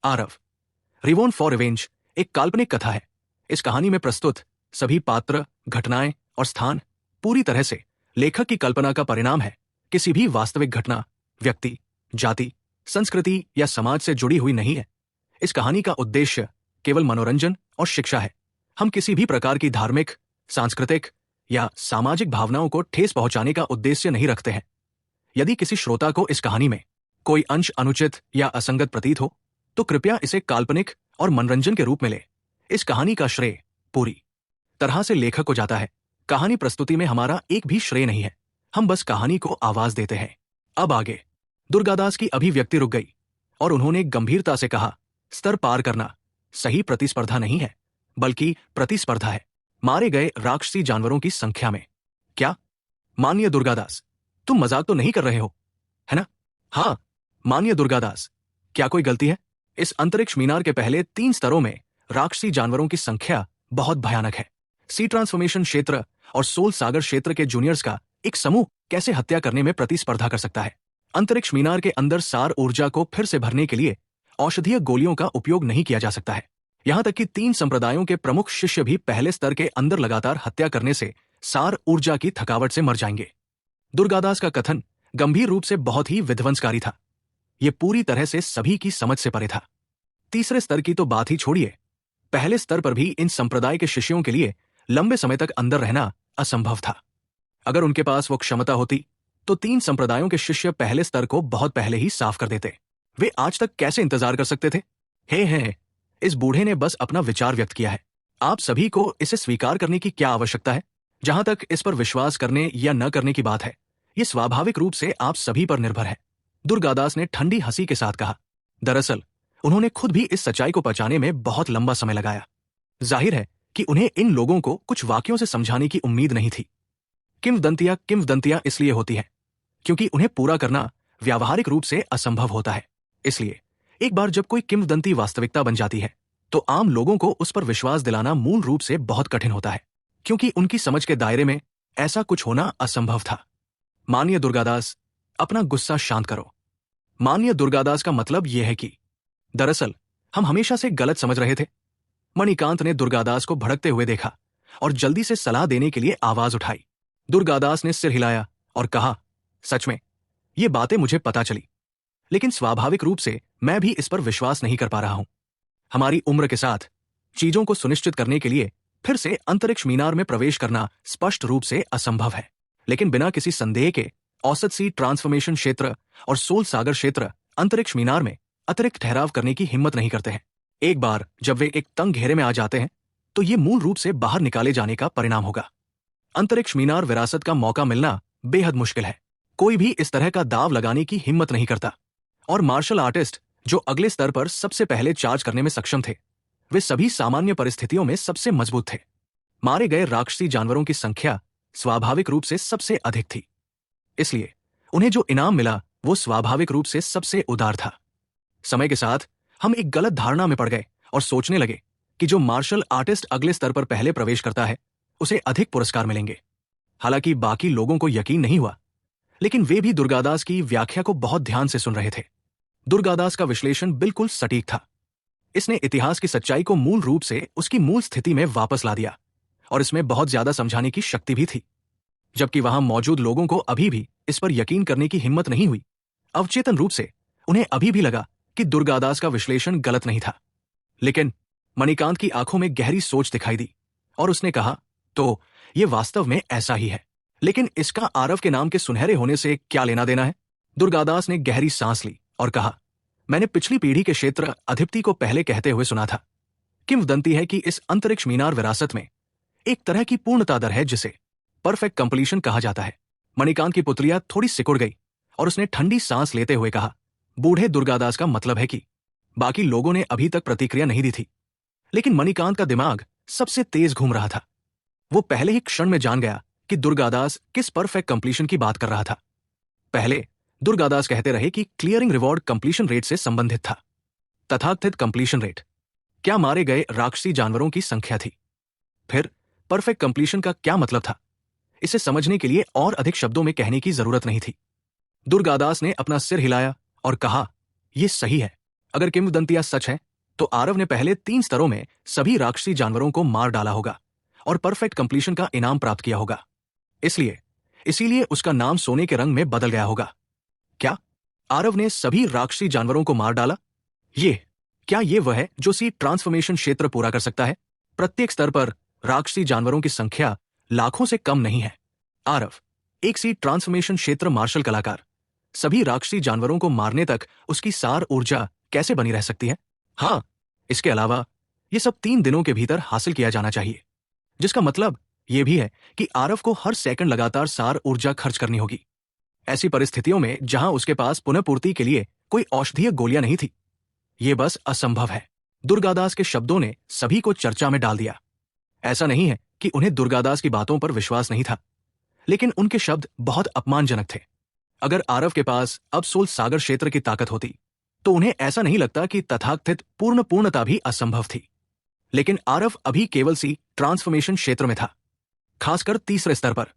Aarav. रिवॉन for revenge एक काल्पनिक कथा है। इस कहानी में प्रस्तुत सभी पात्र, घटनाएं और स्थान पूरी तरह से लेखक की कल्पना का परिणाम है, किसी भी वास्तविक घटना, व्यक्ति, जाति, संस्कृति या समाज से जुड़ी हुई नहीं है। इस कहानी का उद्देश्य केवल मनोरंजन और शिक्षा है। हम किसी भी प्रकार की धार्मिक, सांस्कृतिक या सामाजिक भावनाओं को ठेस पहुंचाने का उद्देश्य नहीं रखते हैं। यदि किसी श्रोता को इस कहानी में कोई अंश अनुचित या असंगत प्रतीत हो, तो कृपया इसे काल्पनिक और मनोरंजन के रूप में ले। इस कहानी का श्रेय पूरी तरह से लेखक को जाता है। कहानी प्रस्तुति में हमारा एक भी श्रेय नहीं है, हम बस कहानी को आवाज देते हैं। अब आगे। दुर्गादास की अभिव्यक्ति रुक गई और उन्होंने गंभीरता से कहा, स्तर पार करना सही प्रतिस्पर्धा नहीं है, बल्कि प्रतिस्पर्धा है मारे गए राक्षसी जानवरों की संख्या में। क्या माननीय दुर्गादास, तुम मजाक तो नहीं कर रहे हो, है ना? हाँ माननीय दुर्गादास, क्या कोई गलती है? इस अंतरिक्ष मीनार के पहले 3 स्तरों में राक्षसी जानवरों की संख्या बहुत भयानक है। सी ट्रांसफॉर्मेशन क्षेत्र और सोल सागर क्षेत्र के जूनियर्स का एक समूह कैसे हत्या करने में प्रतिस्पर्धा कर सकता है? अंतरिक्ष मीनार के अंदर सार ऊर्जा को फिर से भरने के लिए औषधीय गोलियों का उपयोग नहीं किया जा सकता है। यहां तक कि 3 संप्रदायों के प्रमुख शिष्य भी पहले स्तर के अंदर लगातार हत्या करने से सार ऊर्जा की थकावट से मर जाएंगे। दुर्गादास का कथन गंभीर रूप से बहुत ही विध्वंसकारी था। यह पूरी तरह से सभी की समझ से परे था। तीसरे स्तर की तो बात ही छोड़िए, पहले स्तर पर भी इन संप्रदाय के शिष्यों के लिए लंबे समय तक अंदर रहना असंभव था। अगर उनके पास वो क्षमता होती तो 3 संप्रदायों के शिष्य पहले स्तर को बहुत पहले ही साफ कर देते। वे आज तक कैसे इंतजार कर सकते थे? हे, इस बूढ़े ने बस अपना विचार व्यक्त किया है। आप सभी को इसे स्वीकार करने की क्या आवश्यकता है? जहां तक इस पर विश्वास करने या न करने की बात है, यह स्वाभाविक रूप से आप सभी पर निर्भर है। दुर्गादास ने ठंडी हंसी के साथ कहा। दरअसल उन्होंने खुद भी इस सच्चाई को पचाने में बहुत लंबा समय लगाया। जाहिर है कि उन्हें इन लोगों को कुछ वाक्यों से समझाने की उम्मीद नहीं थी। किंवदंतियां इसलिए होती है क्योंकि उन्हें पूरा करना व्यावहारिक रूप से असंभव होता है। इसलिए एक बार जब कोई किंवदंती वास्तविकता बन जाती है तो आम लोगों को उस पर विश्वास दिलाना मूल रूप से बहुत कठिन होता है, क्योंकि उनकी समझ के दायरे में ऐसा कुछ होना असंभव था। माननीय दुर्गादास, अपना गुस्सा शांत करो। माननीय दुर्गादास का मतलब यह है कि दरअसल हम हमेशा से गलत समझ रहे थे। मणिकांत ने दुर्गादास को भड़कते हुए देखा और जल्दी से सलाह देने के लिए आवाज उठाई। दुर्गादास ने सिर हिलाया और कहा, सच में ये बातें मुझे पता चली, लेकिन स्वाभाविक रूप से मैं भी इस पर विश्वास नहीं कर पा रहा हूं। हमारी उम्र के साथ चीजों को सुनिश्चित करने के लिए फिर से अंतरिक्ष मीनार में प्रवेश करना स्पष्ट रूप से असंभव है, लेकिन बिना किसी संदेह के औसत सी ट्रांसफॉर्मेशन क्षेत्र और सोल सागर क्षेत्र अंतरिक्ष मीनार में अतिरिक्त ठहराव करने की हिम्मत नहीं करते हैं। एक बार जब वे एक तंग घेरे में आ जाते हैं तो ये मूल रूप से बाहर निकाले जाने का परिणाम होगा। अंतरिक्ष मीनार विरासत का मौका मिलना बेहद मुश्किल है। कोई भी इस तरह का दाव लगाने की हिम्मत नहीं करता, और मार्शल आर्टिस्ट जो अगले स्तर पर सबसे पहले चार्ज करने में सक्षम थे, वे सभी सामान्य परिस्थितियों में सबसे मजबूत थे। मारे गए राक्षसी जानवरों की संख्या स्वाभाविक रूप से सबसे अधिक थी, इसलिए उन्हें जो इनाम मिला वो स्वाभाविक रूप से सबसे उदार था। समय के साथ हम एक गलत धारणा में पड़ गए और सोचने लगे कि जो मार्शल आर्टिस्ट अगले स्तर पर पहले प्रवेश करता है उसे अधिक पुरस्कार मिलेंगे। हालांकि बाकी लोगों को यकीन नहीं हुआ, लेकिन वे भी दुर्गादास की व्याख्या को बहुत ध्यान से सुन रहे थे। दुर्गादास का विश्लेषण बिल्कुल सटीक था। इसने इतिहास की सच्चाई को मूल रूप से उसकी मूल स्थिति में वापस ला दिया, और इसमें बहुत ज्यादा समझाने की शक्ति भी थी। जबकि वहां मौजूद लोगों को अभी भी इस पर यकीन करने की हिम्मत नहीं हुई। अवचेतन रूप से उन्हें अभी भी लगा कि दुर्गादास का विश्लेषण गलत नहीं था। लेकिन मणिकांत की आंखों में गहरी सोच दिखाई दी और उसने कहा, तो यह वास्तव में ऐसा ही है, लेकिन इसका आरव के नाम के सुनहरे होने से क्या लेना देना है? दुर्गादास ने गहरी सांस ली और कहा, मैंने पिछली पीढ़ी के क्षेत्र अधिपति को पहले कहते हुए सुना था। किंवदंती है कि इस अंतरिक्ष मीनार विरासत में एक तरह की पूर्णता दर है जिसे परफेक्ट कंप्लीशन कहा जाता है। मणिकांत की पुतलियां थोड़ी सिकुड़ गई और उसने ठंडी सांस लेते हुए कहा, बूढ़े दुर्गादास का मतलब है कि बाकी लोगों ने अभी तक प्रतिक्रिया नहीं दी थी, लेकिन मणिकांत का दिमाग सबसे तेज घूम रहा था। वो पहले ही क्षण में जान गया कि दुर्गादास किस परफेक्ट कंप्लीशन की बात कर रहा था। पहले दुर्गादास कहते रहे कि क्लियरिंग रिवॉर्ड कंप्लीशन रेट से संबंधित था। तथाकथित कंप्लीशन रेट क्या मारे गए राक्षसी जानवरों की संख्या थी? फिर परफेक्ट कंप्लीशन का क्या मतलब था? इसे समझने के लिए और अधिक शब्दों में कहने की जरूरत नहीं थी। दुर्गादास ने अपना सिर हिलाया और कहा, यह सही है। अगर किंवदंतियां सच हैं, तो आरव ने पहले 3 स्तरों में सभी राक्षसी जानवरों को मार डाला होगा और परफेक्ट कंप्लीशन का इनाम प्राप्त किया होगा। इसीलिए उसका नाम सोने के रंग में बदल गया होगा। क्या आरव ने सभी राक्षसी जानवरों को मार डाला? क्या ये वह है जो सी ट्रांसफॉर्मेशन क्षेत्र पूरा कर सकता है? प्रत्येक स्तर पर राक्षसी जानवरों की संख्या लाखों से कम नहीं है। आरव, एक सी ट्रांसफॉर्मेशन क्षेत्र मार्शल कलाकार, सभी राक्षसी जानवरों को मारने तक उसकी सार ऊर्जा कैसे बनी रह सकती है? हाँ, इसके अलावा ये सब 3 दिनों के भीतर हासिल किया जाना चाहिए, जिसका मतलब यह भी है कि आरव को हर सेकंड लगातार सार ऊर्जा खर्च करनी होगी। ऐसी परिस्थितियों में जहां उसके पास पुनःपूर्ति के लिए कोई औषधीय गोलियां नहीं थी, ये बस असंभव है। दुर्गादास के शब्दों ने सभी को चर्चा में डाल दिया। ऐसा नहीं है कि उन्हें दुर्गादास की बातों पर विश्वास नहीं था, लेकिन उनके शब्द बहुत अपमानजनक थे। अगर आरव के पास अब सोल सागर क्षेत्र की ताकत होती, तो उन्हें ऐसा नहीं लगता कि तथाकथित पूर्णता भी असंभव थी। लेकिन आरव अभी केवल सी ट्रांसफॉर्मेशन क्षेत्र में था, खासकर तीसरे स्तर पर।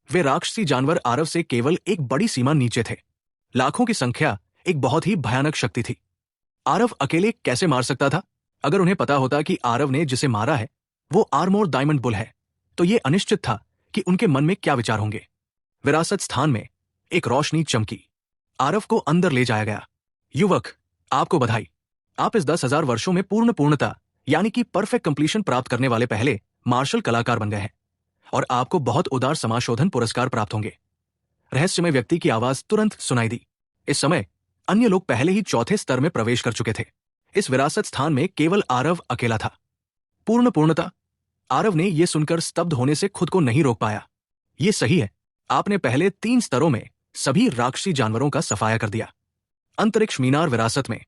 वे राक्षसी जानवर आरव से केवल एक बड़ी सीमा नीचे थे। लाखों की संख्या एक बहुत ही भयानक शक्ति थी। आरव अकेले कैसे मार सकता था? अगर उन्हें पता होता कि आरव ने जिसे मारा है वो आर्मोर डायमंड बुल है, तो ये अनिश्चित था कि उनके मन में क्या विचार होंगे। विरासत स्थान में एक रोशनी चमकी। आरव को अंदर ले जाया गया। युवक, आपको बधाई। आप इस 10,000 वर्षों में पूर्णता यानी कि परफेक्ट कंप्लीशन प्राप्त करने वाले पहले मार्शल कलाकार बन गए हैं, और आपको बहुत उदार समाशोधन पुरस्कार प्राप्त होंगे। रहस्यमय व्यक्ति की आवाज तुरंत सुनाई दी। इस समय अन्य लोग पहले ही चौथे स्तर में प्रवेश कर चुके थे। इस विरासत स्थान में केवल आरव अकेला था। पूर्णता। आरव ने यह सुनकर स्तब्ध होने से खुद को नहीं रोक पाया। यह सही है, आपने पहले 3 स्तरों में सभी राक्षसी जानवरों का सफाया कर दिया। अंतरिक्ष मीनार विरासत में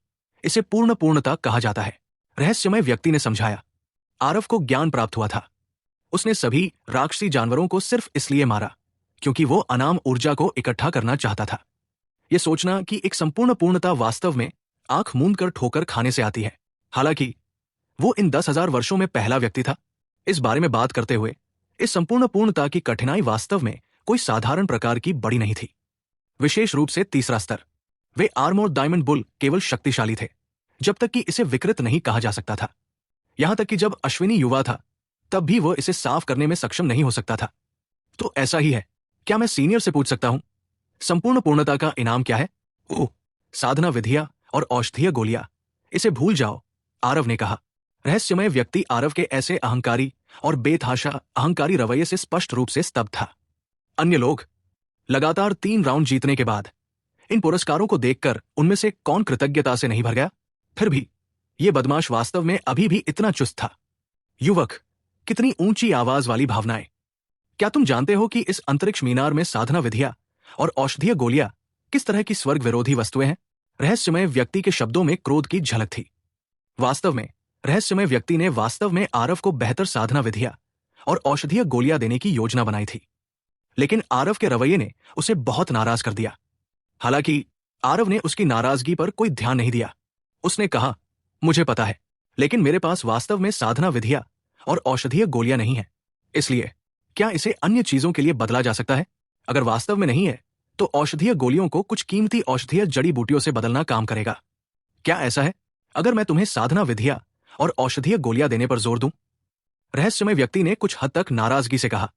इसे पूर्णता कहा जाता है, रहस्यमय व्यक्ति ने समझाया। आरव को ज्ञान प्राप्त हुआ था। उसने सभी राक्षसी जानवरों को सिर्फ इसलिए मारा क्योंकि वो अनाम ऊर्जा को इकट्ठा करना चाहता था। यह सोचना कि एक संपूर्ण पूर्णता वास्तव में आंख मूंद कर ठोकर खाने से आती है। हालांकि वो इन 10,000 वर्षों में पहला व्यक्ति था। इस बारे में बात करते हुए, इस संपूर्ण पूर्णता की कठिनाई वास्तव में कोई साधारण प्रकार की बड़ी नहीं थी। विशेष रूप से तीसरा स्तर। वे आर्मोर डायमंड बुल केवल शक्तिशाली थे जब तक कि इसे विकृत नहीं कहा जा सकता था। यहां तक कि जब अश्विनी युवा था, तब भी वह इसे साफ करने में सक्षम नहीं हो सकता था। तो ऐसा ही है। क्या मैं सीनियर से पूछ सकता हूं, संपूर्ण पूर्णता का इनाम क्या है? ओह, साधना विधिया और औषधीय गोलियां। इसे भूल जाओ, आरव ने कहा। रहस्यमय व्यक्ति आरव के ऐसे अहंकारी और बेतहाशा अहंकारी रवैये से स्पष्ट रूप से स्तब्ध था। अन्य लोग लगातार 3 राउंड जीतने के बाद इन पुरस्कारों को देखकर उनमें से कौन कृतज्ञता से नहीं भर गया? फिर भी यह बदमाश वास्तव में अभी भी इतना चुस्त था। युवक, कितनी ऊंची आवाज वाली भावनाएं। क्या तुम जानते हो कि इस अंतरिक्ष मीनार में साधना विधिया और औषधीय गोलियां किस तरह की स्वर्ग विरोधी वस्तुएं हैं? रहस्यमय व्यक्ति के शब्दों में क्रोध की झलक थी। वास्तव में रहस्यमय व्यक्ति ने वास्तव में आरव को बेहतर साधना विधिया और औषधीय गोलियां देने की योजना बनाई थी, लेकिन आरव के रवैये ने उसे बहुत नाराज कर दिया। हालांकि आरव ने उसकी नाराजगी पर कोई ध्यान नहीं दिया। उसने कहा, मुझे पता है, लेकिन मेरे पास वास्तव में साधना विधिया और औषधीय गोलियां नहीं है। इसलिए क्या इसे अन्य चीजों के लिए बदला जा सकता है? अगर वास्तव में नहीं है, तो औषधीय गोलियों को कुछ कीमती औषधीय जड़ी बूटियों से बदलना काम करेगा। क्या ऐसा है? अगर मैं तुम्हें साधना विधिया और औषधीय गोलियां देने पर जोर दूं? रहस्यमय व्यक्ति ने कुछ हद तक नाराजगी से कहा।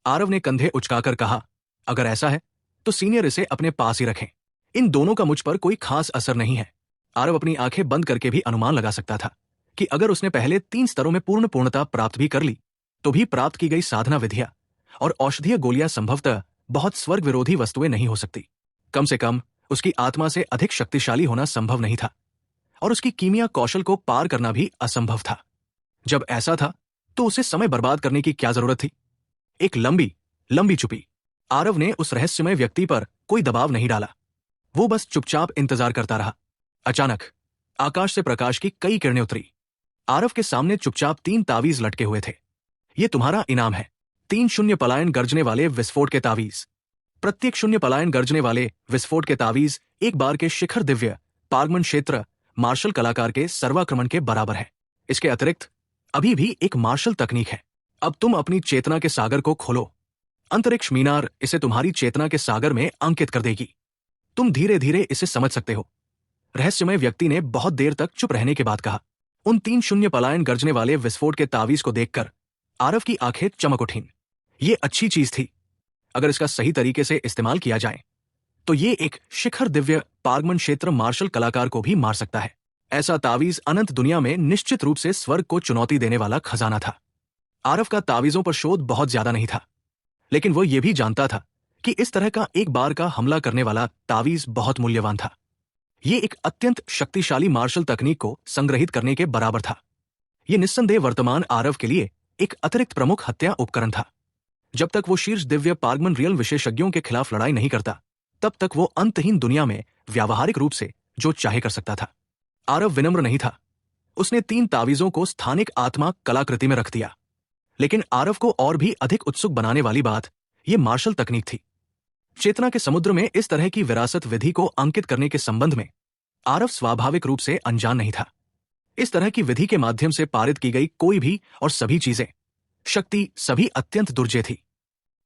आरव ने कंधे उचकाकर कहा, अगर ऐसा है तो सीनियर इसे अपने पास ही रखें। इन दोनों का मुझ पर कोई खास असर नहीं है। आरव अपनी आंखें बंद करके भी अनुमान लगा सकता था कि अगर उसने पहले 3 स्तरों में पूर्णता प्राप्त भी कर ली, तो भी प्राप्त की गई साधना विधिया और औषधीय गोलियां संभवतः बहुत स्वर्ग विरोधी वस्तुएं नहीं हो सकती। कम से कम उसकी आत्मा से अधिक शक्तिशाली होना संभव नहीं था, और उसकी कीमिया कौशल को पार करना भी असंभव था। जब ऐसा था, तो उसे समय बर्बाद करने की क्या जरूरत थी? एक लंबी चुप्पी। आरव ने उस रहस्यमय व्यक्ति पर कोई दबाव नहीं डाला। वो बस चुपचाप इंतजार करता रहा। अचानक आकाश से प्रकाश की कई किरणें उतरी। आरव के सामने चुपचाप 3 तावीज लटके हुए थे। ये तुम्हारा इनाम है। 3 शून्य पलायन गर्जने वाले विस्फोट के तावीज। प्रत्येक शून्य पलायन गर्जने वाले विस्फोट के तावीज एक बार के शिखर दिव्य पारगमन क्षेत्र मार्शल कलाकार के सर्वाक्रमण के बराबर है। इसके अतिरिक्त अभी भी एक मार्शल तकनीक है। अब तुम अपनी चेतना के सागर को खोलो। अंतरिक्ष मीनार इसे तुम्हारी चेतना के सागर में अंकित कर देगी। तुम धीरे धीरे इसे समझ सकते हो। रहस्यमय व्यक्ति ने बहुत देर तक चुप रहने के बाद कहा। उन 3 शून्य पलायन गर्जने वाले विस्फोट के तावीज को देखकर आरव की आंखें चमक उठीं। ये अच्छी चीज थी। अगर इसका सही तरीके से इस्तेमाल किया जाए तो ये एक शिखर दिव्य पारगमन क्षेत्र मार्शल कलाकार को भी मार सकता है। ऐसा तावीज अनंत दुनिया में निश्चित रूप से स्वर्ग को चुनौती देने वाला खजाना था। आरव का तावीजों पर शोध बहुत ज्यादा नहीं था, लेकिन वो ये भी जानता था कि इस तरह का एक बार का हमला करने वाला तावीज बहुत मूल्यवान था। ये एक अत्यंत शक्तिशाली मार्शल तकनीक को संग्रहित करने के बराबर था। ये निस्संदेह वर्तमान आरव के लिए एक अतिरिक्त प्रमुख हत्या उपकरण था। जब तक वो शीर्ष दिव्य पारगमन रियल विशेषज्ञों के खिलाफ लड़ाई नहीं करता, तब तक वो अंतहीन दुनिया में व्यावहारिक रूप से जो चाहे कर सकता था। आरव विनम्र नहीं था। उसने 3 तावीजों को स्थानिक आत्मा कलाकृति में रख दिया। लेकिन आरव को और भी अधिक उत्सुक बनाने वाली बात यह मार्शल तकनीक थी। चेतना के समुद्र में इस तरह की विरासत विधि को अंकित करने के संबंध में आरव स्वाभाविक रूप से अनजान नहीं था। इस तरह की विधि के माध्यम से पारित की गई कोई भी और सभी चीजें, शक्ति सभी अत्यंत दुर्जेय थी।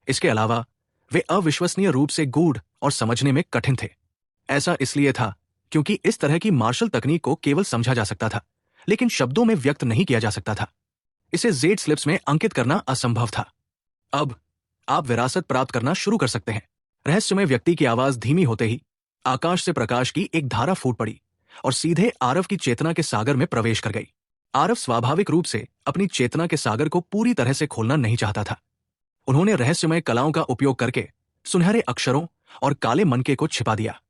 इसके अलावा वे अविश्वसनीय रूप से गूढ़ और समझने में कठिन थे। ऐसा इसलिए था क्योंकि इस तरह की मार्शल तकनीक को केवल समझा जा सकता था, लेकिन शब्दों में व्यक्त नहीं किया जा सकता था। इसे जेड स्लिप्स में अंकित करना असंभव था। अब आप विरासत प्राप्त करना शुरू कर सकते हैं। रहस्यमय व्यक्ति की आवाज धीमी होते ही आकाश से प्रकाश की एक धारा फूट पड़ी और सीधे आरव की चेतना के सागर में प्रवेश कर गई। आरव स्वाभाविक रूप से अपनी चेतना के सागर को पूरी तरह से खोलना नहीं चाहता था। उन्होंने रहस्यमय कलाओं का उपयोग करके सुनहरे अक्षरों और काले मनके को छिपा दिया।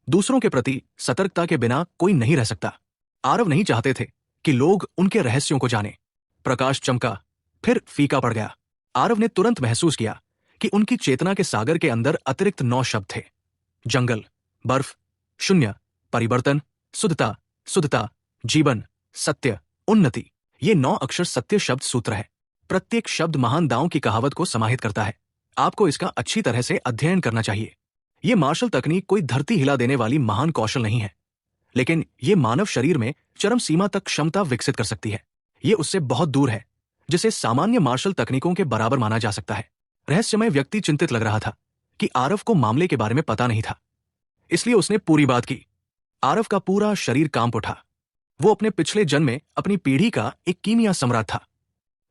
दूसरों के प्रति सतर्कता के बिना कोई नहीं रह सकता। आरव नहीं चाहते थे कि लोग उनके रहस्यों को जाने। प्रकाश चमका, फिर फीका पड़ गया। आरव ने तुरंत महसूस किया कि उनकी चेतना के सागर के अंदर अतिरिक्त 9 शब्द थे। जंगल, बर्फ, शून्य, परिवर्तन, शुद्धता, जीवन, सत्य, उन्नति। ये 9 अक्षर सत्य शब्द सूत्र है। प्रत्येक शब्द महान दाओं की कहावत को समाहित करता है। आपको इसका अच्छी तरह से अध्ययन करना चाहिए। ये मार्शल तकनीक कोई धरती हिला देने वाली महान कौशल नहीं है, लेकिन ये मानव शरीर में चरम सीमा तक क्षमता विकसित कर सकती है। ये उससे बहुत दूर है जिसे सामान्य मार्शल तकनीकों के बराबर माना जा सकता है। रहस्यमय व्यक्ति चिंतित लग रहा था कि आरव को मामले के बारे में पता नहीं था, इसलिए उसने पूरी बात की। आरव का पूरा शरीर कांप उठा। वो अपने पिछले जन्म में अपनी पीढ़ी का एक कीमिया सम्राट था।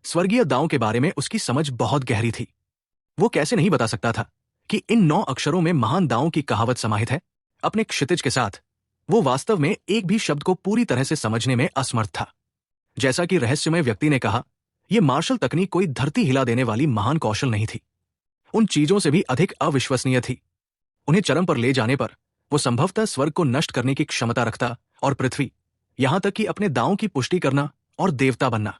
स्वर्गीय दांव के बारे में उसकी समझ बहुत गहरी थी। वो कैसे नहीं बता सकता था कि इन 9 अक्षरों में महान दांव की कहावत समाहित है। अपने क्षितिज के साथ वो वास्तव में एक भी शब्द को पूरी तरह से समझने में असमर्थ था। जैसा कि रहस्यमय व्यक्ति ने कहा, यह मार्शल तकनीक कोई धरती हिला देने वाली महान कौशल नहीं थी। उन चीजों से भी अधिक अविश्वसनीय थी। उन्हें चरम पर ले जाने पर वो संभवतः स्वर्ग को नष्ट करने की क्षमता रखता और पृथ्वी, यहां तक कि अपने दांव की पुष्टि करना और देवता बनना।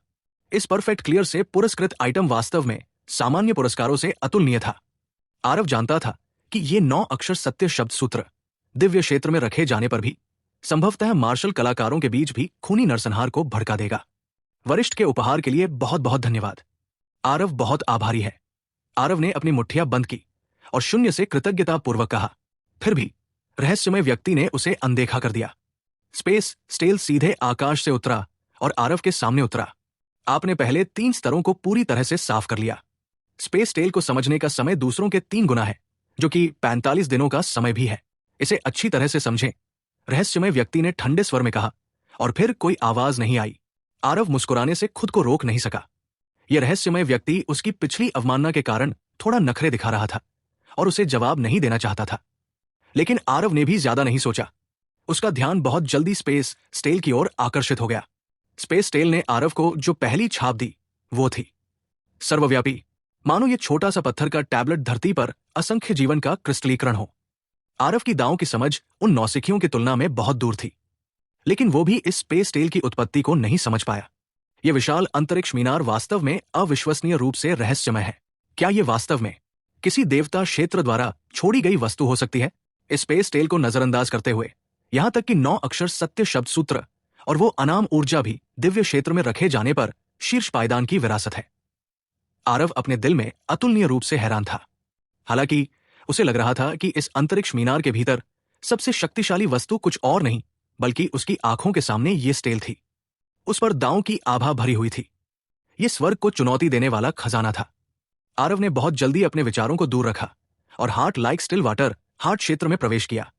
इस परफेक्ट क्लियर से पुरस्कृत आइटम वास्तव में सामान्य पुरस्कारों से अतुलनीय था। आरव जानता था कि ये 9 अक्षर सत्य शब्द सूत्र दिव्य क्षेत्र में रखे जाने पर भी संभवतः मार्शल कलाकारों के बीच भी खूनी नरसंहार को भड़का देगा। वरिष्ठ के उपहार के लिए बहुत बहुत धन्यवाद। आरव बहुत आभारी है। आरव ने अपनी मुट्ठियां बंद की और शून्य से कृतज्ञतापूर्वक कहा। फिर भी रहस्यमय व्यक्ति ने उसे अनदेखा कर दिया। स्पेस स्टेल सीधे आकाश से उतरा और आरव के सामने उतरा। आपने पहले 3 स्तरों को पूरी तरह से साफ कर लिया। स्पेस स्टेल को समझने का समय दूसरों के 3 गुना है, जो कि 45 दिनों का समय भी है। इसे अच्छी तरह से समझें, रहस्यमय व्यक्ति ने ठंडे स्वर में कहा, और फिर कोई आवाज नहीं आई। आरव मुस्कुराने से खुद को रोक नहीं सका। यह रहस्यमय व्यक्ति उसकी पिछली अवमानना के कारण थोड़ा नखरे दिखा रहा था और उसे जवाब नहीं देना चाहता था। लेकिन आरव ने भी ज्यादा नहीं सोचा। उसका ध्यान बहुत जल्दी स्पेस स्टेल की ओर आकर्षित हो गया। स्पेस स्टेल ने आरव को जो पहली छाप दी वो थी सर्वव्यापी, मानो ये छोटा सा पत्थर का टैबलेट धरती पर असंख्य जीवन का क्रिस्टलीकरण हो। आरव की दांव की समझ उन नौसिखियों की तुलना में बहुत दूर थी, लेकिन वो भी इस स्पेस स्टेल की उत्पत्ति को नहीं समझ पाया। यह विशाल अंतरिक्ष मीनार वास्तव में अविश्वसनीय रूप से रहस्यमय है। क्या यह वास्तव में किसी देवता क्षेत्र द्वारा छोड़ी गई वस्तु हो सकती है? इस स्पेस स्टेल को नजरअंदाज करते हुए यहां तक कि 9 अक्षर सत्य शब्द सूत्र और वो अनाम ऊर्जा भी दिव्य क्षेत्र में रखे जाने पर शीर्ष पायदान की विरासत है। आरव अपने दिल में अतुलनीय रूप से हैरान था। हालांकि उसे लग रहा था कि इस अंतरिक्ष मीनार के भीतर सबसे शक्तिशाली वस्तु कुछ और नहीं बल्कि उसकी आंखों के सामने ये स्टेल थी। उस पर दांव की आभा भरी हुई थी। ये स्वर्ग को चुनौती देने वाला खजाना था। आरव ने बहुत जल्दी अपने विचारों को दूर रखा और heart like still water heart क्षेत्र में प्रवेश किया।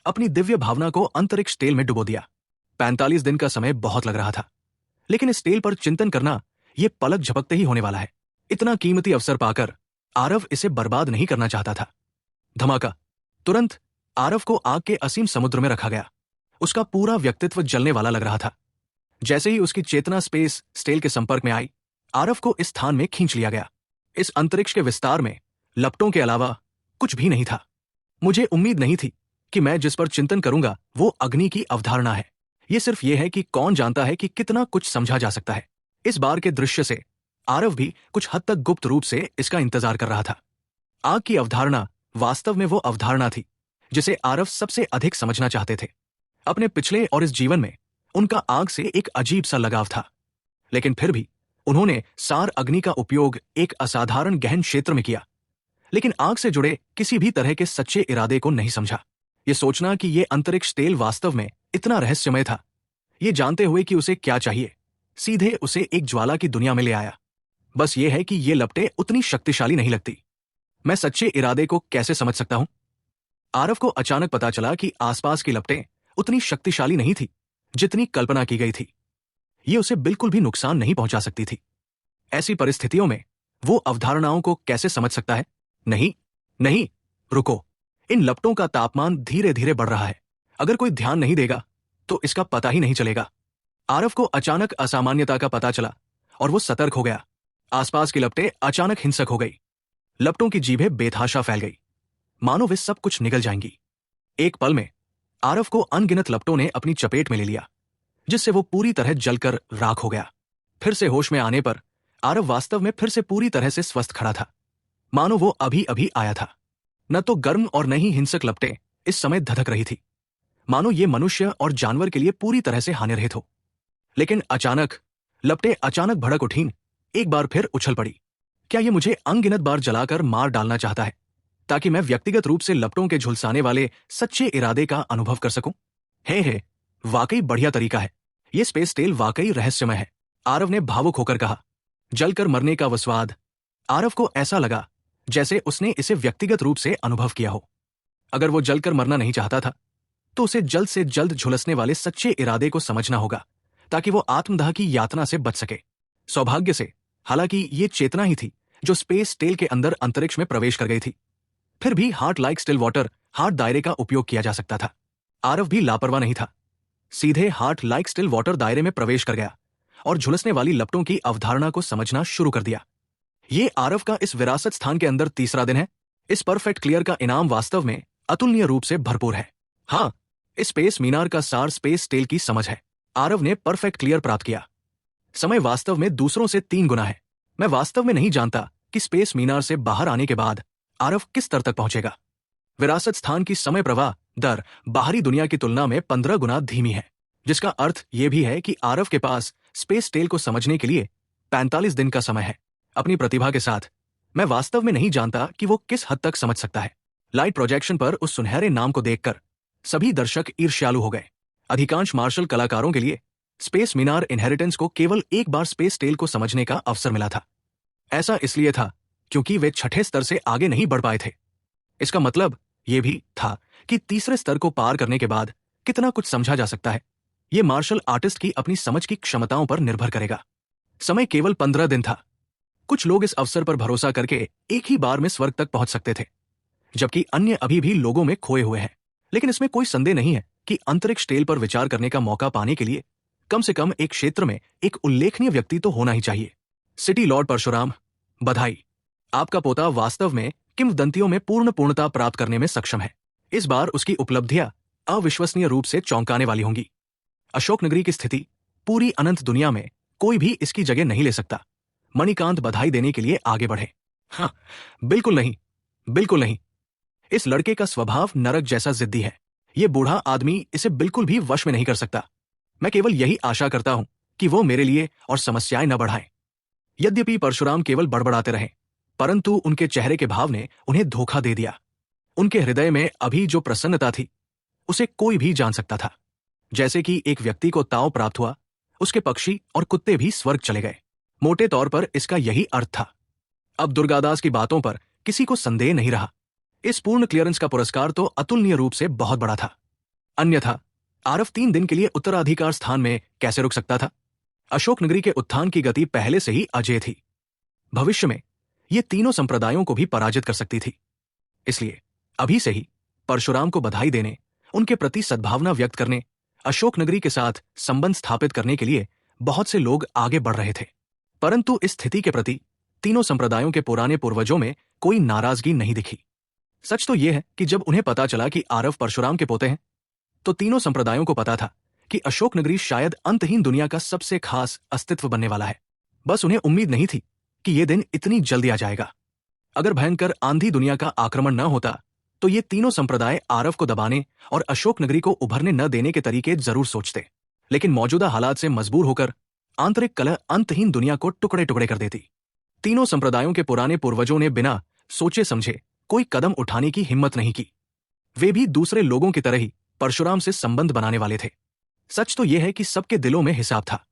अपनी दिव्य भावना को अंतरिक्ष टेल में डुबो दिया। 45 दिन का समय बहुत लग रहा था, लेकिन इस टेल पर चिंतन करना यह पलक झपकते ही होने वाला है। इतना कीमती अवसर पाकर आरव इसे बर्बाद नहीं करना चाहता था। धमाका! तुरंत आरव को आग के असीम समुद्र में रखा गया। उसका पूरा व्यक्तित्व जलने वाला लग रहा था। जैसे ही उसकी चेतना स्पेस स्टेल के संपर्क में आई, आरव को इस स्थान में खींच लिया गया। इस अंतरिक्ष के विस्तार में लपटों के अलावा कुछ भी नहीं था। मुझे उम्मीद नहीं थी कि मैं जिस पर चिंतन करूंगा वो अग्नि की अवधारणा है। ये सिर्फ ये है कि कौन जानता है कि कितना कुछ समझा जा सकता है। इस बार के दृश्य से आरव भी कुछ हद तक गुप्त रूप से इसका इंतजार कर रहा था। आग की अवधारणा वास्तव में वो अवधारणा थी जिसे आरव सबसे अधिक समझना चाहते थे। अपने पिछले और इस जीवन में उनका आग से एक अजीब सा लगाव था, लेकिन फिर भी उन्होंने सार अग्नि का उपयोग एक असाधारण गहन क्षेत्र में किया, लेकिन आग से जुड़े किसी भी तरह के सच्चे इरादे को नहीं समझा। ये सोचना कि ये अंतरिक्ष तेल वास्तव में इतना रहस्यमय था, ये जानते हुए कि उसे क्या चाहिए, सीधे उसे एक ज्वाला की दुनिया में ले आया। बस ये है कि ये लपटें उतनी शक्तिशाली नहीं लगती। मैं सच्चे इरादे को कैसे समझ सकता हूं? आरव को अचानक पता चला कि आसपास की लपटें उतनी शक्तिशाली नहीं थी जितनी कल्पना की गई थी। ये उसे बिल्कुल भी नुकसान नहीं पहुंचा सकती थी। ऐसी परिस्थितियों में वो अवधारणाओं को कैसे समझ सकता है? नहीं नहीं, रुको। इन लपटों का तापमान धीरे धीरे बढ़ रहा है। अगर कोई ध्यान नहीं देगा तो इसका पता ही नहीं चलेगा। आरव को अचानक असामान्यता का पता चला और वो सतर्क हो गया। आसपास की लपटें अचानक हिंसक हो गई। लपटों की जीभें बेतहाशा फैल गई, मानो वे सब कुछ निगल जाएंगी। एक पल में आरव को अनगिनत लपटों ने अपनी चपेट में ले लिया, जिससे वो पूरी तरह जलकर राख हो गया। फिर से होश में आने पर आरव वास्तव में फिर से पूरी तरह से स्वस्थ खड़ा था, मानो वो अभी अभी आया था। न तो गर्म और न ही हिंसक लपटें इस समय धधक रही थी, मानो ये मनुष्य और जानवर के लिए पूरी तरह से हानिरहित हो। लेकिन अचानक लपटें अचानक भड़क उठीं, एक बार फिर उछल पड़ी। क्या ये मुझे अनगिनत बार जलाकर मार डालना चाहता है ताकि मैं व्यक्तिगत रूप से लपटों के झुलसाने वाले सच्चे इरादे का अनुभव कर सकूं? हे, वाकई बढ़िया तरीका है। ये स्पेस टेल वाकई रहस्यमय है, आरव ने भावुक होकर कहा। जलकर मरने का वो स्वाद, आरव को ऐसा लगा जैसे उसने इसे व्यक्तिगत रूप से अनुभव किया हो। अगर वो जलकर मरना नहीं चाहता था तो उसे जल्द से जल्द झुलसने वाले सच्चे इरादे को समझना होगा ताकि वो आत्मदाह की यातना से बच सके। सौभाग्य से हालांकि ये चेतना ही थी जो स्पेस टेल के अंदर अंतरिक्ष में प्रवेश कर गई थी। फिर भी heart like still water heart दायरे का उपयोग किया जा सकता था। आरव भी लापरवाह नहीं था, सीधे हार्ट लाइक स्टिल वाटर दायरे में प्रवेश कर गया और झुलसने वाली लपटों की अवधारणा को समझना शुरू कर दिया। ये आरव का इस विरासत स्थान के अंदर तीसरा दिन है। इस परफेक्ट क्लियर का इनाम वास्तव में अतुलनीय रूप से भरपूर है। हाँ, इस स्पेस मीनार का सार स्पेस टेल की समझ है। आरव ने परफेक्ट क्लियर प्राप्त किया। समय वास्तव में दूसरों से 3 गुना है। मैं वास्तव में नहीं जानता कि स्पेस मीनार से बाहर आने के बाद आरव किस स्तर तक पहुंचेगा। विरासत स्थान की समय प्रवाह दर बाहरी दुनिया की तुलना में 15 गुना धीमी है, जिसका अर्थ यह भी है कि आरव के पास स्पेस टेल को समझने के लिए 45 दिन का समय है। अपनी प्रतिभा के साथ मैं वास्तव में नहीं जानता कि वो किस हद तक समझ सकता है। लाइट प्रोजेक्शन पर उस सुनहरे नाम को देखकर सभी दर्शक ईर्ष्यालु हो गए। अधिकांश मार्शल कलाकारों के लिए स्पेस मीनार इनहेरिटेंस को केवल एक बार स्पेस टेल को समझने का अवसर मिला था। ऐसा इसलिए था क्योंकि वे छठे स्तर से आगे नहीं बढ़ पाए थे। इसका मतलब यह भी था कि तीसरे स्तर को पार करने के बाद कितना कुछ समझा जा सकता है, यह मार्शल आर्टिस्ट की अपनी समझ की क्षमताओं पर निर्भर करेगा। समय केवल 15 दिन था। कुछ लोग इस अवसर पर भरोसा करके एक ही बार में स्वर्ग तक पहुंच सकते थे, जबकि अन्य अभी भी लोगों में खोए हुए हैं। लेकिन इसमें कोई संदेह नहीं है कि अंतरिक्ष टेल पर विचार करने का मौका पाने के लिए कम से कम एक क्षेत्र में एक उल्लेखनीय व्यक्ति तो होना ही चाहिए। सिटी लॉर्ड परशुराम, बधाई। आपका पोता वास्तव में किंवदंतियों में पूर्णता प्राप्त करने में सक्षम है। इस बार उसकी उपलब्धियां अविश्वसनीय रूप से चौंकाने वाली होंगी। अशोकनगरी की स्थिति पूरी अनंत दुनिया में कोई भी इसकी जगह नहीं ले सकता। मणिकांत बधाई देने के लिए आगे बढ़े। हाँ, बिल्कुल नहीं, बिल्कुल नहीं। इस लड़के का स्वभाव नरक जैसा जिद्दी है। ये बूढ़ा आदमी इसे बिल्कुल भी वश में नहीं कर सकता। मैं केवल यही आशा करता हूं कि वो मेरे लिए और समस्याएं न बढ़ाएं। यद्यपि परशुराम केवल बड़बड़ाते रहे, परंतु उनके चेहरे के भाव ने उन्हें धोखा दे दिया। उनके हृदय में अभी जो प्रसन्नता थी उसे कोई भी जान सकता था। जैसे कि एक व्यक्ति को ताव प्राप्त हुआ, उसके पक्षी और कुत्ते भी स्वर्ग चले गए। मोटे तौर पर इसका यही अर्थ था। अब दुर्गादास की बातों पर किसी को संदेह नहीं रहा। इस पूर्ण क्लियरेंस का पुरस्कार तो अतुलनीय रूप से बहुत बड़ा था। अन्यथा आरव 3 दिन के लिए उत्तराधिकार स्थान में कैसे रुक सकता था? अशोकनगरी के उत्थान की गति पहले से ही अजेय थी। भविष्य में ये तीनों संप्रदायों को भी पराजित कर सकती थी। इसलिए अभी से ही परशुराम को बधाई देने, उनके प्रति सद्भावना व्यक्त करने, अशोकनगरी के साथ संबंध स्थापित करने के लिए बहुत से लोग आगे बढ़ रहे थे। परंतु इस स्थिति के प्रति तीनों संप्रदायों के पुराने पूर्वजों में कोई नाराजगी नहीं दिखी। सच तो यह है कि जब उन्हें पता चला कि आरव परशुराम के पोते हैं, तो तीनों संप्रदायों को पता था कि अशोकनगरी शायद अंतहीन दुनिया का सबसे खास अस्तित्व बनने वाला है। बस उन्हें उम्मीद नहीं थी कि यह दिन इतनी जल्दी आ जाएगा। अगर भयंकर आंधी दुनिया का आक्रमण न होता तो ये तीनों संप्रदाय आरव को दबाने और अशोकनगरी को उभरने न देने के तरीके जरूर सोचते, लेकिन मौजूदा हालात से मजबूर होकर आंतरिक कलह अंतहीन दुनिया को टुकड़े टुकड़े कर देती। तीनों संप्रदायों के पुराने पूर्वजों ने बिना सोचे समझे कोई कदम उठाने की हिम्मत नहीं की। वे भी दूसरे लोगों की तरह ही परशुराम से संबंध बनाने वाले थे। सच तो यह है कि सबके दिलों में हिसाब था,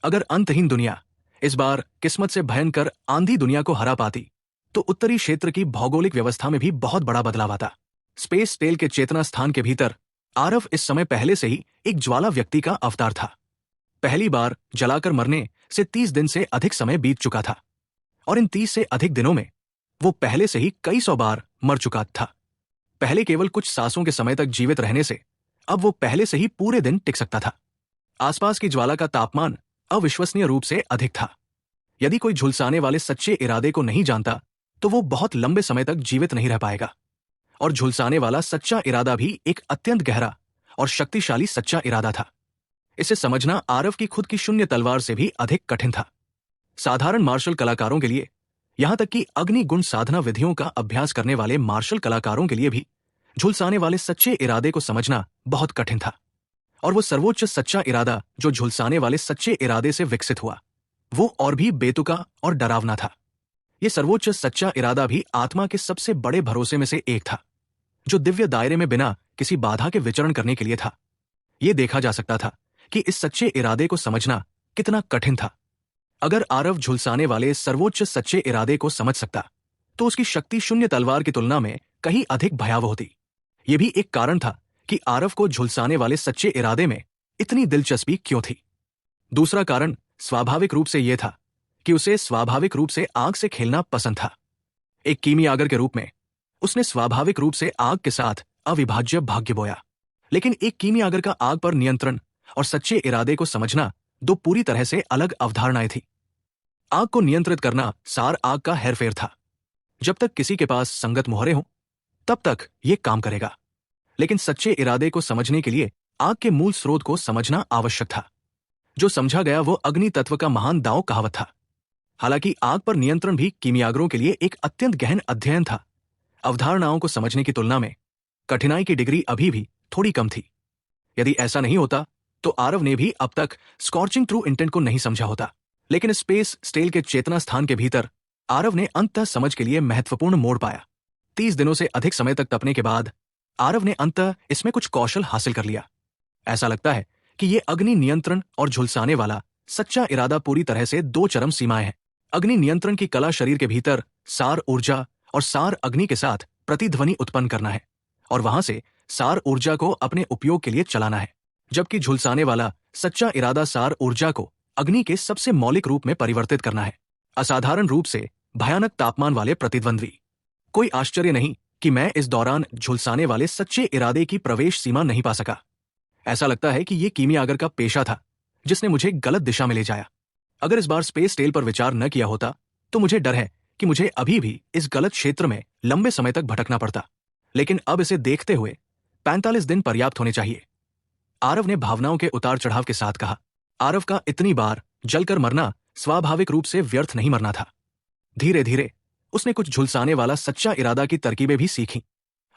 अगर अंतहीन दुनिया इस बार किस्मत से भयंकर आंधी दुनिया को हरा पाती तो उत्तरी क्षेत्र की भौगोलिक व्यवस्था में भी बहुत बड़ा बदलाव आता। स्पेस स्टेल के चेतना स्थान के भीतर आरव इस समय पहले से ही एक ज्वाला व्यक्ति का अवतार था। पहली बार जलाकर मरने से 30 दिन से अधिक समय बीत चुका था और इन 30 से अधिक दिनों में वो पहले से ही कई सौ बार मर चुका था। पहले केवल कुछ सांसों के समय तक जीवित रहने से अब वो पहले से ही पूरे दिन टिक सकता था। आसपास की ज्वाला का तापमान अविश्वसनीय रूप से अधिक था। यदि कोई झुलसाने वाले सच्चे इरादे को नहीं जानता तो वो बहुत लंबे समय तक जीवित नहीं रह पाएगा। और झुलसाने वाला सच्चा इरादा भी एक अत्यंत गहरा और शक्तिशाली सच्चा इरादा था। इसे समझना आरव की खुद की शून्य तलवार से भी अधिक कठिन था। साधारण मार्शल कलाकारों के लिए, यहां तक कि अग्नि गुण साधना विधियों का अभ्यास करने वाले मार्शल कलाकारों के लिए भी झुलसाने वाले सच्चे इरादे को समझना बहुत कठिन था। और वो सर्वोच्च सच्चा इरादा जो झुलसाने वाले सच्चे इरादे से विकसित हुआ, वो और भी बेतुका और डरावना था। ये सर्वोच्च सच्चा इरादा भी आत्मा के सबसे बड़े भरोसे में से एक था, जो दिव्य दायरे में बिना किसी बाधा के विचरण करने के लिए था। ये देखा जा सकता था कि इस सच्चे इरादे को समझना कितना कठिन था। अगर आरव झुलसाने वाले सर्वोच्च सच्चे इरादे को समझ सकता तो उसकी शक्ति शून्य तलवार की तुलना में कहीं अधिक भयावह होती। यह भी एक कारण था कि आरव को झुलसाने वाले सच्चे इरादे में इतनी दिलचस्पी क्यों थी। दूसरा कारण स्वाभाविक रूप से यह था कि उसे स्वाभाविक रूप से आग से खेलना पसंद था। एक कीमियागर के रूप में उसने स्वाभाविक रूप से आग के साथ अविभाज्य भाग्य बोया। लेकिन एक कीमियागर का आग पर नियंत्रण और सच्चे इरादे को समझना दो पूरी तरह से अलग अवधारणाएं थी। आग को नियंत्रित करना सार आग का हेरफेर था। जब तक किसी के पास संगत मोहरे हों तब तक यह काम करेगा। लेकिन सच्चे इरादे को समझने के लिए आग के मूल स्रोत को समझना आवश्यक था। जो समझा गया वो अग्नि तत्व का महान दांव कहावत था। हालांकि आग पर नियंत्रण भी कीमियागरों के लिए एक अत्यंत गहन अध्ययन था। अवधारणाओं को समझने की तुलना में कठिनाई की डिग्री अभी भी थोड़ी कम थी। यदि ऐसा नहीं होता तो आरव ने भी अब तक स्कॉर्चिंग ट्रू इंटेंट को नहीं समझा होता। लेकिन स्पेस स्टेल के चेतना स्थान के भीतर आरव ने अंततः समझ के लिए महत्वपूर्ण मोड़ पाया। 30 दिनों से अधिक समय तक तपने के बाद आरव ने अंततः इसमें कुछ कौशल हासिल कर लिया। ऐसा लगता है कि ये अग्नि नियंत्रण और झुलसाने वाला सच्चा इरादा पूरी तरह से दो चरम सीमाएं हैं। अग्नि नियंत्रण की कला शरीर के भीतर सार ऊर्जा और सार अग्नि के साथ प्रतिध्वनि उत्पन्न करना है और वहां से सार ऊर्जा को अपने उपयोग के लिए चलाना है। जबकि झुलसाने वाला सच्चा इरादा सार ऊर्जा को अग्नि के सबसे मौलिक रूप में परिवर्तित करना है, असाधारण रूप से भयानक तापमान वाले प्रतिद्वंद्वी। कोई आश्चर्य नहीं कि मैं इस दौरान झुलसाने वाले सच्चे इरादे की प्रवेश सीमा नहीं पा सका। ऐसा लगता है कि यह कीमियागर का पेशा था जिसने मुझे गलत दिशा में ले जाया। अगर इस बार स्पेस स्टेल पर विचार न किया होता तो मुझे डर है कि मुझे अभी भी इस गलत क्षेत्र में लंबे समय तक भटकना पड़ता। लेकिन अब इसे देखते हुए 45 दिन पर्याप्त होने चाहिए, आरव ने भावनाओं के उतार चढ़ाव के साथ कहा। आरव का इतनी बार जलकर मरना स्वाभाविक रूप से व्यर्थ नहीं मरना था। धीरे धीरे उसने कुछ झुलसाने वाला सच्चा इरादा की तरकीबें भी सीखी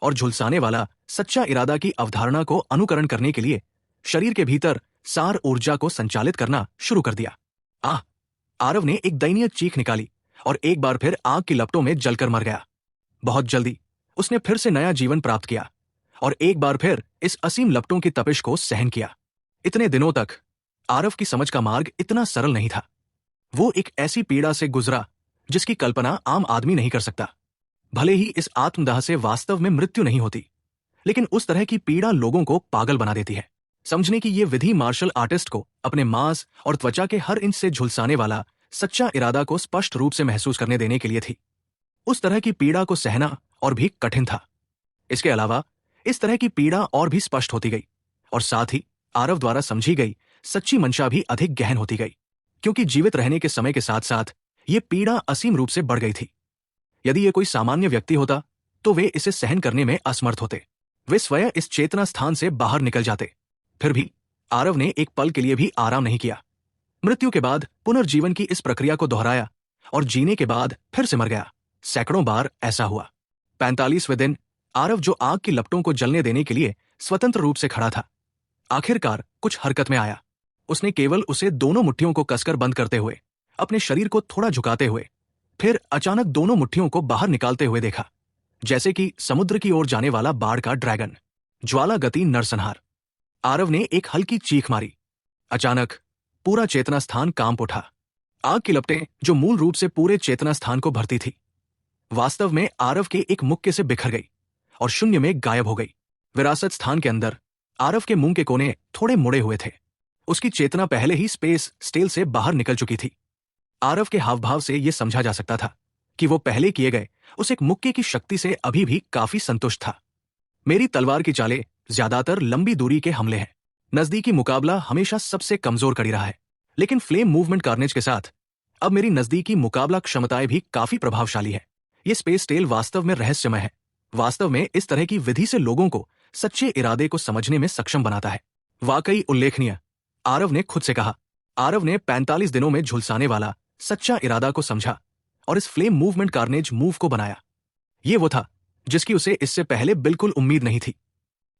और झुलसाने वाला सच्चा इरादा की अवधारणा को अनुकरण करने के लिए शरीर के भीतर सार ऊर्जा को संचालित करना शुरू कर दिया। आरव ने एक दयनीय चीख निकाली और एक बार फिर आग की लपटों में जलकर मर गया। बहुत जल्दी उसने फिर से नया जीवन प्राप्त किया और एक बार फिर इस असीम लपटों की तपिश को सहन किया। इतने दिनों तक आरव की समझ का मार्ग इतना सरल नहीं था। वो एक ऐसी पीड़ा से गुजरा जिसकी कल्पना आम आदमी नहीं कर सकता। भले ही इस आत्मदाह से वास्तव में मृत्यु नहीं होती, लेकिन उस तरह की पीड़ा लोगों को पागल बना देती है। समझने की ये विधि मार्शल आर्टिस्ट को अपने मांस और त्वचा के हर इंच से झुलसाने वाला सच्चा इरादा को स्पष्ट रूप से महसूस करने देने के लिए थी। उस तरह की पीड़ा को सहना और भी कठिन था। इसके अलावा इस तरह की पीड़ा और भी स्पष्ट होती गई और साथ ही आरव द्वारा समझी गई सच्ची मंशा भी अधिक गहन होती गई, क्योंकि जीवित रहने के समय के साथ साथ ये पीड़ा असीम रूप से बढ़ गई थी। यदि ये कोई सामान्य व्यक्ति होता तो वे इसे सहन करने में असमर्थ होते। वे स्वयं इस चेतना स्थान से बाहर निकल जाते। फिर भी आरव ने एक पल के लिए भी आराम नहीं किया। मृत्यु के बाद पुनर्जीवन की इस प्रक्रिया को दोहराया और जीने के बाद फिर से मर गया। सैकड़ों बार ऐसा हुआ। 45वें दिन आरव, जो आग की लपटों को जलने देने के लिए स्वतंत्र रूप से खड़ा था, आखिरकार कुछ हरकत में आया। उसने केवल उसे दोनों मुट्ठियों को कसकर बंद करते हुए, अपने शरीर को थोड़ा झुकाते हुए, फिर अचानक दोनों मुट्ठियों को बाहर निकालते हुए देखा, जैसे कि समुद्र की ओर जाने वाला बाढ़ का ड्रैगन। ज्वाला गति नरसंहार। आरव ने एक हल्की चीख मारी। अचानक पूरा चेतना स्थान कांप उठा। आग की लपटें, जो मूल रूप से पूरे चेतना स्थान को भरती थी, वास्तव में आरव के एक मुक्के से बिखर गई और शून्य में गायब हो गई। विरासत स्थान के अंदर आरव के मुंह के कोने थोड़े मुड़े हुए थे। उसकी चेतना पहले ही स्पेस स्टेल से बाहर निकल चुकी थी। आरव के हावभाव से यह समझा जा सकता था कि वो पहले किए गए उस एक मुक्के की शक्ति से अभी भी काफी संतुष्ट था। मेरी तलवार की चालें ज्यादातर लंबी दूरी के हमले हैं। नजदीकी मुकाबला हमेशा सबसे कमजोर कड़ी रहा है, लेकिन फ्लेम मूवमेंट कार्नेज के साथ अब मेरी नजदीकी मुकाबला क्षमताएं भी काफी प्रभावशाली है। ये स्पेस स्टेल वास्तव में रहस्यमय है। वास्तव में इस तरह की विधि से लोगों को सच्चे इरादे को समझने में सक्षम बनाता है। वाकई उल्लेखनीय, आरव ने खुद से कहा। आरव ने 45 दिनों में झुलसाने वाला सच्चा इरादा को समझा और इस फ्लेम मूवमेंट कार्नेज मूव को बनाया। ये वो था जिसकी उसे इससे पहले बिल्कुल उम्मीद नहीं थी।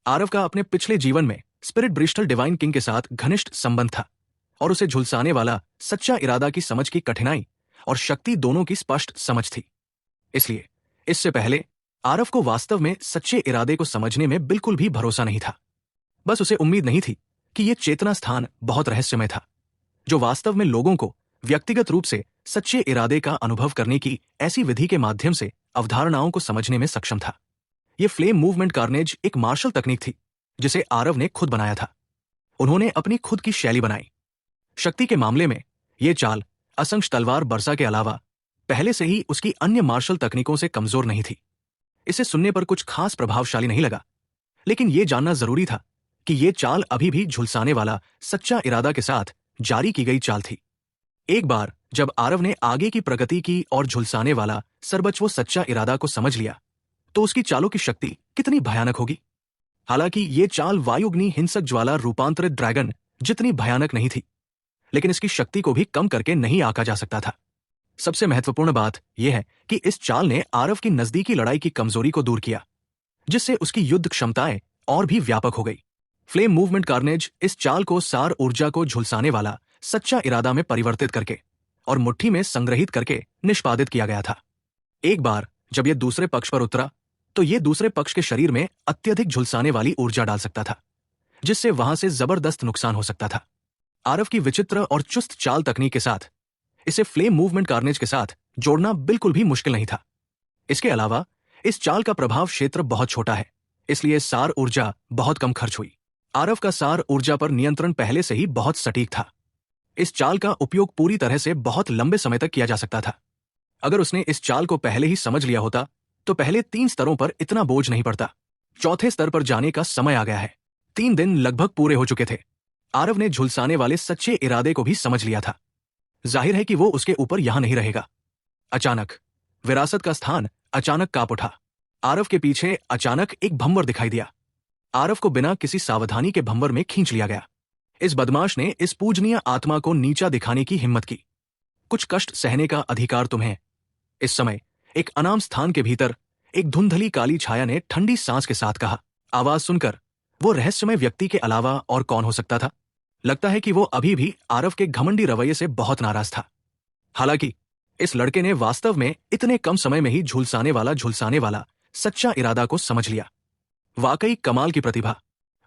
आरव का अपने पिछले जीवन में स्पिरिट ब्रिस्टल डिवाइन किंग के साथ घनिष्ठ संबंध था और उसे झुलसाने वाला सच्चा इरादा की समझ की कठिनाई और शक्ति दोनों की स्पष्ट समझ थी। इसलिए इससे पहले आरव को वास्तव में सच्चे इरादे को समझने में बिल्कुल भी भरोसा नहीं था। बस उसे उम्मीद नहीं थी कि यह चेतना स्थान बहुत रहस्यमय था, जो वास्तव में लोगों को व्यक्तिगत रूप से सच्चे इरादे का अनुभव करने की ऐसी विधि के माध्यम से अवधारणाओं को समझने में सक्षम था। यह फ्लेम मूवमेंट कार्नेज एक मार्शल तकनीक थी जिसे आरव ने खुद बनाया था। उन्होंने अपनी खुद की शैली बनाई। शक्ति के मामले में यह चाल असंख्य तलवार बरसा के अलावा पहले से ही उसकी अन्य मार्शल तकनीकों से कमजोर नहीं थी। इसे सुनने पर कुछ खास प्रभावशाली नहीं लगा, लेकिन यह जानना जरूरी था कि यह चाल अभी भी झुलसाने वाला सच्चा इरादा के साथ जारी की गई चाल थी। एक बार जब आरव ने आगे की प्रगति की और झुलसाने वाला सर्वोच्च वो सच्चा इरादा को समझ लिया, तो उसकी चालों की शक्ति कितनी भयानक होगी। हालांकि ये चाल वायुग्नि हिंसक ज्वाला रूपांतरित ड्रैगन जितनी भयानक नहीं थी, लेकिन इसकी शक्ति को भी कम करके नहीं आंका जा सकता था। सबसे महत्वपूर्ण बात यह है कि इस चाल ने आरव की नजदीकी लड़ाई की कमजोरी को दूर किया, जिससे उसकी युद्ध क्षमताएं और भी व्यापक हो गई। फ्लेम मूवमेंट कार्नेज इस चाल को सार ऊर्जा को झुलसाने वाला सच्चा इरादा में परिवर्तित करके और मुट्ठी में संग्रहित करके निष्पादित किया गया था। एक बार जब यह दूसरे पक्ष पर उतरा, तो यह दूसरे पक्ष के शरीर में अत्यधिक झुलसाने वाली ऊर्जा डाल सकता था, जिससे वहां से जबरदस्त नुकसान हो सकता था। आरव की विचित्र और चुस्त चाल तकनीक के साथ इसे फ्लेम मूवमेंट कार्नेज के साथ जोड़ना बिल्कुल भी मुश्किल नहीं था। इसके अलावा इस चाल का प्रभाव क्षेत्र बहुत छोटा है, इसलिए सार ऊर्जा बहुत कम खर्च हुई। आरव का सार ऊर्जा पर नियंत्रण पहले से ही बहुत सटीक था। इस चाल का उपयोग पूरी तरह से बहुत लंबे समय तक किया जा सकता था। अगर उसने इस चाल को पहले ही समझ लिया होता तो पहले 3 स्तरों पर इतना बोझ नहीं पड़ता। चौथे स्तर पर जाने का समय आ गया है। 3 दिन लगभग पूरे हो चुके थे। आरव ने झुलसाने वाले सच्चे इरादे को भी समझ लिया था। जाहिर है कि वो उसके ऊपर यहां नहीं रहेगा। अचानक विरासत का स्थान अचानक कांप उठा। आरव के पीछे अचानक एक भंवर दिखाई दिया। आरव को बिना किसी सावधानी के भंवर में खींच लिया गया। इस बदमाश ने इस पूजनीय आत्मा को नीचा दिखाने की हिम्मत की। कुछ कष्ट सहने का अधिकार तुम्हें। इस समय एक अनाम स्थान के भीतर एक धुंधली काली छाया ने ठंडी सांस के साथ कहा। आवाज सुनकर वो रहस्यमय व्यक्ति के अलावा और कौन हो सकता था। लगता है कि वो अभी भी आरव के घमंडी रवैये से बहुत नाराज था। हालांकि इस लड़के ने वास्तव में इतने कम समय में ही झुलसाने वाला सच्चा इरादा को समझ लिया। वाकई कमाल की प्रतिभा।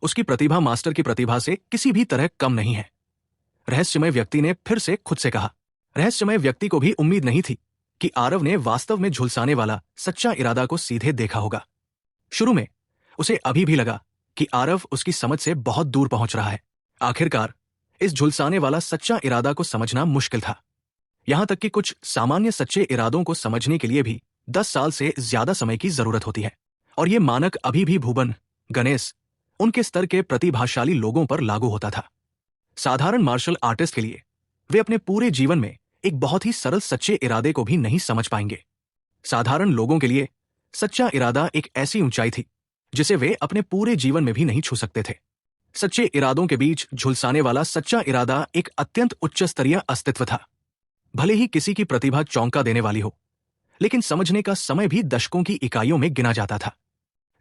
उसकी प्रतिभा मास्टर की प्रतिभा से किसी भी तरह कम नहीं है। रहस्यमय व्यक्ति ने फिर से खुद से कहा। रहस्यमय व्यक्ति को भी उम्मीद नहीं थी कि आरव ने वास्तव में झुलसाने वाला सच्चा इरादा को सीधे देखा होगा। शुरू में उसे अभी भी लगा कि आरव उसकी समझ से बहुत दूर पहुंच रहा है। आखिरकार इस झुलसाने वाला सच्चा इरादा को समझना मुश्किल था। यहां तक कि कुछ सामान्य सच्चे इरादों को समझने के लिए भी 10 साल से ज्यादा समय की जरूरत होती है। और ये मानक अभी भी भूबन, गणेश, उनके स्तर के प्रतिभाशाली लोगों पर लागू होता था। साधारण मार्शल आर्टिस्ट के लिए वे अपने पूरे जीवन में एक बहुत ही सरल सच्चे इरादे को भी नहीं समझ पाएंगे। साधारण लोगों के लिए सच्चा इरादा एक ऐसी ऊंचाई थी जिसे वे अपने पूरे जीवन में भी नहीं छू सकते थे। सच्चे इरादों के बीच झुलसाने वाला सच्चा इरादा एक अत्यंत उच्च स्तरीय अस्तित्व था। भले ही किसी की प्रतिभा चौंका देने वाली हो, लेकिन समझने का समय भी दशकों की इकाइयों में गिना जाता था।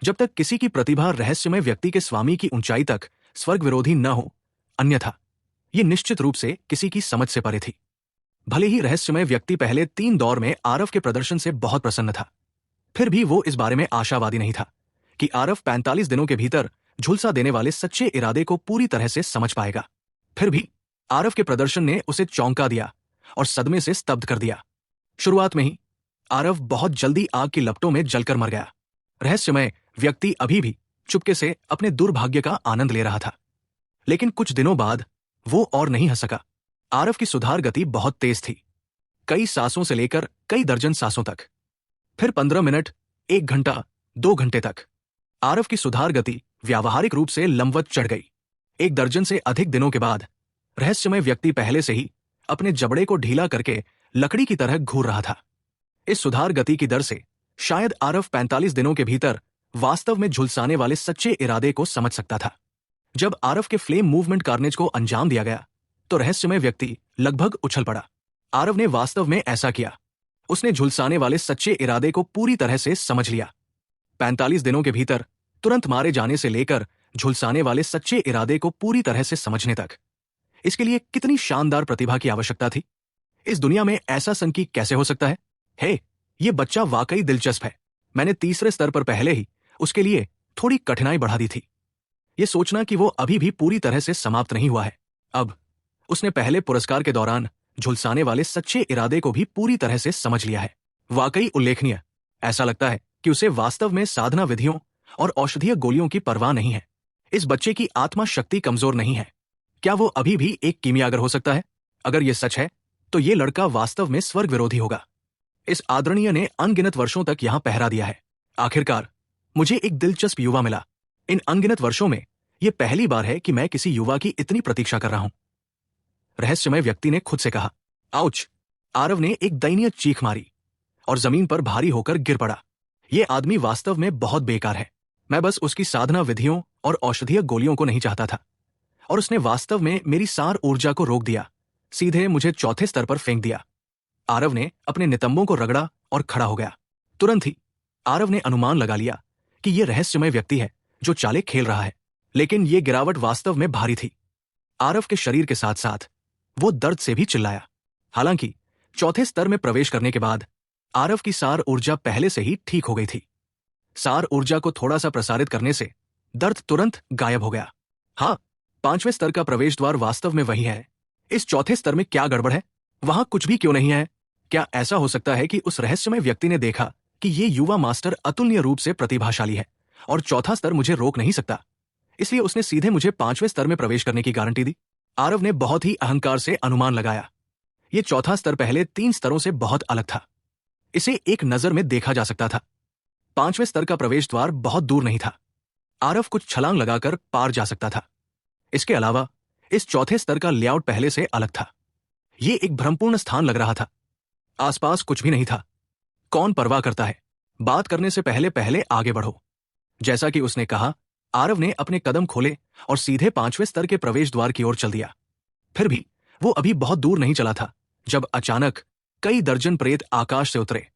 जब तक किसी की प्रतिभा रहस्यमय व्यक्ति के स्वामी की ऊंचाई तक स्वर्ग विरोधी न हो, अन्यथा ये निश्चित रूप से किसी की समझ से परे थी। भले ही रहस्यमय व्यक्ति पहले 3 दौर में आरव के प्रदर्शन से बहुत प्रसन्न था, फिर भी वो इस बारे में आशावादी नहीं था कि आरव 45 दिनों के भीतर झुलसा देने वाले सच्चे इरादे को पूरी तरह से समझ पाएगा। फिर भी आरव के प्रदर्शन ने उसे चौंका दिया और सदमे से स्तब्ध कर दिया। शुरुआत में ही आरव बहुत जल्दी आग की लपटों में जलकर मर गया। रहस्यमय व्यक्ति अभी भी चुपके से अपने दुर्भाग्य का आनंद ले रहा था, लेकिन कुछ दिनों बाद वो और नहीं हंस सका। आरव की सुधार गति बहुत तेज थी, कई सांसों से लेकर कई दर्जन सांसों तक, फिर 15 मिनट, 1 घंटा, 2 घंटे तक। आरव की सुधार गति व्यावहारिक रूप से लंबवत चढ़ गई। 1 दर्जन से अधिक दिनों के बाद रहस्यमय व्यक्ति पहले से ही अपने जबड़े को ढीला करके लकड़ी की तरह घूर रहा था। इस सुधार गति की दर से शायद आरव 45 दिनों के भीतर वास्तव में झुलसाने वाले सच्चे इरादे को समझ सकता था। जब आरव के फ्लेम मूवमेंट कार्नेज को अंजाम दिया गया तो रहस्यमय व्यक्ति लगभग उछल पड़ा। आरव ने वास्तव में ऐसा किया। उसने झुलसाने वाले सच्चे इरादे को पूरी तरह से समझ लिया। 45 दिनों के भीतर तुरंत मारे जाने से लेकर झुलसाने वाले सच्चे इरादे को पूरी तरह से समझने तक, इसके लिए कितनी शानदार प्रतिभा की आवश्यकता थी। इस दुनिया में ऐसा संकी कैसे हो सकता है? हे, ये बच्चा वाकई दिलचस्प है। मैंने तीसरे स्तर पर पहले ही उसके लिए थोड़ी कठिनाई बढ़ा दी थी। ये सोचना कि वो अभी भी पूरी तरह से समाप्त नहीं हुआ है। अब उसने पहले पुरस्कार के दौरान झुलसाने वाले सच्चे इरादे को भी पूरी तरह से समझ लिया है। वाकई उल्लेखनीय। ऐसा लगता है कि उसे वास्तव में साधना विधियों और औषधीय गोलियों की परवाह नहीं है। इस बच्चे की आत्मा शक्ति कमजोर नहीं है। क्या वो अभी भी एक कीमियागर हो सकता है? अगर ये सच है तो ये लड़का वास्तव में स्वर्ग विरोधी होगा। इस आदरणीय ने अनगिनत वर्षों तक यहां पहरा दिया है। आखिरकार मुझे एक दिलचस्प युवा मिला। इन अनगिनत वर्षों में यह पहली बार है कि मैं किसी युवा की इतनी प्रतीक्षा कर रहा हूं, रहस्यमय व्यक्ति ने खुद से कहा। आउच! आरव ने एक दयनीय चीख मारी और जमीन पर भारी होकर गिर पड़ा। यह आदमी वास्तव में बहुत बेकार है। मैं बस उसकी साधना विधियों और औषधीय गोलियों को नहीं चाहता था, और उसने वास्तव में मेरी सार ऊर्जा को रोक दिया, सीधे मुझे चौथे स्तर पर फेंक दिया। आरव ने अपने नितंबों को रगड़ा और खड़ा हो गया। तुरंत ही आरव ने अनुमान लगा लिया कि यह रहस्यमय व्यक्ति है जो चालें खेल रहा है, लेकिन यह गिरावट वास्तव में भारी थी। आरव के शरीर के साथ साथ वो दर्द से भी चिल्लाया। हालांकि चौथे स्तर में प्रवेश करने के बाद आरव की सार ऊर्जा पहले से ही ठीक हो गई थी। सार ऊर्जा को थोड़ा सा प्रसारित करने से दर्द तुरंत गायब हो गया। हाँ, 5वें स्तर का प्रवेश द्वार वास्तव में वही है। इस चौथे स्तर में क्या गड़बड़ है? वहां कुछ भी क्यों नहीं है? क्या ऐसा हो सकता है कि उस रहस्यमय व्यक्ति ने देखा कि ये युवा मास्टर अतुलनीय रूप से प्रतिभाशाली है और चौथा स्तर मुझे रोक नहीं सकता, इसलिए उसने सीधे मुझे 5वें स्तर में प्रवेश करने की गारंटी दी? आरव ने बहुत ही अहंकार से अनुमान लगाया। यह चौथा स्तर पहले 3 स्तरों से बहुत अलग था। इसे एक नजर में देखा जा सकता था। 5वें स्तर का प्रवेश द्वार बहुत दूर नहीं था। आरव कुछ छलांग लगाकर पार जा सकता था। इसके अलावा इस चौथे स्तर का लेआउट पहले से अलग था। यह एक भ्रमपूर्ण स्थान लग रहा था। आसपास कुछ भी नहीं था। कौन परवाह करता है? बात करने से पहले पहले आगे बढ़ो। जैसा कि उसने कहा, आरव ने अपने कदम खोले और सीधे 5वें स्तर के प्रवेश द्वार की ओर चल दिया। फिर भी वो अभी बहुत दूर नहीं चला था जब अचानक कई दर्जन प्रेत आकाश से उतरे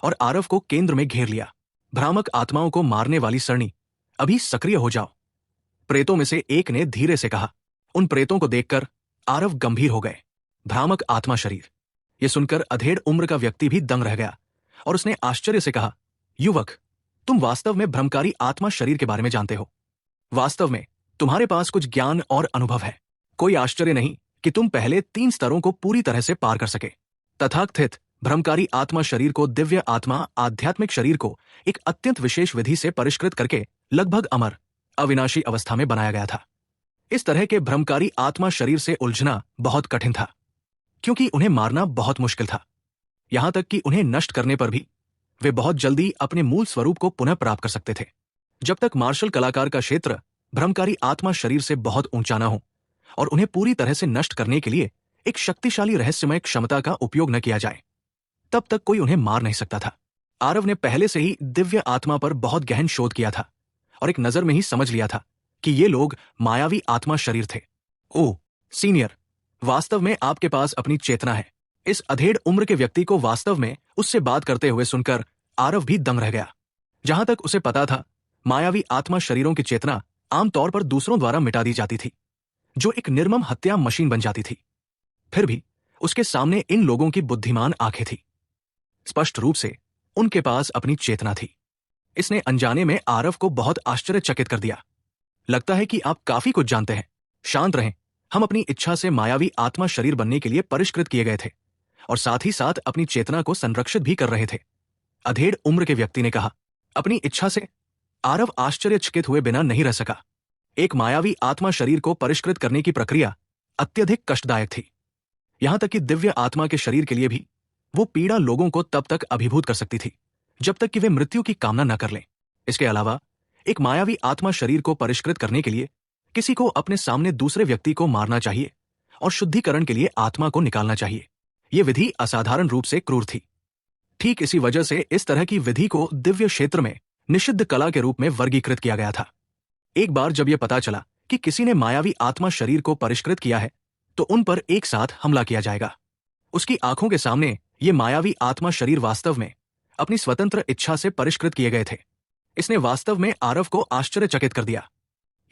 और आरव को केंद्र में घेर लिया। भ्रामक आत्माओं को मारने वाली सरणी, अभी सक्रिय हो जाओ, प्रेतों में से एक ने धीरे से कहा। उन प्रेतों को देखकर आरव गंभीर हो गए। भ्रामक आत्मा शरीर, यह सुनकर अधेड़ उम्र का व्यक्ति भी दंग रह गया और उसने आश्चर्य से कहा, युवक, तुम वास्तव में भ्रमकारी आत्मा शरीर के बारे में जानते हो। वास्तव में तुम्हारे पास कुछ ज्ञान और अनुभव है। कोई आश्चर्य नहीं कि तुम पहले 3 स्तरों को पूरी तरह से पार कर सके। तथाकथित भ्रमकारी आत्मा शरीर को दिव्य आत्मा आध्यात्मिक शरीर को एक अत्यंत विशेष विधि से परिष्कृत करके लगभग अमर, अविनाशी अवस्था में बनाया गया था। इस तरह के भ्रमकारी आत्मा शरीर से उलझना बहुत कठिन था, क्योंकि उन्हें मारना बहुत मुश्किल था। यहां तक कि उन्हें नष्ट करने पर भी वे बहुत जल्दी अपने मूल स्वरूप को पुनः प्राप्त कर सकते थे। जब तक मार्शल कलाकार का क्षेत्र भ्रमकारी आत्मा शरीर से बहुत ऊंचा न हो और उन्हें पूरी तरह से नष्ट करने के लिए एक शक्तिशाली रहस्यमय क्षमता का उपयोग न किया जाए, तब तक कोई उन्हें मार नहीं सकता था। आरव ने पहले से ही दिव्य आत्मा पर बहुत गहन शोध किया था और एक नजर में ही समझ लिया था कि ये लोग मायावी आत्मा शरीर थे। ओह सीनियर, वास्तव में आपके पास अपनी चेतना है। इस अधेड़ उम्र के व्यक्ति को वास्तव में उससे बात करते हुए सुनकर आरव भी दंग रह गया। जहां तक उसे पता था, मायावी आत्मा शरीरों की चेतना आमतौर पर दूसरों द्वारा मिटा दी जाती थी, जो एक निर्मम हत्या मशीन बन जाती थी। फिर भी उसके सामने इन लोगों की बुद्धिमान आंखें थी। स्पष्ट रूप से उनके पास अपनी चेतना थी। इसने अनजाने में आरव को बहुत आश्चर्यचकित कर दिया। लगता है कि आप काफी कुछ जानते हैं। शांत रहें, हम अपनी इच्छा से मायावी आत्मा शरीर बनने के लिए परिष्कृत किए गए थे और साथ ही साथ अपनी चेतना को संरक्षित भी कर रहे थे, अधेड़ उम्र के व्यक्ति ने कहा। अपनी इच्छा से? आरव आश्चर्यचकित हुए बिना नहीं रह सका। एक मायावी आत्मा शरीर को परिष्कृत करने की प्रक्रिया अत्यधिक कष्टदायक थी। यहां तक कि दिव्य आत्मा के शरीर के लिए भी वो पीड़ा लोगों को तब तक अभिभूत कर सकती थी जब तक कि वे मृत्यु की कामना न कर लें। इसके अलावा एक मायावी आत्मा शरीर को परिष्कृत करने के लिए किसी को अपने सामने दूसरे व्यक्ति को मारना चाहिए और शुद्धिकरण के लिए आत्मा को निकालना चाहिए। यह विधि असाधारण रूप से क्रूर थी। ठीक इसी वजह से इस तरह की विधि को दिव्य क्षेत्र में निषिद्ध कला के रूप में वर्गीकृत किया गया था। एक बार जब यह पता चला कि किसी ने मायावी आत्मा शरीर को परिष्कृत किया है, तो उन पर एक साथ हमला किया जाएगा। उसकी आंखों के सामने ये मायावी आत्मा शरीर वास्तव में अपनी स्वतंत्र इच्छा से परिष्कृत किए गए थे। इसने वास्तव में आरव को आश्चर्यचकित कर दिया।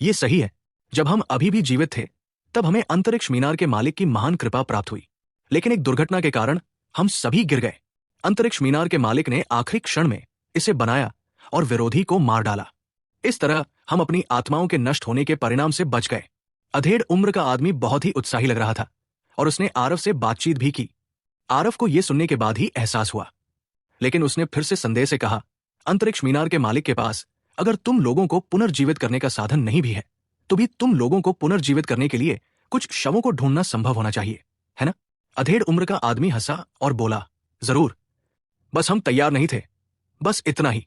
ये सही है, जब हम अभी भी जीवित थे तब हमें अंतरिक्ष मीनार के मालिक की महान कृपा प्राप्त हुई, लेकिन एक दुर्घटना के कारण हम सभी गिर गए। अंतरिक्ष मीनार के मालिक ने आखिरी क्षण में इसे बनाया और विरोधी को मार डाला। इस तरह हम अपनी आत्माओं के नष्ट होने के परिणाम से बच गए। अधेड़ उम्र का आदमी बहुत ही उत्साही लग रहा था और उसने आरव से बातचीत भी की। आरव को यह सुनने के बाद ही एहसास हुआ, लेकिन उसने फिर से संदेह से कहा, अंतरिक्ष मीनार के मालिक के पास अगर तुम लोगों को पुनर्जीवित करने का साधन नहीं भी है, तो भी तुम लोगों को पुनर्जीवित करने के लिए कुछ शवों को ढूंढना संभव होना चाहिए, है ना? अधेड़ उम्र का आदमी हंसा और बोला, जरूर, बस हम तैयार नहीं थे, बस इतना ही।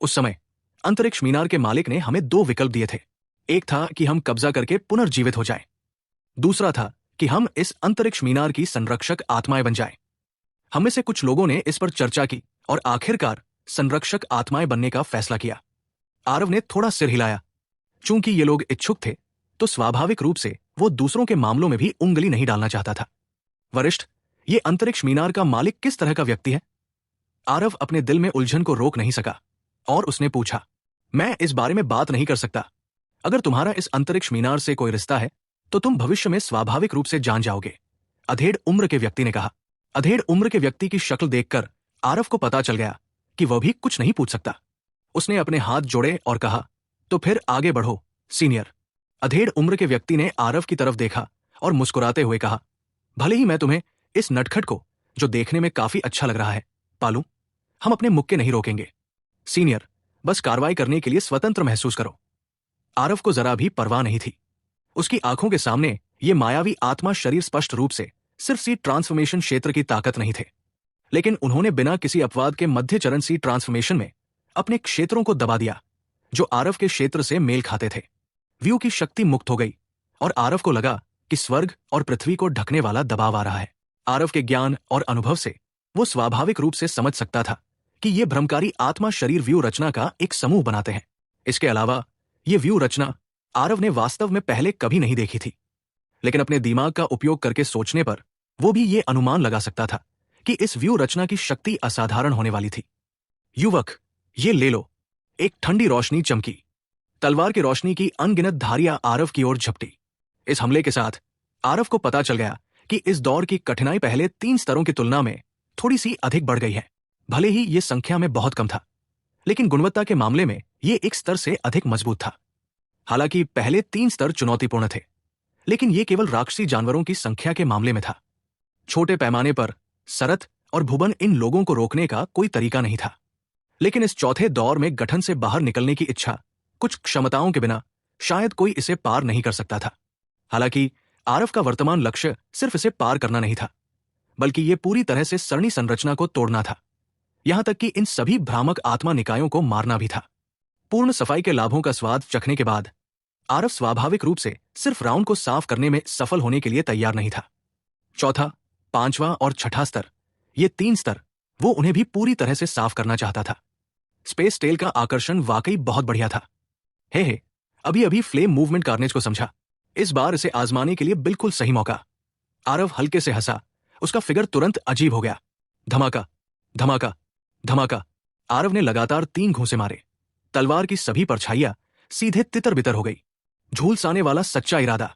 उस समय अंतरिक्ष मीनार के मालिक ने हमें दो विकल्प दिए थे। एक था कि हम कब्जा करके पुनर्जीवित हो जाएं, दूसरा था कि हम इस अंतरिक्ष मीनार की संरक्षक आत्माएं बन जाएं। हम में से कुछ लोगों ने इस पर चर्चा की और आखिरकार संरक्षक आत्माएं बनने का फैसला किया। आरव ने थोड़ा सिर हिलाया। चूंकि ये लोग इच्छुक थे, तो स्वाभाविक रूप से वो दूसरों के मामलों में भी उंगली नहीं डालना चाहता था। वरिष्ठ, ये अंतरिक्ष मीनार का मालिक किस तरह का व्यक्ति है? आरव अपने दिल में उलझन को रोक नहीं सका और उसने पूछा, मैं इस बारे में बात नहीं कर सकता। अगर तुम्हारा इस अंतरिक्ष मीनार से कोई रिश्ता है, तो तुम भविष्य में स्वाभाविक रूप से जान जाओगे, अधेड़ उम्र के व्यक्ति ने कहा। अधेड़ उम्र के व्यक्ति की शक्ल देखकर आरव को पता चल गया कि वह भी कुछ नहीं पूछ सकता। उसने अपने हाथ जोड़े और कहा, तो फिर आगे बढ़ो सीनियर। अधेड़ उम्र के व्यक्ति ने आरव की तरफ देखा और मुस्कुराते हुए कहा, भले ही मैं तुम्हें इस नटखट को, जो देखने में काफी अच्छा लग रहा है, पालूं, हम अपने मुक्के नहीं रोकेंगे। सीनियर, बस कार्रवाई करने के लिए स्वतंत्र महसूस करो। आरव को जरा भी परवाह नहीं थी। उसकी आंखों के सामने ये मायावी आत्मा शरीर स्पष्ट रूप से सिर्फ सी ट्रांसफॉर्मेशन क्षेत्र की ताकत नहीं थे, लेकिन उन्होंने बिना किसी अपवाद के मध्य चरण सी ट्रांसफॉर्मेशन में अपने क्षेत्रों को दबा दिया जो आरव के क्षेत्र से मेल खाते थे। व्यू की शक्ति मुक्त हो गई और आरव को लगा कि स्वर्ग और पृथ्वी को ढकने वाला दबाव आ रहा है। आरव के ज्ञान और अनुभव से वो स्वाभाविक रूप से समझ सकता था कि ये भ्रमकारी आत्मा शरीर व्यू रचना का एक समूह बनाते हैं। इसके अलावा ये व्यू रचना आरव ने वास्तव में पहले कभी नहीं देखी थी, लेकिन अपने दिमाग का उपयोग करके सोचने पर वो भी ये अनुमान लगा सकता था कि इस व्यू रचना की शक्ति असाधारण होने वाली थी। युवक, ये ले लो। एक ठंडी रोशनी चमकी। तलवार की रोशनी की अनगिनत धारियां आरव की ओर झपटी। इस हमले के साथ आरव को पता चल गया कि इस दौर की कठिनाई पहले 3 स्तरों की तुलना में थोड़ी सी अधिक बढ़ गई है। भले ही ये संख्या में बहुत कम था, लेकिन गुणवत्ता के मामले में ये एक स्तर से अधिक मजबूत था। हालांकि पहले 3 स्तर चुनौतीपूर्ण थे, लेकिन ये केवल राक्षसी जानवरों की संख्या के मामले में था। छोटे पैमाने पर सरत और भुवन इन लोगों को रोकने का कोई तरीका नहीं था, लेकिन इस चौथे दौर में गठन से बाहर निकलने की इच्छा कुछ क्षमताओं के बिना शायद कोई इसे पार नहीं कर सकता था। हालांकि आरव का वर्तमान लक्ष्य सिर्फ इसे पार करना नहीं था, बल्कि ये पूरी तरह से सरणी संरचना को तोड़ना था, यहां तक कि इन सभी भ्रामक आत्मा निकायों को मारना भी था। पूर्ण सफाई के लाभों का स्वाद चखने के बाद आरव स्वाभाविक रूप से सिर्फ राउंड को साफ करने में सफल होने के लिए तैयार नहीं था। चौथा, पांचवां और छठा स्तर, ये 3 स्तर वो उन्हें भी पूरी तरह से साफ करना चाहता था। स्पेस टेल का आकर्षण वाकई बहुत बढ़िया था। हे, अभी अभी फ्लेम मूवमेंट कार्नेज को समझा। इस बार इसे आजमाने के लिए बिल्कुल सही मौका। आरव हल्के से हंसा। उसका फिगर तुरंत अजीब हो गया। धमाका, धमाका, धमाका। आरव ने लगातार 3 घूंसे मारे। तलवार की सभी परछाइयां सीधे तितर बितर हो गई। झूलसाने वाला सच्चा इरादा,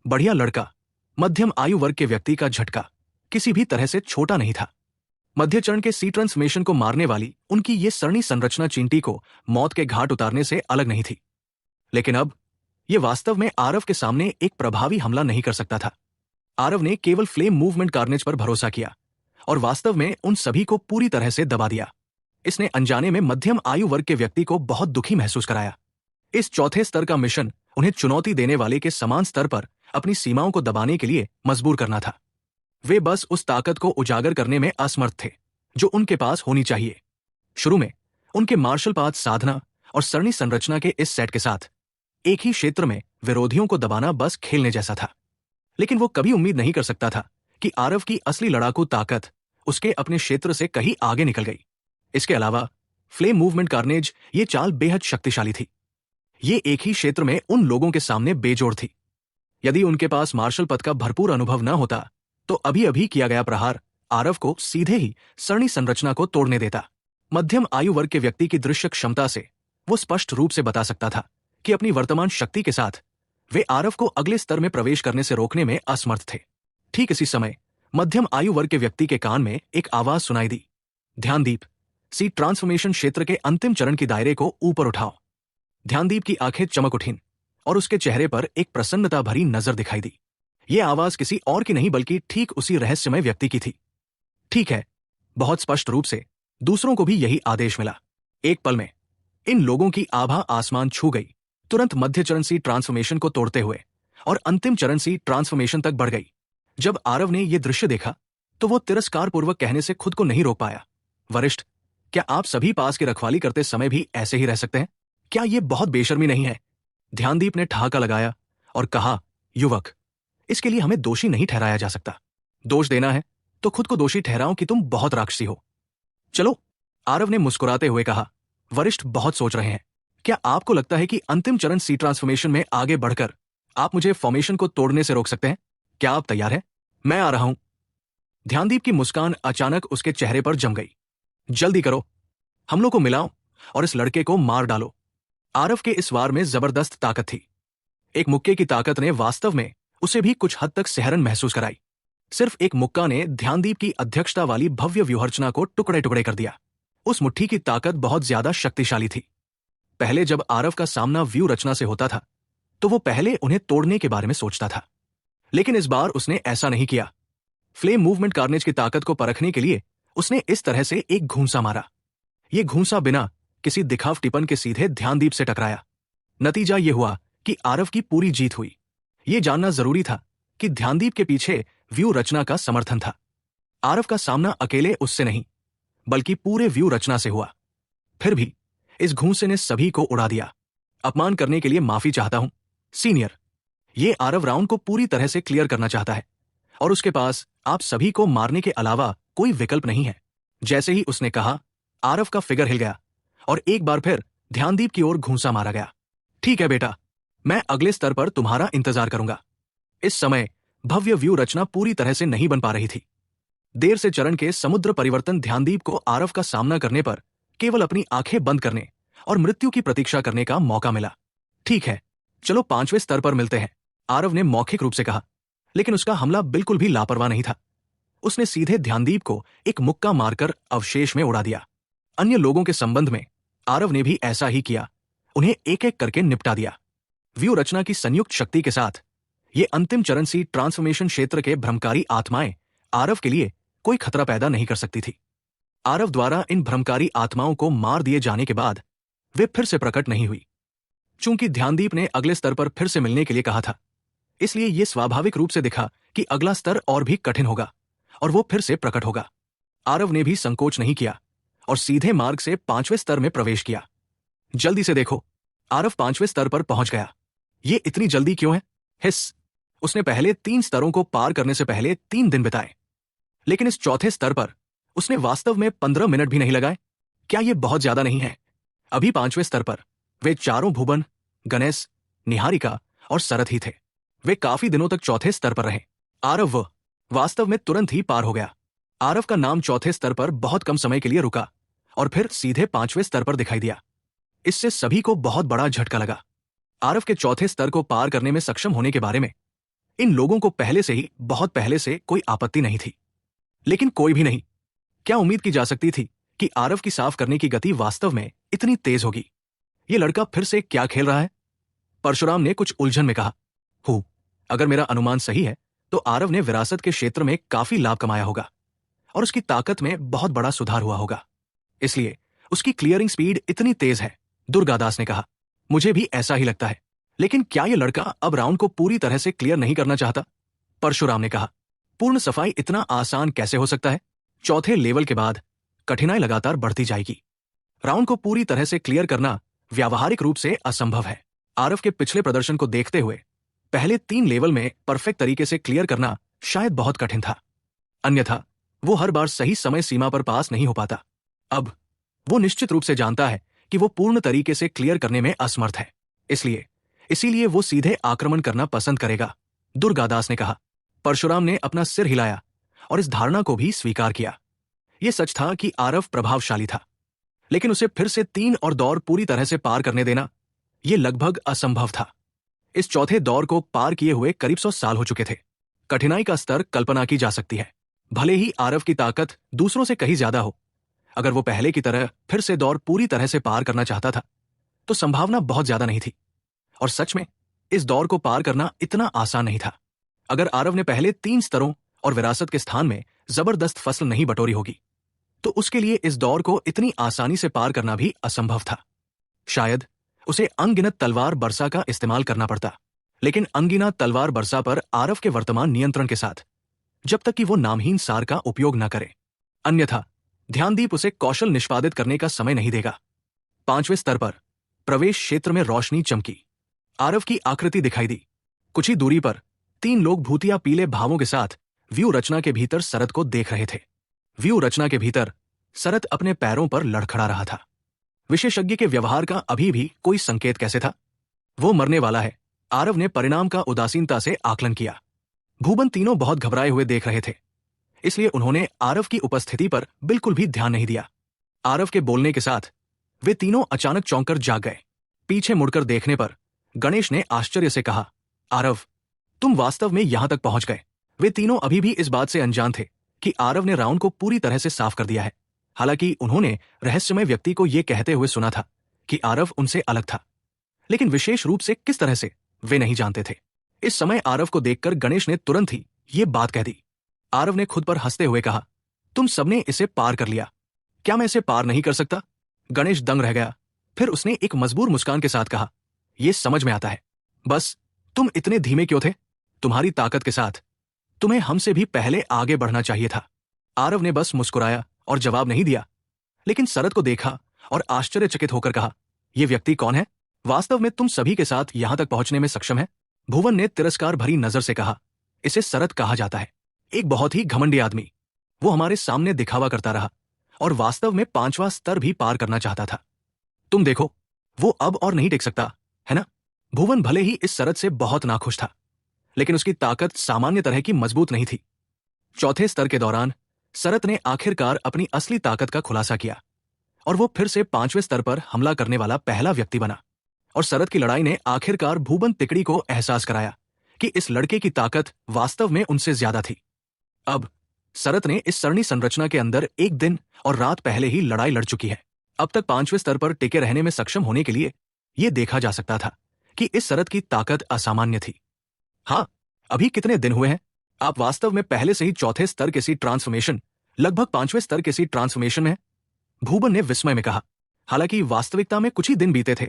बढ़िया लड़का, मध्यम आयु वर्ग के व्यक्ति का झटका किसी भी तरह से छोटा नहीं था। मध्य चरण के सी ट्रांसफॉर्मेशन को मारने वाली उनकी ये सरणी संरचना चींटी को मौत के घाट उतारने से अलग नहीं थी। लेकिन अब ये वास्तव में आरव के सामने एक प्रभावी हमला नहीं कर सकता था। आरव ने केवल फ्लेम मूवमेंट कार्नेज पर भरोसा किया और वास्तव में उन सभी को पूरी तरह से दबा दिया। इसने अनजाने में मध्यम आयु वर्ग के व्यक्ति को बहुत दुखी महसूस कराया। इस चौथे स्तर का मिशन उन्हें चुनौती देने वाले के समान स्तर पर अपनी सीमाओं को दबाने के लिए मजबूर करना था। वे बस उस ताकत को उजागर करने में असमर्थ थे जो उनके पास होनी चाहिए। शुरू में उनके मार्शल पाथ साधना और सरणी संरचना के इस सेट के साथ एक ही क्षेत्र में विरोधियों को दबाना बस खेलने जैसा था। लेकिन वो कभी उम्मीद नहीं कर सकता था कि आरव की असली लड़ाकू ताकत उसके अपने क्षेत्र से कहीं आगे निकल गई। इसके अलावा फ्लेम मूवमेंट कार्नेज ये चाल बेहद शक्तिशाली थी। ये एक ही क्षेत्र में उन लोगों के सामने बेजोड़ थी। यदि उनके पास मार्शल पथ का भरपूर अनुभव न होता तो अभी अभी किया गया प्रहार आरव को सीधे ही सरणी संरचना को तोड़ने देता। मध्यम आयु वर्ग के व्यक्ति की दृश्य क्षमता से वो स्पष्ट रूप से बता सकता था कि अपनी वर्तमान शक्ति के साथ वे आरव को अगले स्तर में प्रवेश करने से रोकने में असमर्थ थे। ठीक इसी समय मध्यम आयु वर्ग के व्यक्ति के कान में एक आवाज सुनाई दी, ध्यानदीप, सी ट्रांसफॉर्मेशन क्षेत्र के अंतिम चरण की दायरे को ऊपर उठाओ। ध्यानदीप की आंखें चमक उठीं और उसके चेहरे पर एक प्रसन्नता भरी नजर दिखाई दी। यह आवाज किसी और की नहीं बल्कि ठीक उसी रहस्यमय व्यक्ति की थी। ठीक है, बहुत स्पष्ट रूप से दूसरों को भी यही आदेश मिला। एक पल में इन लोगों की आभा आसमान छू गई, तुरंत मध्य चरण सी ट्रांसफॉर्मेशन को तोड़ते हुए और अंतिम चरण सी ट्रांसफॉर्मेशन तक बढ़ गई। जब आरव ने यह दृश्य देखा तो वो तिरस्कारपूर्वक कहने से खुद को नहीं रोक पाया, वरिष्ठ, क्या आप सभी पास की रखवाली करते समय भी ऐसे ही रह सकते हैं? क्या यह बहुत बेशर्मी नहीं है? ध्यानदीप ने ठहाका लगाया और कहा, युवक, इसके लिए हमें दोषी नहीं ठहराया जा सकता। दोष देना है तो खुद को दोषी ठहराओ कि तुम बहुत राक्षसी हो। चलो, आरव ने मुस्कुराते हुए कहा, वरिष्ठ बहुत सोच रहे हैं। क्या आपको लगता है कि अंतिम चरण सी ट्रांसफॉर्मेशन में आगे बढ़कर आप मुझे फॉर्मेशन को तोड़ने से रोक सकते हैं? क्या आप तैयार हैं? मैं आ रहा हूं। ध्यानदीप की मुस्कान अचानक उसके चेहरे पर जम गई। जल्दी करो, हमलों को मिलाओ और इस लड़के को मार डालो। आरव के इस वार में जबरदस्त ताकत थी। एक मुक्के की ताकत ने वास्तव में उसे भी कुछ हद तक सहरन महसूस कराई। सिर्फ एक मुक्का ने ध्यानदीप की अध्यक्षता वाली भव्य व्यूहरचना को टुकड़े टुकड़े कर दिया। उस मुट्ठी की ताकत बहुत ज्यादा शक्तिशाली थी। पहले जब आरव का सामना व्यू रचना से होता था तो वो पहले उन्हें तोड़ने के बारे में सोचता था, लेकिन इस बार उसने ऐसा नहीं किया। फ्लेम मूवमेंट कार्नेज की ताकत को परखने के लिए उसने इस तरह से एक घूंसा मारा। ये घूंसा बिना किसी दिखावटीपन के सीधे ध्यानदीप से टकराया। नतीजा ये हुआ कि आरव की पूरी जीत हुई। ये जानना जरूरी था कि ध्यानदीप के पीछे व्यू रचना का समर्थन था। आरव का सामना अकेले उससे नहीं बल्कि पूरे व्यू रचना से हुआ। फिर भी इस घूंसे ने सभी को उड़ा दिया। अपमान करने के लिए माफी चाहता हूं, सीनियर। ये आरव राउंड को पूरी तरह से क्लियर करना चाहता है और उसके पास आप सभी को मारने के अलावा कोई विकल्प नहीं है। जैसे ही उसने कहा, आरव का फिगर हिल गया और एक बार फिर ध्यानदीप की ओर घूंसा मारा गया। ठीक है बेटा, मैं अगले स्तर पर तुम्हारा इंतजार करूंगा। इस समय भव्य व्यू रचना पूरी तरह से नहीं बन पा रही थी। देर से चरण के समुद्र परिवर्तन ध्यानदीप को आरव का सामना करने पर केवल अपनी आंखें बंद करने और मृत्यु की प्रतीक्षा करने का मौका मिला। ठीक है, चलो 5वें स्तर पर मिलते हैं, आरव ने मौखिक रूप से कहा। लेकिन उसका हमला बिल्कुल भी लापरवाह नहीं था। उसने सीधे ध्यानदीप को एक मुक्का मारकर अवशेष में उड़ा दिया। अन्य लोगों के संबंध में आरव ने भी ऐसा ही किया, उन्हें एक एक करके निपटा दिया। व्यू रचना की संयुक्त शक्ति के साथ ये अंतिम चरण सी ट्रांसफॉर्मेशन क्षेत्र के भ्रमकारी आत्माएं आरव के लिए कोई खतरा पैदा नहीं कर सकती थी। आरव द्वारा इन भ्रमकारी आत्माओं को मार दिए जाने के बाद वे फिर से प्रकट नहीं हुई। चूंकि ध्यानदीप ने अगले स्तर पर फिर से मिलने के लिए कहा था, इसलिए यह स्वाभाविक रूप से दिखा कि अगला स्तर और भी कठिन होगा और वो फिर से प्रकट होगा। आरव ने भी संकोच नहीं किया और सीधे मार्ग से 5वें स्तर में प्रवेश किया। जल्दी से देखो, आरव 5वें स्तर पर पहुंच गया। ये इतनी जल्दी क्यों है? हिस। उसने पहले 3 स्तरों को पार करने से पहले 3 दिन बिताए, लेकिन इस चौथे स्तर पर उसने वास्तव में 15 मिनट भी नहीं लगाए। क्या यह बहुत ज्यादा नहीं है? अभी 5वें स्तर पर वे चारों भूबन, गणेश, निहारिका और शरद ही थे। वे काफी दिनों तक चौथे स्तर पर रहे। आरव वास्तव में तुरंत ही पार हो गया। आरव का नाम चौथे स्तर पर बहुत कम समय के लिए रुका और फिर सीधे 5वें स्तर पर दिखाई दिया। इससे सभी को बहुत बड़ा झटका लगा। आरव के चौथे स्तर को पार करने में सक्षम होने के बारे में इन लोगों को पहले से ही, बहुत पहले से कोई आपत्ति नहीं थी, लेकिन कोई भी नहीं। क्या उम्मीद की जा सकती थी कि आरव की साफ करने की गति वास्तव में इतनी तेज होगी? ये लड़का फिर से क्या खेल रहा है? परशुराम ने कुछ उलझन में कहा। अगर मेरा अनुमान सही है तो आरव ने विरासत के क्षेत्र में काफी लाभ कमाया होगा और उसकी ताकत में बहुत बड़ा सुधार हुआ होगा, इसलिए उसकी क्लियरिंग स्पीड इतनी तेज है, दुर्गादास ने कहा। मुझे भी ऐसा ही लगता है, लेकिन क्या यह लड़का अब राउंड को पूरी तरह से क्लियर नहीं करना चाहता? परशुराम ने कहा। पूर्ण सफाई इतना आसान कैसे हो सकता है? चौथे लेवल के बाद कठिनाई लगातार बढ़ती जाएगी। राउंड को पूरी तरह से क्लियर करना व्यावहारिक रूप से असंभव है। आरव के पिछले प्रदर्शन को देखते हुए पहले 3 लेवल में परफेक्ट तरीके से क्लियर करना शायद बहुत कठिन था, अन्यथा वो हर बार सही समय सीमा पर पास नहीं हो पाता। अब वो निश्चित रूप से जानता है कि वो पूर्ण तरीके से क्लियर करने में असमर्थ है, इसीलिए वो सीधे आक्रमण करना पसंद करेगा, दुर्गादास ने कहा। परशुराम ने अपना सिर हिलाया और इस धारणा को भी स्वीकार किया। यह सच था कि आरव प्रभावशाली था, लेकिन उसे फिर से 3 और दौर पूरी तरह से पार करने देना यह लगभग असंभव था। इस चौथे दौर को पार किए हुए करीब 100 साल हो चुके थे। कठिनाई का स्तर कल्पना की जा सकती है। भले ही आरव की ताकत दूसरों से कहीं ज्यादा हो, अगर वो पहले की तरह फिर से दौर पूरी तरह से पार करना चाहता था तो संभावना बहुत ज्यादा नहीं थी। और सच में इस दौर को पार करना इतना आसान नहीं था। अगर आरव ने पहले 3 स्तरों और विरासत के स्थान में जबरदस्त फसल नहीं बटोरी होगी तो उसके लिए इस दौर को इतनी आसानी से पार करना भी असंभव था। शायद उसे अनगिनत तलवार बरसा का इस्तेमाल करना पड़ता, लेकिन अनगिनत तलवार बरसा पर आरव के वर्तमान नियंत्रण के साथ, जब तक कि वो नामहीन सार का उपयोग न करे, अन्यथा ध्यानदीप उसे कौशल निष्पादित करने का समय नहीं देगा। 5वें स्तर पर प्रवेश क्षेत्र में रोशनी चमकी। आरव की आकृति दिखाई दी। कुछ ही दूरी पर 3 लोग भूतिया पीले भावों के साथ व्यू रचना के भीतर शरद को देख रहे थे। व्यू रचना के भीतर शरद अपने पैरों पर लड़खड़ा रहा था। विशेषज्ञ के व्यवहार का अभी भी कोई संकेत कैसे था? वो मरने वाला है। आरव ने परिणाम का उदासीनता से आकलन किया। भूबन तीनों बहुत घबराए हुए देख रहे थे, इसलिए उन्होंने आरव की उपस्थिति पर बिल्कुल भी ध्यान नहीं दिया। आरव के बोलने के साथ वे तीनों अचानक चौंक कर जाग गए। पीछे मुड़कर देखने पर गणेश ने आश्चर्य से कहा, आरव, तुम वास्तव में यहां तक पहुंच गए। वे तीनों अभी भी इस बात से अनजान थे कि आरव ने राउंड को पूरी तरह से साफ कर दिया है। हालांकि उन्होंने रहस्यमय व्यक्ति को यह कहते हुए सुना था कि आरव उनसे अलग था, लेकिन विशेष रूप से किस तरह से वे नहीं जानते थे। इस समय आरव को देखकर गणेश ने तुरंत ही ये बात कह दी। आरव ने खुद पर हंसते हुए कहा, तुम सबने इसे पार कर लिया, क्या मैं इसे पार नहीं कर सकता? गणेश दंग रह गया। फिर उसने एक मजबूर मुस्कान के साथ कहा, यह समझ में आता है, बस तुम इतने धीमे क्यों थे? तुम्हारी ताकत के साथ तुम्हें हमसे भी पहले आगे बढ़ना चाहिए था। आरव ने बस मुस्कुराया और जवाब नहीं दिया, लेकिन शरद को देखा और आश्चर्यचकित होकर कहा, यह व्यक्ति कौन है? वास्तव में तुम सभी के साथ यहां तक पहुंचने में सक्षम है? भुवन ने तिरस्कार भरी नजर से कहा, इसे शरद कहा जाता है, एक बहुत ही घमंडी आदमी। वो हमारे सामने दिखावा करता रहा और वास्तव में 5वां स्तर भी पार करना चाहता था। तुम देखो, वो अब और नहीं टिक सकता, है ना? भुवन भले ही इस शरद से बहुत नाखुश था, लेकिन उसकी ताकत सामान्य तरह की मजबूत नहीं थी। चौथे स्तर के दौरान शरद ने आखिरकार अपनी असली ताकत का खुलासा किया और वो फिर से 5वें स्तर पर हमला करने वाला पहला व्यक्ति बना। और शरद की लड़ाई ने आखिरकार भूबन तिकड़ी को एहसास कराया कि इस लड़के की ताकत वास्तव में उनसे ज्यादा थी। अब शरद ने इस सरणी संरचना के अंदर 1 दिन और रात पहले ही लड़ाई लड़ चुकी है। अब तक 5वें स्तर पर टिके रहने में सक्षम होने के लिए यह देखा जा सकता था कि इस शरद की ताकत असामान्य थी। हाँ, अभी कितने दिन हुए हैं? आप वास्तव में पहले से ही चौथे स्तर के सी ट्रांसफॉर्मेशन, लगभग 5वें स्तर के सी ट्रांसफॉर्मेशन में? भूबन ने विस्मय में कहा। हालांकि वास्तविकता में कुछ ही दिन बीते थे।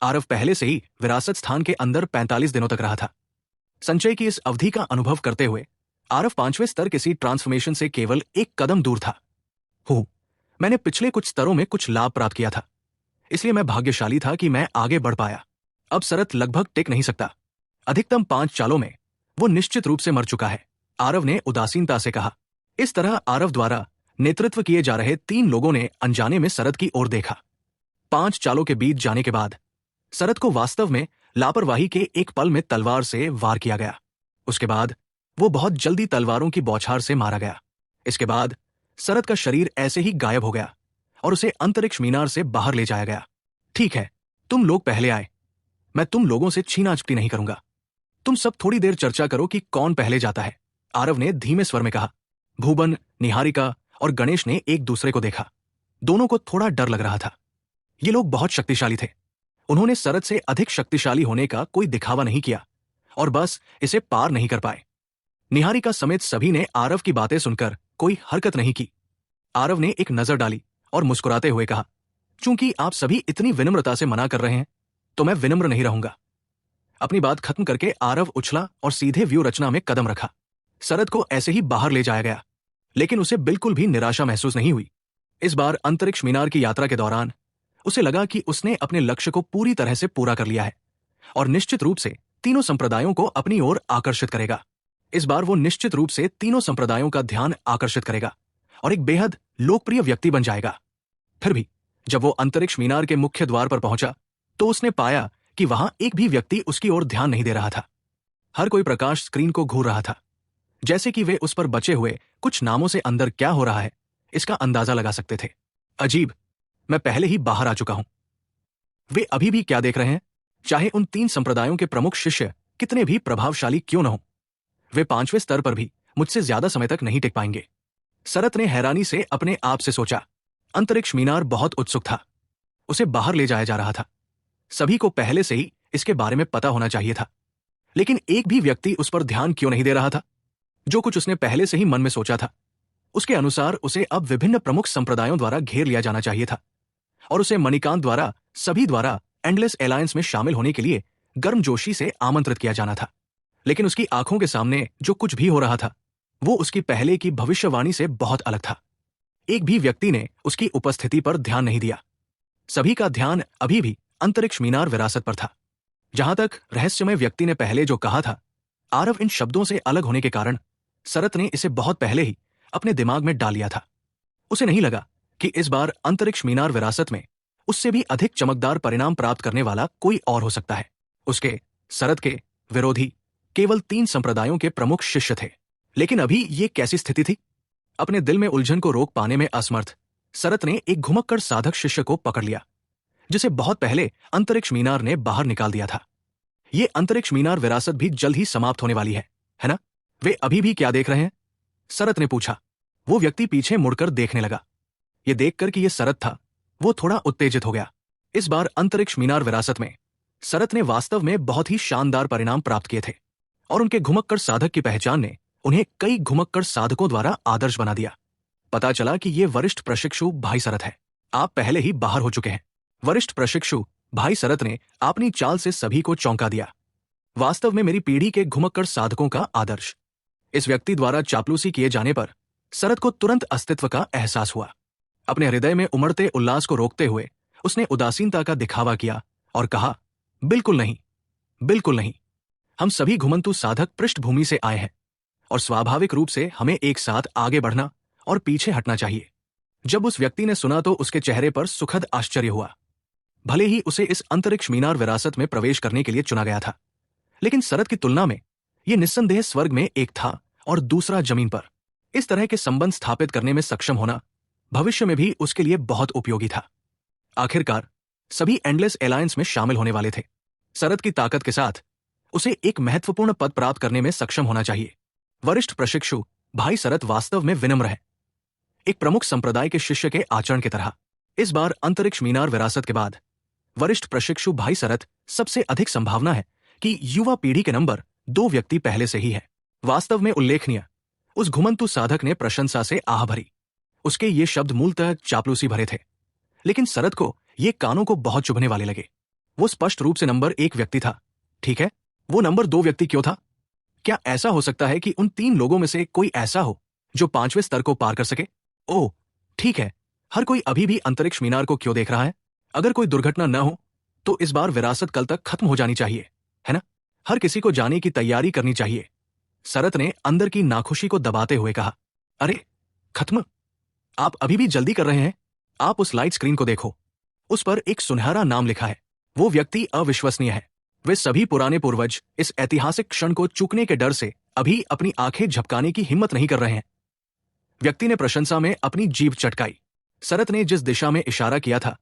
आरव पहले से ही विरासत स्थान के अंदर 45 दिनों तक रहा था। संचय की इस अवधि का अनुभव करते हुए आरव 5वें स्तर किसी ट्रांसफॉर्मेशन से केवल एक कदम दूर था। मैंने पिछले कुछ स्तरों में कुछ लाभ प्राप्त किया था, इसलिए मैं भाग्यशाली था कि मैं आगे बढ़ पाया। अब शरत लगभग टिक नहीं सकता। अधिकतम 5 चालों में वो निश्चित रूप से मर चुका है, आरव ने उदासीनता से कहा। इस तरह आरव द्वारा नेतृत्व किए जा रहे 3 लोगों ने अनजाने में शरत की ओर देखा। 5 चालों के बीत जाने के बाद शरत को वास्तव में लापरवाही के एक पल में तलवार से वार किया गया। उसके बाद वो बहुत जल्दी तलवारों की बौछार से मारा गया। इसके बाद शरत का शरीर ऐसे ही गायब हो गया और उसे अंतरिक्ष मीनार से बाहर ले जाया गया। ठीक है, तुम लोग पहले आए, मैं तुम लोगों से छीनाझपटी नहीं करूंगा। तुम सब थोड़ी देर चर्चा करो कि कौन पहले जाता है, आरव ने धीमे स्वर में कहा। भूबन, निहारिका और गणेश ने एक दूसरे को देखा। दोनों को थोड़ा डर लग रहा था। ये लोग बहुत शक्तिशाली थे। उन्होंने शरत से अधिक शक्तिशाली होने का कोई दिखावा नहीं किया और बस इसे पार नहीं कर पाए। निहारिका समेत सभी ने आरव की बातें सुनकर कोई हरकत नहीं की। आरव ने एक नजर डाली और मुस्कुराते हुए कहा, चूंकि आप सभी इतनी विनम्रता से मना कर रहे हैं तो मैं विनम्र नहीं रहूंगा। अपनी बात खत्म करके आरव उछला और सीधे व्यू रचना में कदम रखा। शरत को ऐसे ही बाहर ले जाया गया, लेकिन उसे बिल्कुल भी निराशा महसूस नहीं हुई। इस बार अंतरिक्ष मीनार की यात्रा के दौरान उसे लगा कि उसने अपने लक्ष्य को पूरी तरह से पूरा कर लिया है और निश्चित रूप से तीनों संप्रदायों को अपनी ओर आकर्षित करेगा। इस बार वो निश्चित रूप से तीनों संप्रदायों का ध्यान आकर्षित करेगा और एक बेहद लोकप्रिय व्यक्ति बन जाएगा। फिर भी जब वो अंतरिक्ष मीनार के मुख्य द्वार पर पहुंचा तो उसने पाया कि वहां एक भी व्यक्ति उसकी ओर ध्यान नहीं दे रहा था। हर कोई प्रकाश स्क्रीन को घूर रहा था, जैसे कि वे उस पर बचे हुए कुछ नामों से अंदर क्या हो रहा है इसका अंदाजा लगा सकते थे। अजीब, मैं पहले ही बाहर आ चुका हूं। वे अभी भी क्या देख रहे हैं? चाहे उन 3 संप्रदायों के प्रमुख शिष्य कितने भी प्रभावशाली क्यों न हो, वे 5वें स्तर पर भी मुझसे ज्यादा समय तक नहीं टिक पाएंगे। शरत ने हैरानी से अपने आप से सोचा। अंतरिक्ष मीनार बहुत उत्सुक था, उसे बाहर ले जाया जा रहा था। सभी को पहले से ही इसके बारे में पता होना चाहिए था, लेकिन एक भी व्यक्ति उस पर ध्यान क्यों नहीं दे रहा था? जो कुछ उसने पहले से ही मन में सोचा था उसके अनुसार उसे अब विभिन्न प्रमुख संप्रदायों द्वारा घेर लिया जाना चाहिए था और उसे मणिकांत द्वारा सभी द्वारा एंडलेस अलायंस में शामिल होने के लिए गर्मजोशी से आमंत्रित किया जाना था। लेकिन उसकी आंखों के सामने जो कुछ भी हो रहा था वो उसकी पहले की भविष्यवाणी से बहुत अलग था। एक भी व्यक्ति ने उसकी उपस्थिति पर ध्यान नहीं दिया। सभी का ध्यान अभी भी अंतरिक्ष मीनार विरासत पर था। जहां तक रहस्यमय व्यक्ति ने पहले जो कहा था, आरव इन शब्दों से अलग होने के कारण शरत ने इसे बहुत पहले ही अपने दिमाग में डाल लिया था। उसे नहीं लगा कि इस बार अंतरिक्ष मीनार विरासत में उससे भी अधिक चमकदार परिणाम प्राप्त करने वाला कोई और हो सकता है। उसके, शरत के विरोधी केवल 3 संप्रदायों के प्रमुख शिष्य थे। लेकिन अभी ये कैसी स्थिति थी? अपने दिल में उलझन को रोक पाने में असमर्थ शरत ने एक घुमक्कड़ साधक शिष्य को पकड़ लिया, जिसे बहुत पहले अंतरिक्ष मीनार ने बाहर निकाल दिया था। ये अंतरिक्ष मीनार विरासत भी जल्द ही समाप्त होने वाली है ना? वे अभी भी क्या देख रहे हैं? शरत ने पूछा। वो व्यक्ति पीछे मुड़कर देखने लगा। ये देखकर कि ये शरत था, वो थोड़ा उत्तेजित हो गया। इस बार अंतरिक्ष मीनार विरासत में शरत ने वास्तव में बहुत ही शानदार परिणाम प्राप्त किए थे और उनके घुमक्कड़ साधक की पहचान ने उन्हें कई घुमक्कड़ साधकों द्वारा आदर्श बना दिया। पता चला कि ये वरिष्ठ प्रशिक्षु भाई शरत है। आप पहले ही बाहर हो चुके हैं। वरिष्ठ प्रशिक्षु भाई शरत ने अपनी चाल से सभी को चौंका दिया। वास्तव में मेरी पीढ़ी के घुमक्कड़ साधकों का आदर्श। इस व्यक्ति द्वारा चापलूसी किए जाने पर शरत को तुरंत अस्तित्व का एहसास हुआ। अपने हृदय में उमड़ते उल्लास को रोकते हुए उसने उदासीनता का दिखावा किया और कहा, बिल्कुल नहीं, बिल्कुल नहीं। हम सभी घुमंतु साधक पृष्ठभूमि से आए हैं और स्वाभाविक रूप से हमें एक साथ आगे बढ़ना और पीछे हटना चाहिए। जब उस व्यक्ति ने सुना तो उसके चेहरे पर सुखद आश्चर्य हुआ। भले ही उसे इस अंतरिक्ष मीनार विरासत में प्रवेश करने के लिए चुना गया था, लेकिन शरत की तुलना में यह निस्संदेह स्वर्ग में एक था और दूसरा जमीन पर। इस तरह के संबंध स्थापित करने में सक्षम होना भविष्य में भी उसके लिए बहुत उपयोगी था। आखिरकार सभी एंडलेस अलायंस में शामिल होने वाले थे। शरत की ताकत के साथ उसे एक महत्वपूर्ण पद प्राप्त करने में सक्षम होना चाहिए। वरिष्ठ प्रशिक्षु भाई शरत वास्तव में विनम्र है, एक प्रमुख संप्रदाय के शिष्य के आचरण की तरह। इस बार अंतरिक्ष मीनार विरासत के बाद वरिष्ठ प्रशिक्षु भाई शरत सबसे अधिक संभावना है कि युवा पीढ़ी के नंबर 2 व्यक्ति पहले से ही है। वास्तव में उल्लेखनीय, उस घुमंतु साधक ने प्रशंसा से आह भरी। उसके ये शब्द मूलतः चापलूसी भरे थे, लेकिन शरत को ये कानों को बहुत चुभने वाले लगे। वो स्पष्ट रूप से नंबर 1 व्यक्ति था, ठीक है? वो नंबर 2 व्यक्ति क्यों था? क्या ऐसा हो सकता है कि उन 3 लोगों में से कोई ऐसा हो जो 5वें स्तर को पार कर सके? ओह, ठीक है। हर कोई अभी भी अंतरिक्ष मीनार को क्यों देख रहा है? अगर कोई दुर्घटना न हो तो इस बार विरासत कल तक खत्म हो जानी चाहिए, है ना? हर किसी को जाने की तैयारी करनी चाहिए। शरत ने अंदर की नाखुशी को दबाते हुए कहा। अरे, खत्म? आप अभी भी जल्दी कर रहे हैं? आप उस लाइट स्क्रीन को देखो। उस पर एक सुनहरा नाम लिखा है। वो व्यक्ति अविश्वसनीय है। वे सभी पुराने पूर्वज इस ऐतिहासिक क्षण को चूकने के डर से अभी अपनी आंखें झपकाने की हिम्मत नहीं कर रहे हैं। व्यक्ति ने प्रशंसा में अपनी जीभ चटकाई। शरत ने जिस दिशा में इशारा किया था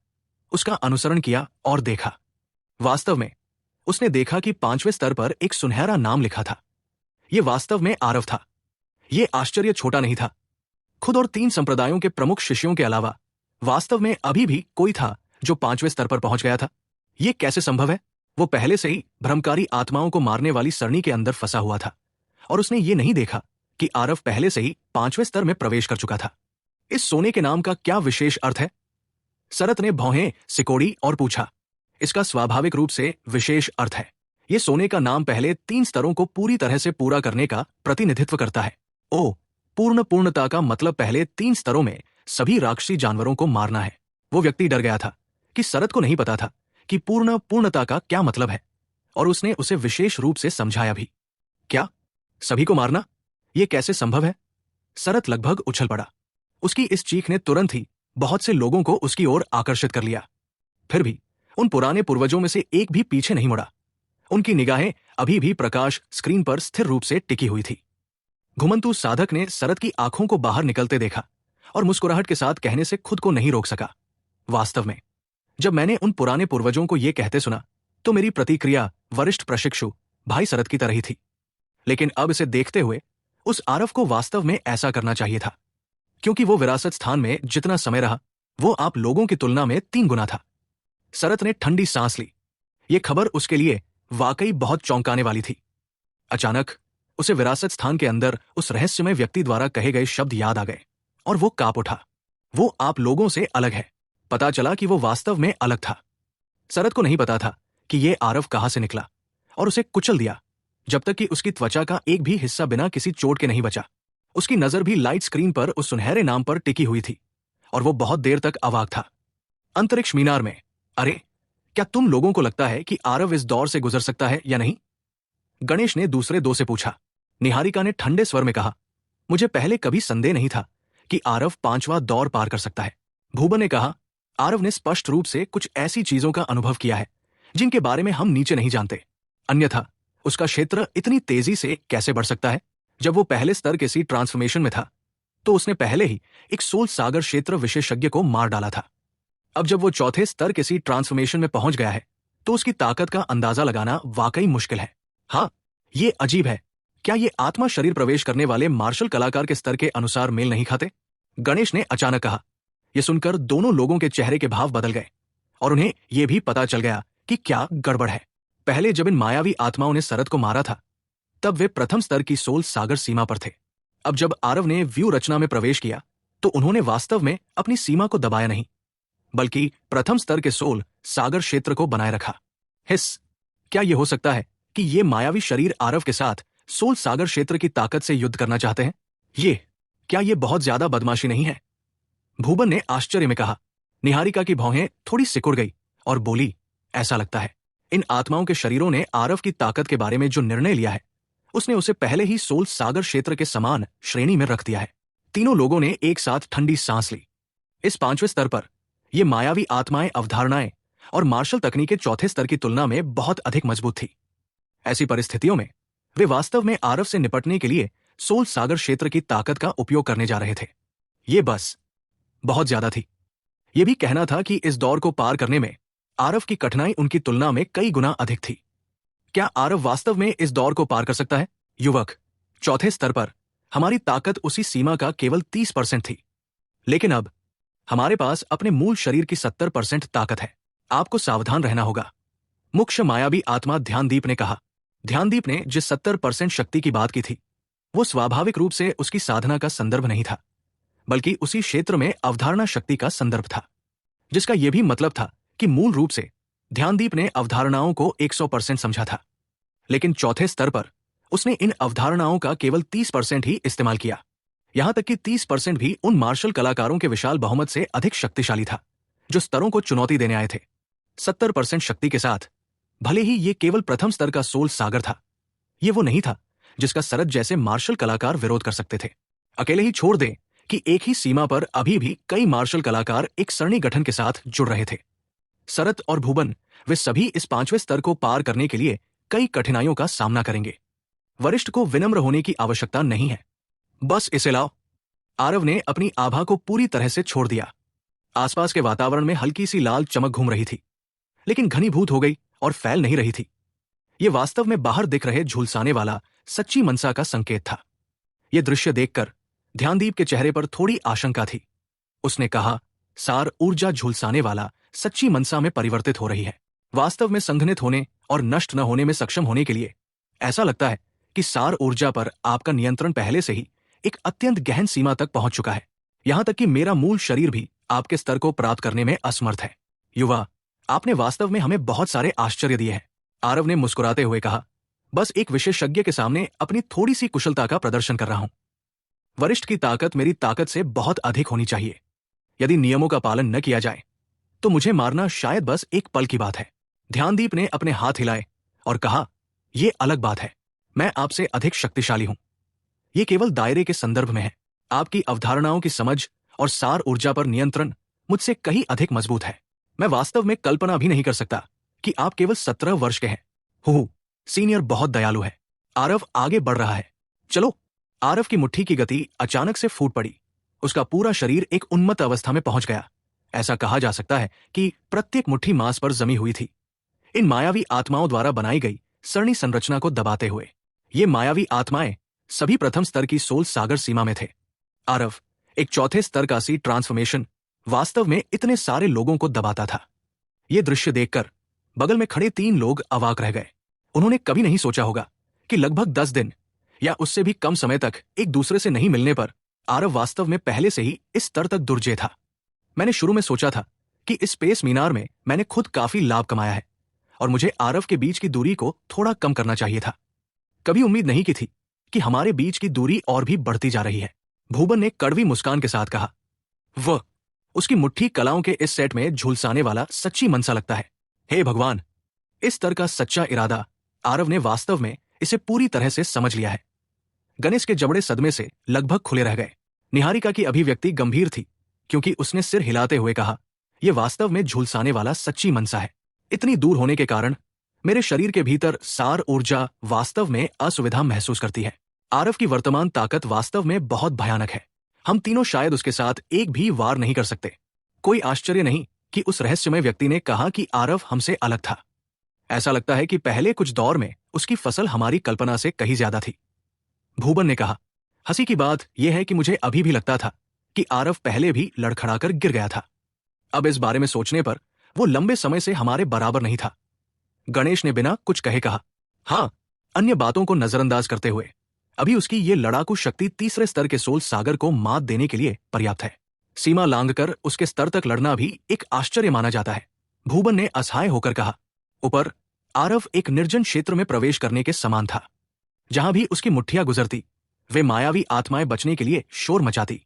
उसका अनुसरण किया और देखा। वास्तव में उसने देखा कि 5वें स्तर पर एक सुनहरा नाम लिखा था। यह वास्तव में आरव था। यह आश्चर्य छोटा नहीं था। खुद और 3 संप्रदायों के प्रमुख शिष्यों के अलावा वास्तव में अभी भी कोई था जो 5वें स्तर पर पहुंच गया था। यह कैसे संभव है? वो पहले से ही भ्रमकारी आत्माओं को मारने वाली सरणी के अंदर फंसा हुआ था और उसने ये नहीं देखा कि आरव पहले से ही 5वें स्तर में प्रवेश कर चुका था। इस सोने के नाम का क्या विशेष अर्थ है? शरत ने भौहें सिकोड़ी और पूछा। इसका स्वाभाविक रूप से विशेष अर्थ है। यह सोने का नाम पहले 3 स्तरों को पूरी तरह से पूरा करने का प्रतिनिधित्व करता है। ओ, पूर्णता का मतलब पहले 3 स्तरों में सभी राक्षसी जानवरों को मारना है। वो व्यक्ति डर गया था कि शरत को नहीं पता था कि पूर्णता का क्या मतलब है और उसने उसे विशेष रूप से समझाया भी। क्या? सभी को मारना? यह कैसे संभव है? शरत लगभग उछल पड़ा। उसकी इस चीख ने तुरंत ही बहुत से लोगों को उसकी ओर आकर्षित कर लिया। फिर भी उन पुराने पूर्वजों में से एक भी पीछे नहीं मुड़ा। उनकी निगाहें अभी भी प्रकाश स्क्रीन पर स्थिर रूप से टिकी हुई थी। घुमंतु साधक ने शरत की आंखों को बाहर निकलते देखा और मुस्कुराहट के साथ कहने से खुद को नहीं रोक सका। वास्तव में जब मैंने उन पुराने पूर्वजों को यह कहते सुना तो मेरी प्रतिक्रिया वरिष्ठ प्रशिक्षु भाई शरत की तरह ही थी। लेकिन अब इसे देखते हुए उस आरव को वास्तव में ऐसा करना चाहिए था, क्योंकि वो विरासत स्थान में जितना समय रहा वो आप लोगों की तुलना में 3 गुना था। शरत ने ठंडी सांस ली। ये खबर उसके लिए वाकई बहुत चौंकाने वाली थी। अचानक उसे विरासत स्थान के अंदर उस रहस्यमय व्यक्ति द्वारा कहे गए शब्द याद आ गए और वो कांप उठा। वो आप लोगों से अलग है। पता चला कि वो वास्तव में अलग था। शरत को नहीं पता था कि ये आरव कहां से निकला और उसे कुचल दिया जब तक कि उसकी त्वचा का एक भी हिस्सा बिना किसी चोट के नहीं बचा। उसकी नजर भी लाइट स्क्रीन पर उस सुनहरे नाम पर टिकी हुई थी और वो बहुत देर तक अवाक था। अंतरिक्ष मीनार में। अरे, क्या तुम लोगों को लगता है कि आरव इस दौर से गुजर सकता है या नहीं? गणेश ने दूसरे 2 से पूछा। निहारिका ने ठंडे स्वर में कहा, मुझे पहले कभी संदेह नहीं था कि आरव 5वां दौर पार कर सकता है। भूबन ने कहा, आरव ने स्पष्ट रूप से कुछ ऐसी चीजों का अनुभव किया है जिनके बारे में हम नीचे नहीं जानते। अन्यथा उसका क्षेत्र इतनी तेजी से कैसे बढ़ सकता है? जब वो पहले स्तर के सी ट्रांसफॉर्मेशन में था तो उसने पहले ही एक सोल सागर क्षेत्र विशेषज्ञ को मार डाला था। अब जब वो चौथे स्तर के सी ट्रांसफॉर्मेशन में पहुंच गया है तो उसकी ताकत का अंदाजा लगाना वाकई मुश्किल है। हाँ, ये अजीब है। क्या ये आत्मा शरीर प्रवेश करने वाले मार्शल कलाकार के स्तर के अनुसार मेल नहीं खाते? गणेश ने अचानक कहा। यह सुनकर दोनों लोगों के चेहरे के भाव बदल गए और उन्हें यह भी पता चल गया कि क्या गड़बड़ है। पहले जब इन मायावी आत्माओं ने शरत को मारा था तब वे प्रथम स्तर की सोल सागर सीमा पर थे। अब जब आरव ने व्यू रचना में प्रवेश किया तो उन्होंने वास्तव में अपनी सीमा को दबाया नहीं, बल्कि प्रथम स्तर के सोल सागर क्षेत्र को बनाए रखा। हिस, क्या यह हो सकता है कि ये मायावी शरीर आरव के साथ सोल सागर क्षेत्र की ताकत से युद्ध करना चाहते हैं? क्या ये बहुत ज्यादा बदमाशी नहीं है? भूबन ने आश्चर्य में कहा। निहारिका की भौहें थोड़ी सिकुड़ गई और बोली, ऐसा लगता है इन आत्माओं के शरीरों ने आरव की ताकत के बारे में जो निर्णय लिया है उसने उसे पहले ही सोल सागर क्षेत्र के समान श्रेणी में रख दिया है। तीनों लोगों ने एक साथ ठंडी सांस ली। इस 5वें स्तर पर ये मायावी आत्माएं अवधारणाएं और मार्शल तकनीकें चौथे स्तर की तुलना में बहुत अधिक मजबूत थी। ऐसी परिस्थितियों में वे वास्तव में आरव से निपटने के लिए सोल सागर क्षेत्र की ताकत का उपयोग करने जा रहे थे। ये बस बहुत ज्यादा थी। यह भी कहना था कि इस दौर को पार करने में आरव की कठिनाई उनकी तुलना में कई गुना अधिक थी। क्या आरव वास्तव में इस दौर को पार कर सकता है? युवक, चौथे स्तर पर हमारी ताकत उसी सीमा का केवल 30% थी, लेकिन अब हमारे पास अपने मूल शरीर की 70% ताकत है। आपको सावधान रहना होगा, मुख्य मायावी आत्मा ध्यानदीप ने कहा। ध्यानदीप ने जिस 70% शक्ति की बात की थी वो स्वाभाविक रूप से उसकी साधना का संदर्भ नहीं था, बल्कि उसी क्षेत्र में अवधारणा शक्ति का संदर्भ था, जिसका यह भी मतलब था कि मूल रूप से ध्यानदीप ने अवधारणाओं को 100% समझा था, लेकिन चौथे स्तर पर उसने इन अवधारणाओं का केवल 30% ही इस्तेमाल किया। यहां तक कि 30% भी उन मार्शल कलाकारों के विशाल बहुमत से अधिक शक्तिशाली था जो स्तरों को चुनौती देने आए थे। 70% शक्ति के साथ भले ही ये केवल प्रथम स्तर का सोल सागर था, ये वो नहीं था जिसका सरद जैसे मार्शल कलाकार विरोध कर सकते थे। अकेले ही छोड़ दें कि एक ही सीमा पर अभी भी कई मार्शल कलाकार एक सरणी गठन के साथ जुड़ रहे थे। सरद और भूबन वे सभी इस 5वें स्तर को पार करने के लिए कई कठिनाइयों का सामना करेंगे। वरिष्ठ को विनम्र होने की आवश्यकता नहीं है, बस इसे लाओ। आरव ने अपनी आभा को पूरी तरह से छोड़ दिया। आसपास के वातावरण में हल्की सी लाल चमक घूम रही थी, लेकिन घनीभूत हो गई और फैल नहीं रही थी। यह वास्तव में बाहर दिख रहे झुलसाने वाला सच्ची मनसा का संकेत था। यह दृश्य देखकर ध्यानदीप के चेहरे पर थोड़ी आशंका थी। उसने कहा, सार ऊर्जा झुलसाने वाला सच्ची मनसा में परिवर्तित हो रही है। वास्तव में संघनित होने और नष्ट न होने में सक्षम होने के लिए ऐसा लगता है कि सार ऊर्जा पर आपका नियंत्रण पहले से ही एक अत्यंत गहन सीमा तक पहुंच चुका है, यहां तक कि मेरा मूल शरीर भी आपके स्तर को प्राप्त करने में असमर्थ है। युवा, आपने वास्तव में हमें बहुत सारे आश्चर्य दिए हैं। आरव ने मुस्कुराते हुए कहा, बस एक विशेषज्ञ के सामने अपनी थोड़ी सी कुशलता का प्रदर्शन कर रहा हूं। वरिष्ठ की ताकत मेरी ताकत से बहुत अधिक होनी चाहिए। यदि नियमों का पालन न किया जाए तो मुझे मारना शायद बस एक पल की बात है। ध्यानदीप ने अपने हाथ हिलाए और कहा, यह अलग बात है, मैं आपसे अधिक शक्तिशाली हूं। यह केवल दायरे के संदर्भ में है। आपकी अवधारणाओं की समझ और सार ऊर्जा पर नियंत्रण मुझसे कहीं अधिक मजबूत है। मैं वास्तव में कल्पना भी नहीं कर सकता कि आप केवल 17 वर्ष के हैं। हु सीनियर बहुत दयालु है। आरव आगे बढ़ रहा है। चलो। आरव की मुट्ठी की गति अचानक से फूट पड़ी। उसका पूरा शरीर एक उन्मत्त अवस्था में पहुंच गया। ऐसा कहा जा सकता है कि प्रत्येक मुट्ठी मांस पर जमी हुई थी, इन मायावी आत्माओं द्वारा बनाई गई सरणी संरचना को दबाते हुए। ये मायावी आत्माएं सभी प्रथम स्तर की सोल सागर सीमा में थे। आरव एक चौथे स्तर का सी ट्रांसफॉर्मेशन वास्तव में इतने सारे लोगों को दबाता था। ये दृश्य देखकर बगल में खड़े 3 लोग अवाक रह गए। उन्होंने कभी नहीं सोचा होगा कि लगभग 10 दिन या उससे भी कम समय तक एक दूसरे से नहीं मिलने पर आरव वास्तव में पहले से ही इस स्तर तक दुर्जय था। मैंने शुरू में सोचा था कि इस स्पेस मीनार में मैंने खुद काफी लाभ कमाया है और मुझे आरव के बीच की दूरी को थोड़ा कम करना चाहिए था। कभी उम्मीद नहीं की थी कि हमारे बीच की दूरी और भी बढ़ती जा रही है। भूबन ने कड़वी मुस्कान के साथ कहा, वह उसकी मुट्ठी कलाओं के इस सेट में झुलसाने वाला सच्ची मनसा लगता है। हे भगवान, इस स्तर का सच्चा इरादा। आरव ने वास्तव में इसे पूरी तरह से समझ लिया है। गणेश के जबड़े सदमे से लगभग खुले रह गए। निहारिका की अभिव्यक्ति गंभीर थी क्योंकि उसने सिर हिलाते हुए कहा, यह वास्तव में झुलसाने वाला सच्ची मनसा है। इतनी दूर होने के कारण मेरे शरीर के भीतर सार ऊर्जा वास्तव में असुविधा महसूस करती है। आरव की वर्तमान ताकत वास्तव में बहुत भयानक है। हम तीनों शायद उसके साथ एक भी वार नहीं कर सकते। कोई आश्चर्य नहीं कि उस रहस्यमय व्यक्ति ने कहा कि आरव हमसे अलग था। ऐसा लगता है कि पहले कुछ दौर में उसकी फसल हमारी कल्पना से कहीं ज्यादा थी। भूबन ने कहा, हंसी की बात यह है कि मुझे अभी भी लगता था कि आरव पहले भी लड़खड़ाकर गिर गया था। अब इस बारे में सोचने पर वो लंबे समय से हमारे बराबर नहीं था। गणेश ने बिना कुछ कहे कहा, हाँ, अन्य बातों को नजरअंदाज करते हुए अभी उसकी ये लड़ाकू शक्ति तीसरे स्तर के सोल सागर को मात देने के लिए पर्याप्त है। सीमा लांघकर उसके स्तर तक लड़ना भी एक आश्चर्य माना जाता है। भूबन ने असहाय होकर कहा, ऊपर आरव एक निर्जन क्षेत्र में प्रवेश करने के समान था। जहां भी उसकी मुट्ठियां गुजरती वे मायावी आत्माएं बचने के लिए शोर मचाती,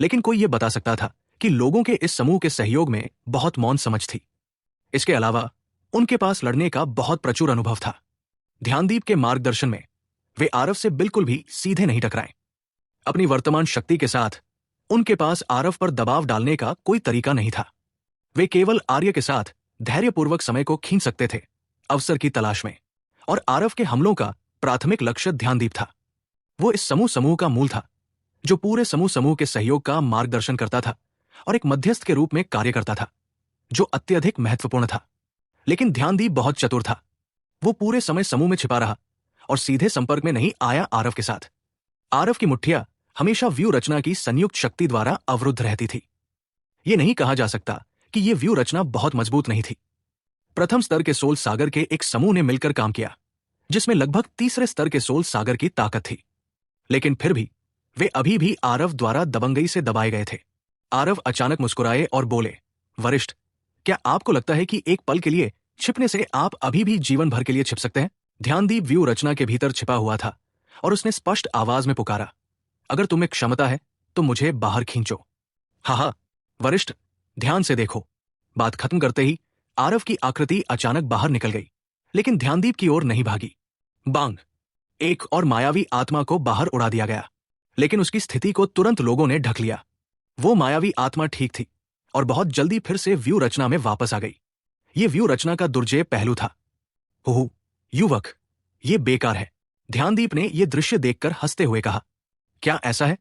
लेकिन कोई यह बता सकता था कि लोगों के इस समूह के सहयोग में बहुत मौन समझ थी। इसके अलावा उनके पास लड़ने का बहुत प्रचुर अनुभव था। ध्यानदीप के मार्गदर्शन में वे आरव से बिल्कुल भी सीधे नहीं टकराए। अपनी वर्तमान शक्ति के साथ उनके पास आरव पर दबाव डालने का कोई तरीका नहीं था। वे केवल आर्य के साथ धैर्यपूर्वक समय को खींच सकते थे, अवसर की तलाश में। और आरव के हमलों का प्राथमिक लक्ष्य ध्यानदीप था। वो इस समूह का मूल था, जो पूरे समूह के सहयोग का मार्गदर्शन करता था और एक मध्यस्थ के रूप में कार्य करता था, जो अत्यधिक महत्वपूर्ण था। लेकिन ध्यानदीप बहुत चतुर था। वो पूरे समय समूह में छिपा रहा और सीधे संपर्क में नहीं आया आरव के साथ। आरव की मुट्ठियां हमेशा व्यू रचना की संयुक्त शक्ति द्वारा अवरुद्ध रहती थी। यह नहीं कहा जा सकता कि यह व्यू रचना बहुत मजबूत नहीं थी। प्रथम स्तर के सोल सागर के एक समूह ने मिलकर काम किया, जिसमें लगभग तीसरे स्तर के सोल सागर की ताकत थी। लेकिन फिर भी वे अभी भी आरव द्वारा दबंगई से दबाए गए थे। आरव अचानक मुस्कुराए और बोले, वरिष्ठ, क्या आपको लगता है कि एक पल के लिए छिपने से आप अभी भी जीवन भर के लिए छिप सकते हैं। ध्यानदीप व्यू रचना के भीतर छिपा हुआ था और उसने स्पष्ट आवाज में पुकारा, अगर तुम्हें क्षमता है तो मुझे बाहर खींचो। हाँ, वरिष्ठ, ध्यान से देखो। बात खत्म करते ही आरव की आकृति अचानक बाहर निकल गई, लेकिन ध्यानदीप की ओर नहीं भागी। बांग, एक और मायावी आत्मा को बाहर उड़ा दिया गया, लेकिन उसकी स्थिति को तुरंत लोगों ने ढक लिया। वो मायावी आत्मा ठीक थी और बहुत जल्दी फिर से व्यू रचना में वापस आ गई। ये व्यू रचना का दुर्जेय पहलू था। हो युवक, ये बेकार है। ध्यानदीप ने यह दृश्य देखकर हंसते हुए कहा। क्या ऐसा है?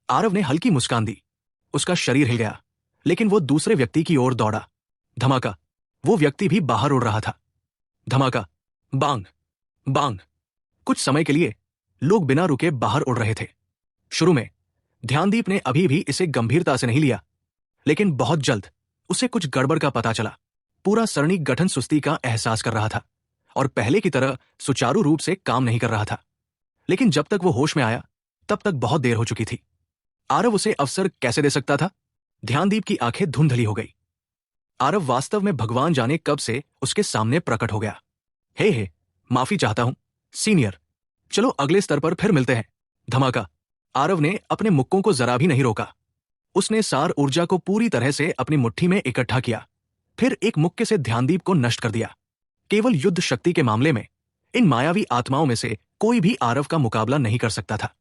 आरव ने हल्की मुस्कान दी। उसका शरीर हिल गया, लेकिन वो दूसरे व्यक्ति की ओर दौड़ा। धमाका, वो व्यक्ति भी बाहर उड़ रहा था। धमाका, बांग बांग। कुछ समय के लिए लोग बिना रुके बाहर उड़ रहे थे। शुरू में ध्यानदीप ने अभी भी इसे गंभीरता से नहीं लिया, लेकिन बहुत जल्द उसे कुछ गड़बड़ का पता चला। पूरा सरणी गठन सुस्ती का एहसास कर रहा था और पहले की तरह सुचारू रूप से काम नहीं कर रहा था। लेकिन जब तक वो होश में आया तब तक बहुत देर हो चुकी थी। आरव उसे अवसर कैसे दे सकता था? ध्यानदीप की आंखें धुंधली हो गई। आरव वास्तव में भगवान जाने कब से उसके सामने प्रकट हो गया। हे, माफी चाहता हूं सीनियर, चलो अगले स्तर पर फिर मिलते हैं। धमाका। आरव ने अपने मुक्कों को जरा भी नहीं रोका। उसने सार ऊर्जा को पूरी तरह से अपनी मुट्ठी में इकट्ठा किया, फिर एक मुक्के से ध्यानदीप को नष्ट कर दिया। केवल युद्ध शक्ति के मामले में इन मायावी आत्माओं में से कोई भी आरव का मुकाबला नहीं कर सकता था।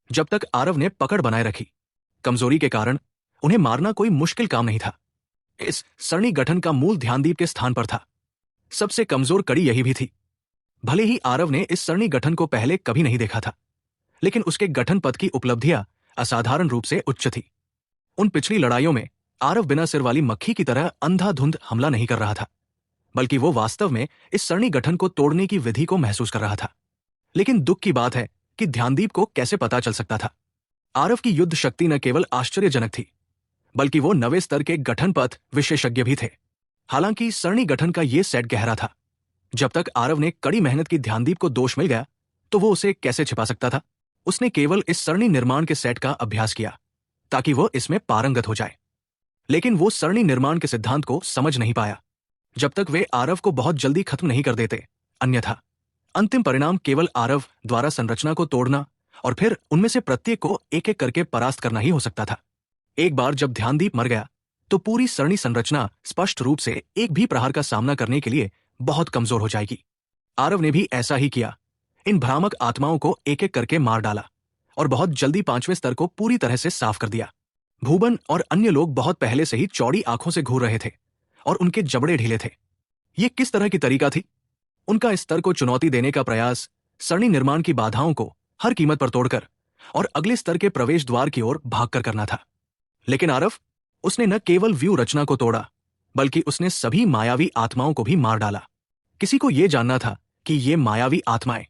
जब तक आरव ने पकड़ बनाए रखी, कमजोरी के कारण उन्हें मारना कोई मुश्किल काम नहीं था। इस सरणी गठन का मूल ध्यानदीप के स्थान पर था। सबसे कमजोर कड़ी यही भी थी। भले ही आरव ने इस सरणी गठन को पहले कभी नहीं देखा था, लेकिन उसके गठन पथ की उपलब्धियां असाधारण रूप से उच्च थी। उन पिछली लड़ाइयों में आरव बिना सिर वाली मक्खी की तरह अंधाधुंध हमला नहीं कर रहा था, बल्कि वो वास्तव में इस सरणी गठन को तोड़ने की विधि को महसूस कर रहा था। लेकिन दुख की बात है कि ध्यानदीप को कैसे पता चल सकता था? आरव की युद्ध शक्ति न केवल आश्चर्यजनक थी, बल्कि वो नवे स्तर के गठन पथ विशेषज्ञ भी थे। हालांकि सरणी गठन का ये सेट गहरा था। जब तक आरव ने कड़ी मेहनत की ध्यानदीप को दोष मिल गया तो वो उसे कैसे छिपा सकता था? उसने केवल इस सरणी निर्माण के सेट का अभ्यास किया ताकि वो इसमें पारंगत हो जाए, लेकिन वो सरणी निर्माण के सिद्धांत को समझ नहीं पाया जब तक वे आरव को बहुत जल्दी खत्म नहीं कर देते। अन्यथा अंतिम परिणाम केवल आरव द्वारा संरचना को तोड़ना और फिर उनमें से प्रत्येक को एक एक करके परास्त करना ही हो सकता था। एक बार जब ध्यानदीप मर गया तो पूरी सरणी संरचना स्पष्ट रूप से एक भी प्रहार का सामना करने के लिए बहुत कमजोर हो जाएगी। आरव ने भी ऐसा ही किया। इन भ्रामक आत्माओं को एक एक करके मार डाला और बहुत जल्दी 5वें स्तर को पूरी तरह से साफ कर दिया। भूबन और अन्य लोग बहुत पहले से ही चौड़ी आंखों से घूर रहे थे और उनके जबड़े ढीले थे। ये किस तरह की तरीका थी? उनका इस स्तर को चुनौती देने का प्रयास सरणी निर्माण की बाधाओं को हर कीमत पर तोड़कर और अगले स्तर के प्रवेश द्वार की ओर भागकर करना था। लेकिन आरव, उसने न केवल व्यू रचना को तोड़ा, बल्कि उसने सभी मायावी आत्माओं को भी मार डाला। किसी को यह जानना था कि ये मायावी आत्माएं,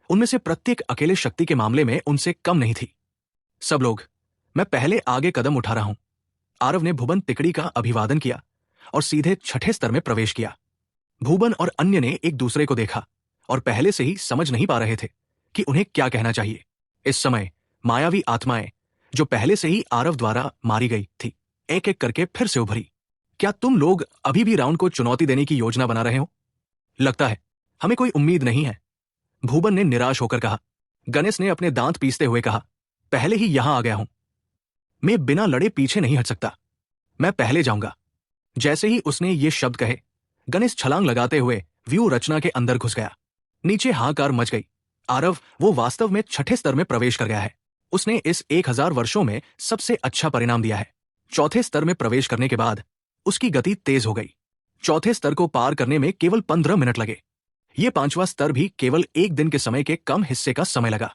उनमें से प्रत्येक अकेले शक्ति के मामले में उनसे कम नहीं थी। सब लोग, मैं पहले आगे कदम उठा रहा हूं। आरव ने भुवन तिकड़ी का अभिवादन किया और सीधे 6ठे स्तर में प्रवेश किया। भूबन और अन्य ने एक दूसरे को देखा और पहले से ही समझ नहीं पा रहे थे कि उन्हें क्या कहना चाहिए। इस समय मायावी आत्माएं जो पहले से ही आरव द्वारा मारी गई थी, एक एक करके फिर से उभरी। क्या तुम लोग अभी भी राउंड को चुनौती देने की योजना बना रहे हो? लगता है हमें कोई उम्मीद नहीं है, भूबन ने निराश होकर कहा। गणेश ने अपने दांत पीसते हुए कहा, पहले ही यहां आ गया हूं, मैं बिना लड़े पीछे नहीं हट सकता, मैं पहले जाऊंगा। जैसे ही उसने ये शब्द कहे, गणेश छलांग लगाते हुए व्यू रचना के अंदर घुस गया। नीचे हाहाकार मच गई। आरव, वो वास्तव में 6ठे स्तर में प्रवेश कर गया है। उसने इस 1000 वर्षों में सबसे अच्छा परिणाम दिया है। 4थे स्तर में प्रवेश करने के बाद उसकी गति तेज हो गई। 4थे स्तर को पार करने में केवल 15 मिनट लगे। ये 5वां स्तर भी केवल एक दिन के समय के कम हिस्से का समय लगा।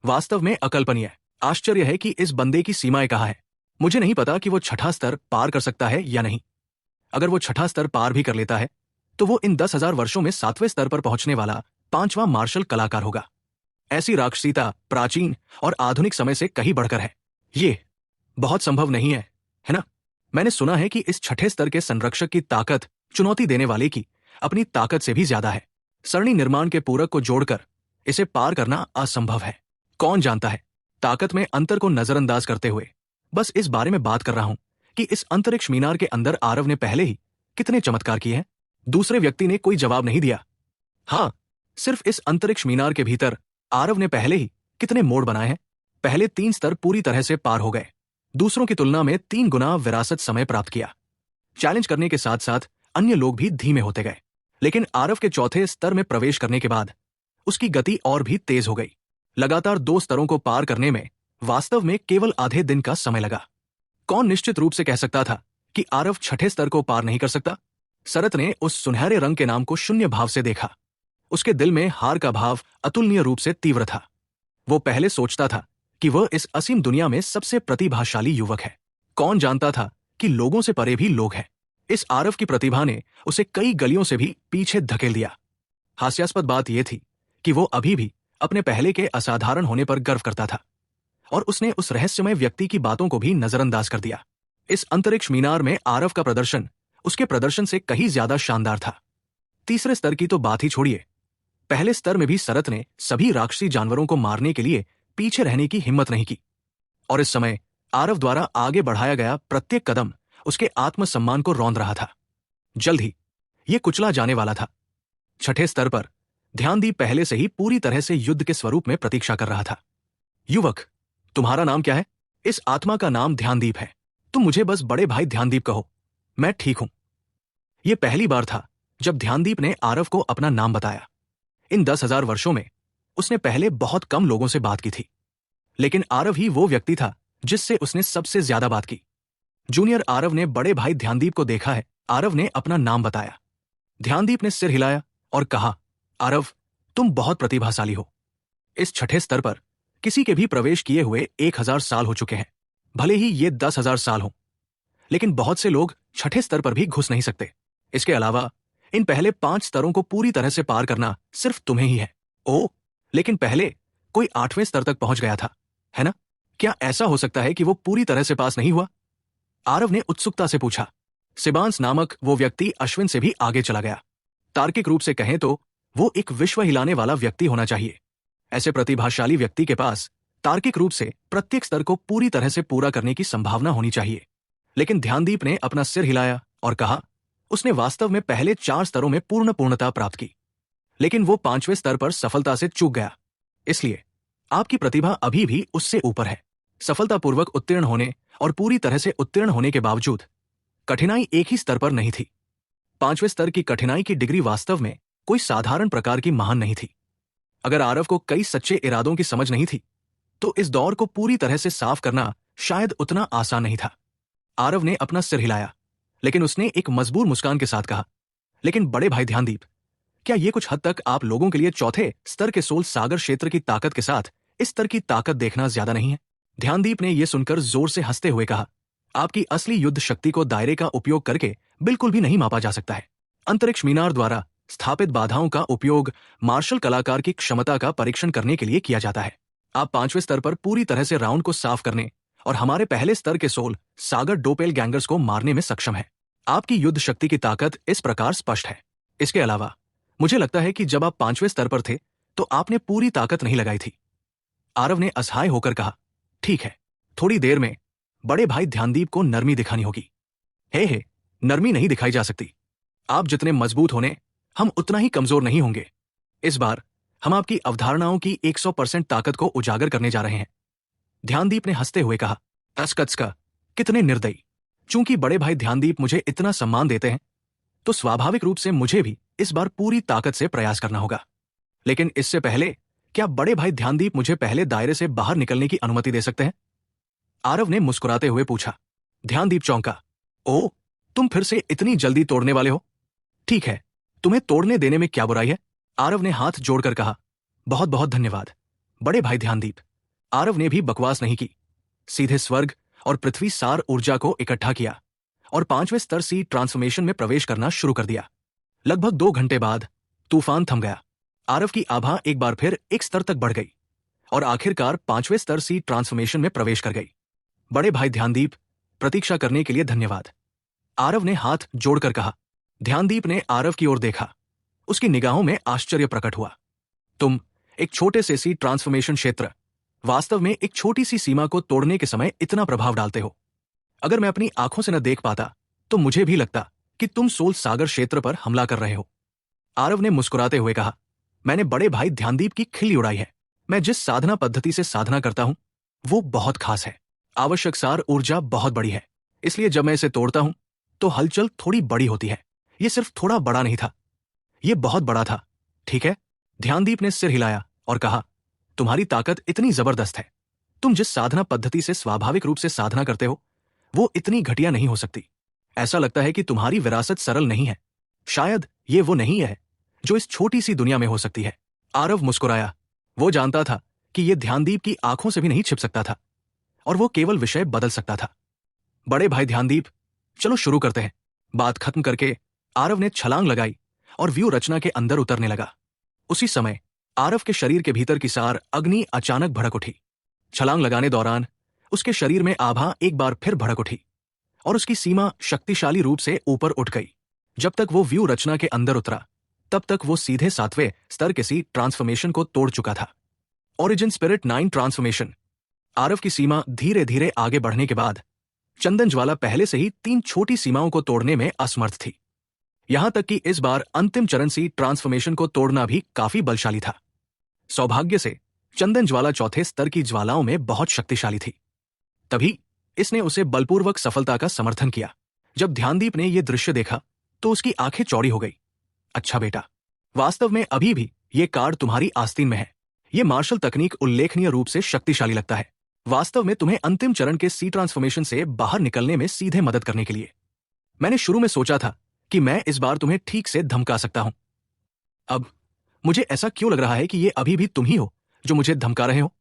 वास्तव में अकल्पनीय। आश्चर्य है कि इस बंदे की सीमाएं कहाँ है। मुझे नहीं पता कि वो 6ठा स्तर पार कर सकता है या नहीं। अगर वो 6ठा स्तर पार भी कर लेता है तो वो इन 10,000 वर्षों में 7वें स्तर पर पहुंचने वाला 5वां मार्शल कलाकार होगा। ऐसी राक्षसीता प्राचीन और आधुनिक समय से कहीं बढ़कर है। ये बहुत संभव नहीं है ना? मैंने सुना है कि इस 6ठे स्तर के संरक्षक की ताकत चुनौती देने वाले की अपनी ताकत से भी ज्यादा है। सरणी निर्माण के पूरक को जोड़कर इसे पार करना असंभव है। कौन जानता है, ताकत में अंतर को नजरअंदाज करते हुए बस इस बारे में बात कर रहा हूं कि इस अंतरिक्ष मीनार के अंदर आरव ने पहले ही कितने चमत्कार किए हैं। दूसरे व्यक्ति ने कोई जवाब नहीं दिया। हाँ, सिर्फ इस अंतरिक्ष मीनार के भीतर आरव ने पहले ही कितने मोड़ बनाए हैं। पहले 3 स्तर पूरी तरह से पार हो गए, दूसरों की तुलना में 3 गुना विरासत समय प्राप्त किया। चैलेंज करने के साथ साथ अन्य लोग भी धीमे होते गए, लेकिन आरव के चौथे स्तर में प्रवेश करने के बाद उसकी गति और भी तेज हो गई। लगातार 2 स्तरों को पार करने में वास्तव में केवल आधे दिन का समय लगा। कौन निश्चित रूप से कह सकता था कि आरव छठे स्तर को पार नहीं कर सकता? शरत ने उस सुनहरे रंग के नाम को शून्य भाव से देखा। उसके दिल में हार का भाव अतुलनीय रूप से तीव्र था। वो पहले सोचता था कि वह इस असीम दुनिया में सबसे प्रतिभाशाली युवक है। कौन जानता था कि लोगों से परे भी लोग हैं। इस आरव की प्रतिभा ने उसे कई गलियों से भी पीछे धकेल दिया। हास्यास्पद बात यह थी कि वो अभी भी अपने पहले के असाधारण होने पर गर्व करता था, और उसने उस रहस्यमय व्यक्ति की बातों को भी नजरअंदाज कर दिया। इस अंतरिक्ष मीनार में आरव का प्रदर्शन उसके प्रदर्शन से कहीं ज्यादा शानदार था। तीसरे स्तर की तो बात ही छोड़िए, पहले स्तर में भी शरत ने सभी राक्षसी जानवरों को मारने के लिए पीछे रहने की हिम्मत नहीं की, और इस समय आरव द्वारा आगे बढ़ाया गया प्रत्येक कदम उसके आत्मसम्मान को रौंद रहा था। जल्द ही यह कुचला जाने वाला था। छठे स्तर पर ध्यानदीप पहले से ही पूरी तरह से युद्ध के स्वरूप में प्रतीक्षा कर रहा था। युवक, तुम्हारा नाम क्या है? इस आत्मा का नाम ध्यानदीप है। तुम मुझे बस बड़े भाई ध्यानदीप कहो, मैं ठीक हूं। यह पहली बार था जब ध्यानदीप ने आरव को अपना नाम बताया। इन 10,000 वर्षों में उसने पहले बहुत कम लोगों से बात की थी, लेकिन आरव ही वो व्यक्ति था जिससे उसने सबसे ज्यादा बात की। जूनियर आरव ने बड़े भाई ध्यानदीप को देखा है। आरव ने अपना नाम बताया। ध्यानदीप ने सिर हिलाया और कहा, आरव, तुम बहुत प्रतिभाशाली हो। इस छठे स्तर पर किसी के भी प्रवेश किए हुए 1000 साल हो चुके हैं। भले ही ये 10,000 साल हो, लेकिन बहुत से लोग छठे स्तर पर भी घुस नहीं सकते। इसके अलावा इन पहले 5 स्तरों को पूरी तरह से पार करना सिर्फ तुम्हें ही है। ओह, लेकिन पहले कोई 8वें स्तर तक पहुंच गया था, है ना? क्या ऐसा हो सकता है कि वो पूरी तरह से पास नहीं हुआ? आरव ने उत्सुकता से पूछा। सिबांस नामक वो व्यक्ति अश्विन से भी आगे चला गया। तार्किक रूप से कहें तो वो एक विश्व हिलाने वाला व्यक्ति होना चाहिए। ऐसे प्रतिभाशाली व्यक्ति के पास तार्किक रूप से प्रत्येक स्तर को पूरी तरह से पूरा करने की संभावना होनी चाहिए। लेकिन ध्यानदीप ने अपना सिर हिलाया और कहा, उसने वास्तव में पहले 4 स्तरों में पूर्णता प्राप्त की, लेकिन वो 5वें स्तर पर सफलता से चूक गया। इसलिए आपकी प्रतिभा अभी भी उससे ऊपर है। सफलतापूर्वक उत्तीर्ण होने और पूरी तरह से उत्तीर्ण होने के बावजूद कठिनाई एक ही स्तर पर नहीं थी। 5वें स्तर की कठिनाई की डिग्री वास्तव में कोई साधारण प्रकार की महान नहीं थी। अगर आरव को कई सच्चे इरादों की समझ नहीं थी, तो इस दौर को पूरी तरह से साफ करना शायद उतना आसान नहीं था। आरव ने अपना सिर हिलाया, लेकिन उसने एक मजबूर मुस्कान के साथ कहा, लेकिन बड़े भाई ध्यानदीप, क्या ये कुछ हद तक आप लोगों के लिए चौथे स्तर के सोल सागर क्षेत्र की ताकत के साथ इस स्तर की ताकत देखना ज्यादा नहीं है? ध्यानदीप ने यह सुनकर जोर से हंसते हुए कहा, आपकी असली युद्ध शक्ति को दायरे का उपयोग करके बिल्कुल भी नहीं मापा जा सकता है। अंतरिक्ष मीनार द्वारा स्थापित बाधाओं का उपयोग मार्शल कलाकार की क्षमता का परीक्षण करने के लिए किया जाता है। आप 5वें स्तर पर पूरी तरह से राउंड को साफ करने और हमारे पहले स्तर के सोल सागर डोपेल गैंगर्स को मारने में सक्षम है। आपकी युद्ध शक्ति की ताकत इस प्रकार स्पष्ट है। इसके अलावा मुझे लगता है कि जब आप 5वें स्तर पर थे तो आपने पूरी ताकत नहीं लगाई थी। आरव ने असहाय होकर कहा, ठीक है, थोड़ी देर में बड़े भाई ध्यानदीप को नरमी दिखानी होगी। हे, नरमी नहीं दिखाई जा सकती। आप जितने मजबूत होने, हम उतना ही कमजोर नहीं होंगे। इस बार हम आपकी अवधारणाओं की 100% ताकत को उजागर करने जा रहे हैं। ध्यानदीप ने हंसते हुए कहा, तस्कत्सका, कितने निर्दयी। चूंकि बड़े भाई ध्यानदीप मुझे इतना सम्मान देते हैं, तो स्वाभाविक रूप से मुझे भी इस बार पूरी ताकत से प्रयास करना होगा। लेकिन इससे पहले क्या बड़े भाई ध्यानदीप मुझे पहले दायरे से बाहर निकलने की अनुमति दे सकते हैं? आरव ने मुस्कुराते हुए पूछा। ध्यानदीप चौंका। ओह, तुम फिर से इतनी जल्दी तोड़ने वाले हो? ठीक है, तुम्हें तोड़ने देने में क्या बुराई है? आरव ने हाथ जोड़कर कहा, बहुत बहुत धन्यवाद बड़े भाई ध्यानदीप। आरव ने भी बकवास नहीं की, सीधे स्वर्ग और पृथ्वी सार ऊर्जा को इकट्ठा किया और 5वें स्तर सी ट्रांसफॉर्मेशन में प्रवेश करना शुरू कर दिया। लगभग 2 घंटे बाद तूफान थम गया। आरव की आभा एक बार फिर एक स्तर तक बढ़ गई और आखिरकार 5वें स्तर सी ट्रांसफॉर्मेशन में प्रवेश कर गई। बड़े भाई ध्यानदीप, प्रतीक्षा करने के लिए धन्यवाद, आरव ने हाथ जोड़कर कहा। ध्यानदीप ने आरव की ओर देखा। उसकी निगाहों में आश्चर्य प्रकट हुआ। तुम एक छोटे से सी ट्रांसफॉर्मेशन क्षेत्र वास्तव में एक छोटी सी सीमा को तोड़ने के समय इतना प्रभाव डालते हो। अगर मैं अपनी आंखों से न देख पाता तो मुझे भी लगता कि तुम सोल सागर क्षेत्र पर हमला कर रहे हो। आरव ने मुस्कुराते हुए कहा, मैंने बड़े भाई ध्यानदीप की खिल्ली उड़ाई है। मैं जिस साधना पद्धति से साधना करता हूं वो बहुत खास है। आवश्यक सार ऊर्जा बहुत बड़ी है, इसलिए जब मैं इसे तोड़ता हूं तो हलचल थोड़ी बड़ी होती है। ये सिर्फ थोड़ा बड़ा नहीं था, ये बहुत बड़ा था। ठीक है? ध्यानदीप ने सिर हिलाया और कहा, तुम्हारी ताकत इतनी जबरदस्त है। तुम जिस साधना पद्धति से स्वाभाविक रूप से साधना करते हो वो इतनी घटिया नहीं हो सकती। ऐसा लगता है कि तुम्हारी विरासत सरल नहीं है। शायद ये वो नहीं है जो इस छोटी सी दुनिया में हो सकती है। आरव मुस्कुराया। वो जानता था कि ये ध्यानदीप की आंखों से भी नहीं छिप सकता था और वो केवल विषय बदल सकता था। बड़े भाई ध्यानदीप, चलो शुरू करते हैं। बात खत्म करके आरव ने छलांग लगाई और व्यू रचना के अंदर उतरने लगा। उसी समय आरव के शरीर के भीतर की सार अग्नि अचानक भड़क उठी। छलांग लगाने दौरान उसके शरीर में आभा एक बार फिर भड़क उठी और उसकी सीमा शक्तिशाली रूप से ऊपर उठ गई। जब तक वो व्यू रचना के अंदर उतरा तब तक वो सीधे 7वें स्तर के सी ट्रांसफॉर्मेशन को तोड़ चुका था। Origin spirit 9 transformation. आरव की सीमा धीरे धीरे आगे बढ़ने के बाद चंदन ज्वाला पहले से ही 3 छोटी सीमाओं को तोड़ने में असमर्थ थी। यहां तक कि इस बार अंतिम चरण सी ट्रांसफॉर्मेशन को तोड़ना भी काफी बलशाली था। सौभाग्य से चंदन ज्वाला चौथे स्तर की ज्वालाओं में बहुत शक्तिशाली थी। तभी इसने उसे बलपूर्वक सफलता का समर्थन किया। जब ध्यानदीप ने यह दृश्य देखा तो उसकी आंखें चौड़ी हो गई। अच्छा बेटा, वास्तव में अभी भी ये कार्ड तुम्हारी आस्तीन में है। ये मार्शल तकनीक उल्लेखनीय रूप से शक्तिशाली लगता है। वास्तव में तुम्हें अंतिम चरण के सी ट्रांसफॉर्मेशन से बाहर निकलने में सीधे मदद करने के लिए। मैंने शुरू में सोचा था कि मैं इस बार तुम्हें ठीक से धमका सकता हूं। अब मुझे ऐसा क्यों लग रहा है कि ये अभी भी तुम ही हो जो मुझे धमका रहे हो?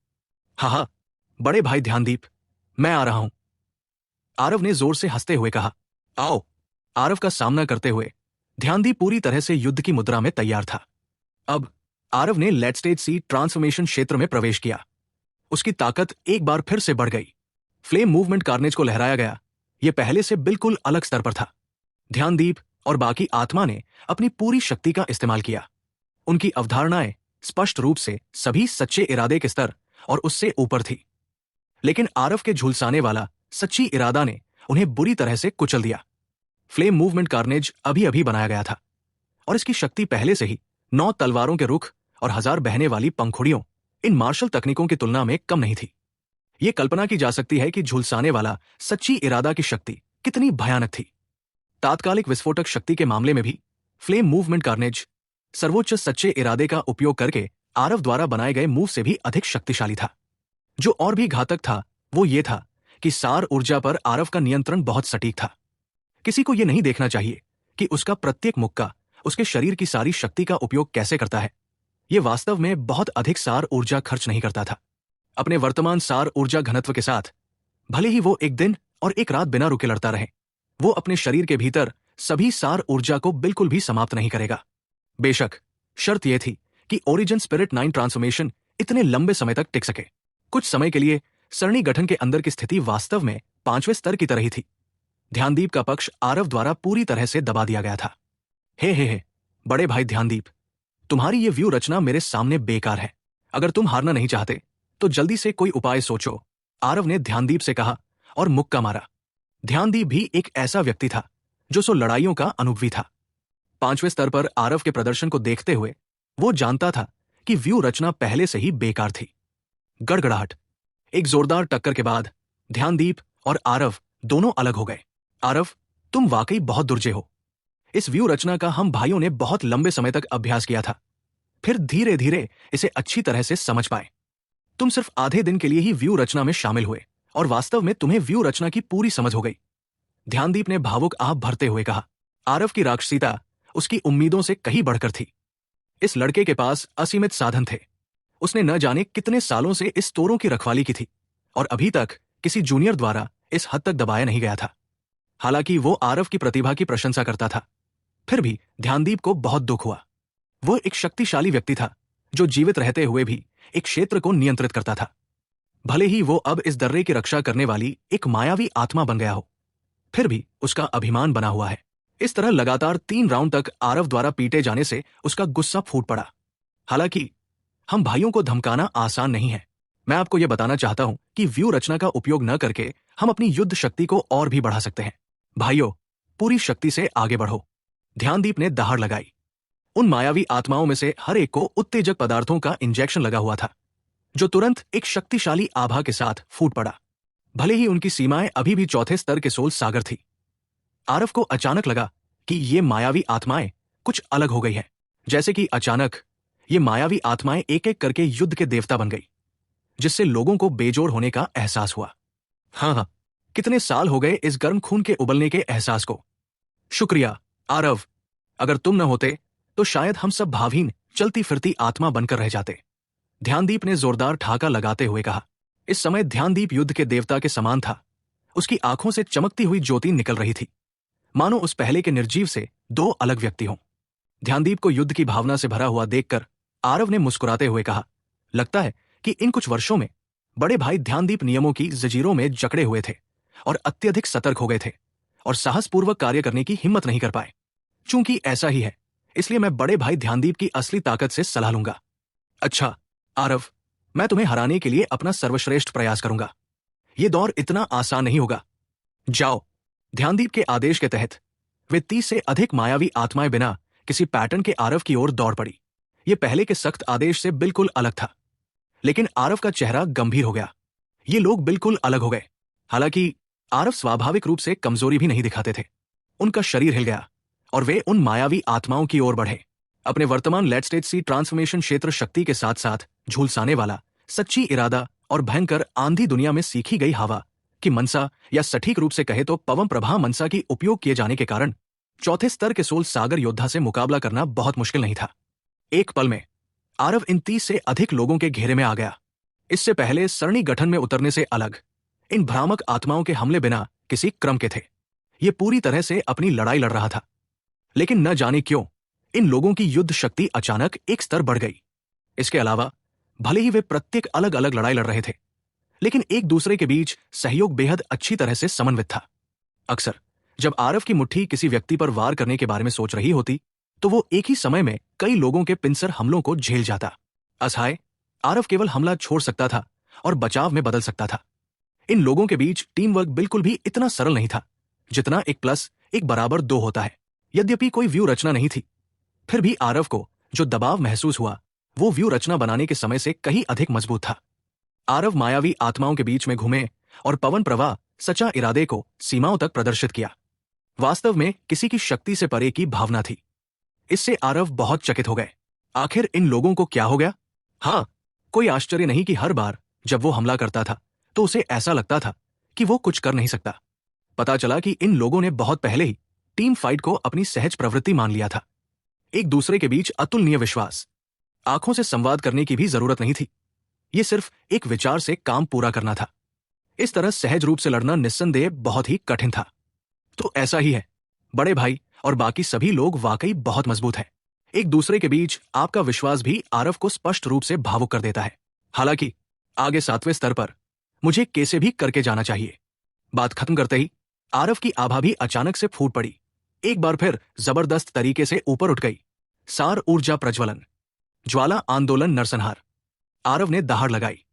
हाँ, बड़े भाई ध्यानदीप, मैं आ रहा हूं। आरव ने जोर से हंसते हुए कहा, आओ। आरव का सामना करते हुए ध्यानदीप पूरी तरह से युद्ध की मुद्रा में तैयार था। अब आरव ने लेट स्टेज सी ट्रांसफॉर्मेशन क्षेत्र में प्रवेश किया। उसकी ताकत एक बार फिर से बढ़ गई। फ्लेम मूवमेंट कार्नेज को लहराया गया। यह पहले से बिल्कुल अलग स्तर पर था। ध्यानदीप और बाकी आत्मा ने अपनी पूरी शक्ति का इस्तेमाल किया। उनकी अवधारणाएं स्पष्ट रूप से सभी सच्चे इरादे के स्तर और उससे ऊपर थी। लेकिन आरव के झुलसाने वाला सच्ची इरादा ने उन्हें बुरी तरह से कुचल दिया। फ्लेम मूवमेंट कार्नेज अभी अभी बनाया गया था और इसकी शक्ति पहले से ही 9 तलवारों के रुख और 1000 बहने वाली पंखुड़ियों इन मार्शल तकनीकों की तुलना में कम नहीं थी। यह कल्पना की जा सकती है कि झुलसाने वाला सच्ची इरादा की शक्ति कितनी भयानक थी। तात्कालिक विस्फोटक शक्ति के मामले में भी फ्लेम मूवमेंट कार्नेज सर्वोच्च सच्चे इरादे का उपयोग करके आरव द्वारा बनाए गए मूव से भी अधिक शक्तिशाली था। जो और भी घातक था वो ये था कि सार ऊर्जा पर आरव का नियंत्रण बहुत सटीक था। किसी को यह नहीं देखना चाहिए कि उसका प्रत्येक मुक्का उसके शरीर की सारी शक्ति का उपयोग कैसे करता है। यह वास्तव में बहुत अधिक सार ऊर्जा खर्च नहीं करता था। अपने वर्तमान सार ऊर्जा घनत्व के साथ भले ही वो एक दिन और एक रात बिना रुके लड़ता रहे, वो अपने शरीर के भीतर सभी सार ऊर्जा को बिल्कुल भी समाप्त नहीं करेगा। बेशक शर्त यह थी कि ओरिजिन स्पिरिट 9 ट्रांसफॉर्मेशन इतने लंबे समय तक टिक सके। कुछ समय के लिए सरणी गठन के अंदर की स्थिति वास्तव में 5वें स्तर की तरह ही थी। ध्यानदीप का पक्ष आरव द्वारा पूरी तरह से दबा दिया गया था। हे, बड़े भाई ध्यानदीप, तुम्हारी ये व्यू रचना मेरे सामने बेकार है। अगर तुम हारना नहीं चाहते तो जल्दी से कोई उपाय सोचो, आरव ने ध्यानदीप से कहा और मुक्का मारा। ध्यानदीप भी एक ऐसा व्यक्ति था जो सो लड़ाइयों का अनुभवी था। 5वें स्तर पर आरव के प्रदर्शन को देखते हुए वो जानता था कि व्यू रचना पहले से ही बेकार थी। गड़गड़ाहट। एक जोरदार टक्कर के बाद ध्यानदीप और आरव दोनों अलग हो गए। आरव, तुम वाकई बहुत दुर्जय हो। इस व्यू रचना का हम भाइयों ने बहुत लंबे समय तक अभ्यास किया था, फिर धीरे धीरे इसे अच्छी तरह से समझ पाए। तुम सिर्फ आधे दिन के लिए ही व्यू रचना में शामिल हुए और वास्तव में तुम्हें व्यू रचना की पूरी समझ हो गई। ध्यानदीप ने भावुक आह भरते हुए कहा। आरव की राक्षसीता उसकी उम्मीदों से कहीं बढ़कर थी। इस लड़के के पास असीमित साधन थे। उसने न जाने कितने सालों से इस तोरों की रखवाली की थी और अभी तक किसी जूनियर द्वारा इस हद तक दबाया नहीं गया था। हालांकि वो आरव की प्रतिभा की प्रशंसा करता था, फिर भी ध्यानदीप को बहुत दुख हुआ। वो एक शक्तिशाली व्यक्ति था जो जीवित रहते हुए भी एक क्षेत्र को नियंत्रित करता था। भले ही वो अब इस दर्रे की रक्षा करने वाली एक मायावी आत्मा बन गया हो, फिर भी उसका अभिमान बना हुआ है। इस तरह लगातार 3 राउंड तक आरव द्वारा पीटे जाने से उसका गुस्सा फूट पड़ा। हालांकि हम भाइयों को धमकाना आसान नहीं है। मैं आपको यह बताना चाहता हूं कि व्यू रचना का उपयोग न करके हम अपनी युद्ध शक्ति को और भी बढ़ा सकते हैं। भाइयों, पूरी शक्ति से आगे बढ़ो। ध्यानदीप ने दहाड़ लगाई। उन मायावी आत्माओं में से हर एक को उत्तेजक पदार्थों का इंजेक्शन लगा हुआ था, जो तुरंत एक शक्तिशाली आभा के साथ फूट पड़ा। भले ही उनकी सीमाएं अभी भी चौथे स्तर के सोल सागर थी, आरव को अचानक लगा कि ये मायावी आत्माएं कुछ अलग हो गई हैं। जैसे कि अचानक ये मायावी आत्माएं एक एक करके युद्ध के देवता बन गई, जिससे लोगों को बेजोड़ होने का एहसास हुआ। हाँ, कितने साल हो गए इस गर्म खून के उबलने के एहसास को। शुक्रिया आरव, अगर तुम न होते तो शायद हम सब भावहीन चलती फिरती आत्मा बनकर रह जाते। ध्यानदीप ने जोरदार ठहाका लगाते हुए कहा। इस समय ध्यानदीप युद्ध के देवता के समान था। उसकी आंखों से चमकती हुई ज्योति निकल रही थी, मानो उस पहले के निर्जीव से दो अलग व्यक्ति हों। ध्यानदीप को युद्ध की भावना से भरा हुआ देखकर आरव ने मुस्कुराते हुए कहा, लगता है कि इन कुछ वर्षों में बड़े भाई ध्यानदीप नियमों की जंजीरों में जकड़े हुए थे और अत्यधिक सतर्क हो गए थे और साहसपूर्वक कार्य करने की हिम्मत नहीं कर पाए। चूंकि ऐसा ही है, इसलिए मैं बड़े भाई ध्यानदीप की असली ताकत से सलाह लूंगा। अच्छा आरव, मैं तुम्हें हराने के लिए अपना सर्वश्रेष्ठ प्रयास करूंगा। यह दौर इतना आसान नहीं होगा। जाओ। ध्यानदीप के आदेश के तहत वे 30 से अधिक मायावी आत्माएं बिना किसी पैटर्न के आरव की ओर दौड़ पड़ी। ये पहले के सख्त आदेश से बिल्कुल अलग था, लेकिन आरव का चेहरा गंभीर हो गया। ये लोग बिल्कुल अलग हो गए। हालांकि आरव स्वाभाविक रूप से कमजोरी भी नहीं दिखाते थे। उनका शरीर हिल गया और वे उन मायावी आत्माओं की ओर बढ़े। अपने वर्तमान लेट स्टेज सी ट्रांसफॉर्मेशन क्षेत्र शक्ति के साथ साथ झुलसाने वाला सच्ची इरादा और भयंकर आंधी दुनिया में सीखी गई हवा की मनसा, या सटीक रूप से कहे तो पवन प्रभा मनसा की उपयोग किए जाने के कारण चौथे स्तर के सोल सागर योद्धा से मुकाबला करना बहुत मुश्किल नहीं था। एक पल में आरव इन 30 से अधिक लोगों के घेरे में आ गया। इससे पहले सरणी गठन में उतरने से अलग इन भ्रामक आत्माओं के हमले बिना किसी क्रम के थे। ये पूरी तरह से अपनी लड़ाई लड़ रहा था, लेकिन न जाने क्यों इन लोगों की युद्ध शक्ति अचानक एक स्तर बढ़ गई। इसके अलावा भले ही वे प्रत्येक अलग अलग लड़ाई लड़ रहे थे, लेकिन एक दूसरे के बीच सहयोग बेहद अच्छी तरह से समन्वित था। अक्सर जब आरव की मुट्ठी किसी व्यक्ति पर वार करने के बारे में सोच रही होती, तो वो एक ही समय में कई लोगों के पिंसर हमलों को झेल जाता। असहाय आरव केवल हमला छोड़ सकता था और बचाव में बदल सकता था। इन लोगों के बीच टीम वर्क बिल्कुल भी इतना सरल नहीं था जितना 1+1 = 2 होता है। यद्यपि कोई व्यू रचना नहीं थी, फिर भी आरव को जो दबाव महसूस हुआ वो व्यू रचना बनाने के समय से कहीं अधिक मजबूत था। आरव मायावी आत्माओं के बीच में घूमे और पवन प्रवाह सच्चा इरादे को सीमाओं तक प्रदर्शित किया। वास्तव में किसी की शक्ति से परे की भावना थी। इससे आरव बहुत चकित हो गए। आखिर इन लोगों को क्या हो गया? हाँ, कोई आश्चर्य नहीं कि हर बार जब वो हमला करता था तो उसे ऐसा लगता था कि वो कुछ कर नहीं सकता। पता चला कि इन लोगों ने बहुत पहले ही टीम फाइट को अपनी सहज प्रवृत्ति मान लिया था। एक दूसरे के बीच अतुलनीय विश्वास, आंखों से संवाद करने की भी जरूरत नहीं थी। ये सिर्फ एक विचार से काम पूरा करना था। इस तरह सहज रूप से लड़ना निस्संदेह बहुत ही कठिन था। तो ऐसा ही है, बड़े भाई और बाकी सभी लोग वाकई बहुत मजबूत हैं। एक दूसरे के बीच आपका विश्वास भी आरव को स्पष्ट रूप से भावुक कर देता है। हालांकि आगे 7वें स्तर पर मुझे कैसे भी करके जाना चाहिए। बात खत्म करते ही आरव की आभा भी अचानक से फूट पड़ी। एक बार फिर जबरदस्त तरीके से ऊपर उठ गई। सार ऊर्जा प्रज्वलन, ज्वाला आंदोलन नरसंहार। आरव ने दहाड़ लगाई।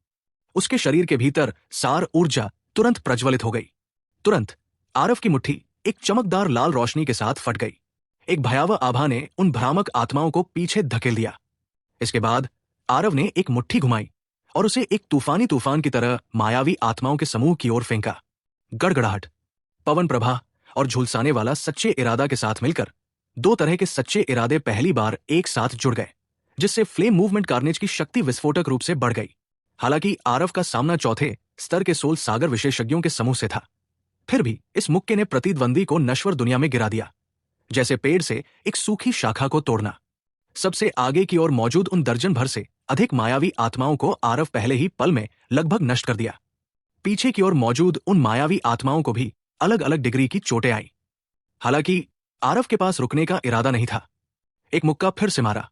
उसके शरीर के भीतर सार ऊर्जा तुरंत प्रज्वलित हो गई। तुरंत आरव की मुट्ठी एक चमकदार लाल रोशनी के साथ फट गई। एक भयावह आभा ने उन भ्रामक आत्माओं को पीछे धकेल दिया। इसके बाद आरव ने एक मुट्ठी घुमाई और उसे एक तूफान की तरह मायावी आत्माओं के समूह की ओर फेंका। गड़गड़ाहट, पवन प्रभा और झुलसाने वाला सच्चे इरादा के साथ मिलकर 2 तरह के सच्चे इरादे पहली बार एक साथ जुड़ गए, जिससे फ्लेम मूवमेंट कार्नेज की शक्ति विस्फोटक रूप से बढ़ गई। हालांकि आरव का सामना चौथे स्तर के सोल सागर विशेषज्ञों के समूह से था, फिर भी इस मुक्के ने प्रतिद्वंदी को नश्वर दुनिया में गिरा दिया, जैसे पेड़ से एक सूखी शाखा को तोड़ना। सबसे आगे की ओर मौजूद उन दर्जन भर से अधिक मायावी आत्माओं को आरव पहले ही पल में लगभग नष्ट कर दिया। पीछे की ओर मौजूद उन मायावी आत्माओं को भी अलग अलग डिग्री की चोटें आई। हालांकि आरव के पास रुकने का इरादा नहीं था। एक मुक्का फिर से मारा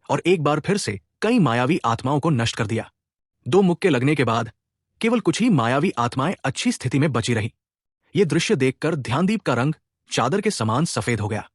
और एक बार फिर से कई मायावी आत्माओं को नष्ट कर दिया। 2 मुक्के लगने के बाद केवल कुछ ही मायावी आत्माएं अच्छी स्थिति में बची रही। ये दृश्य देखकर ध्यानदीप का रंग चादर के समान सफेद हो गया।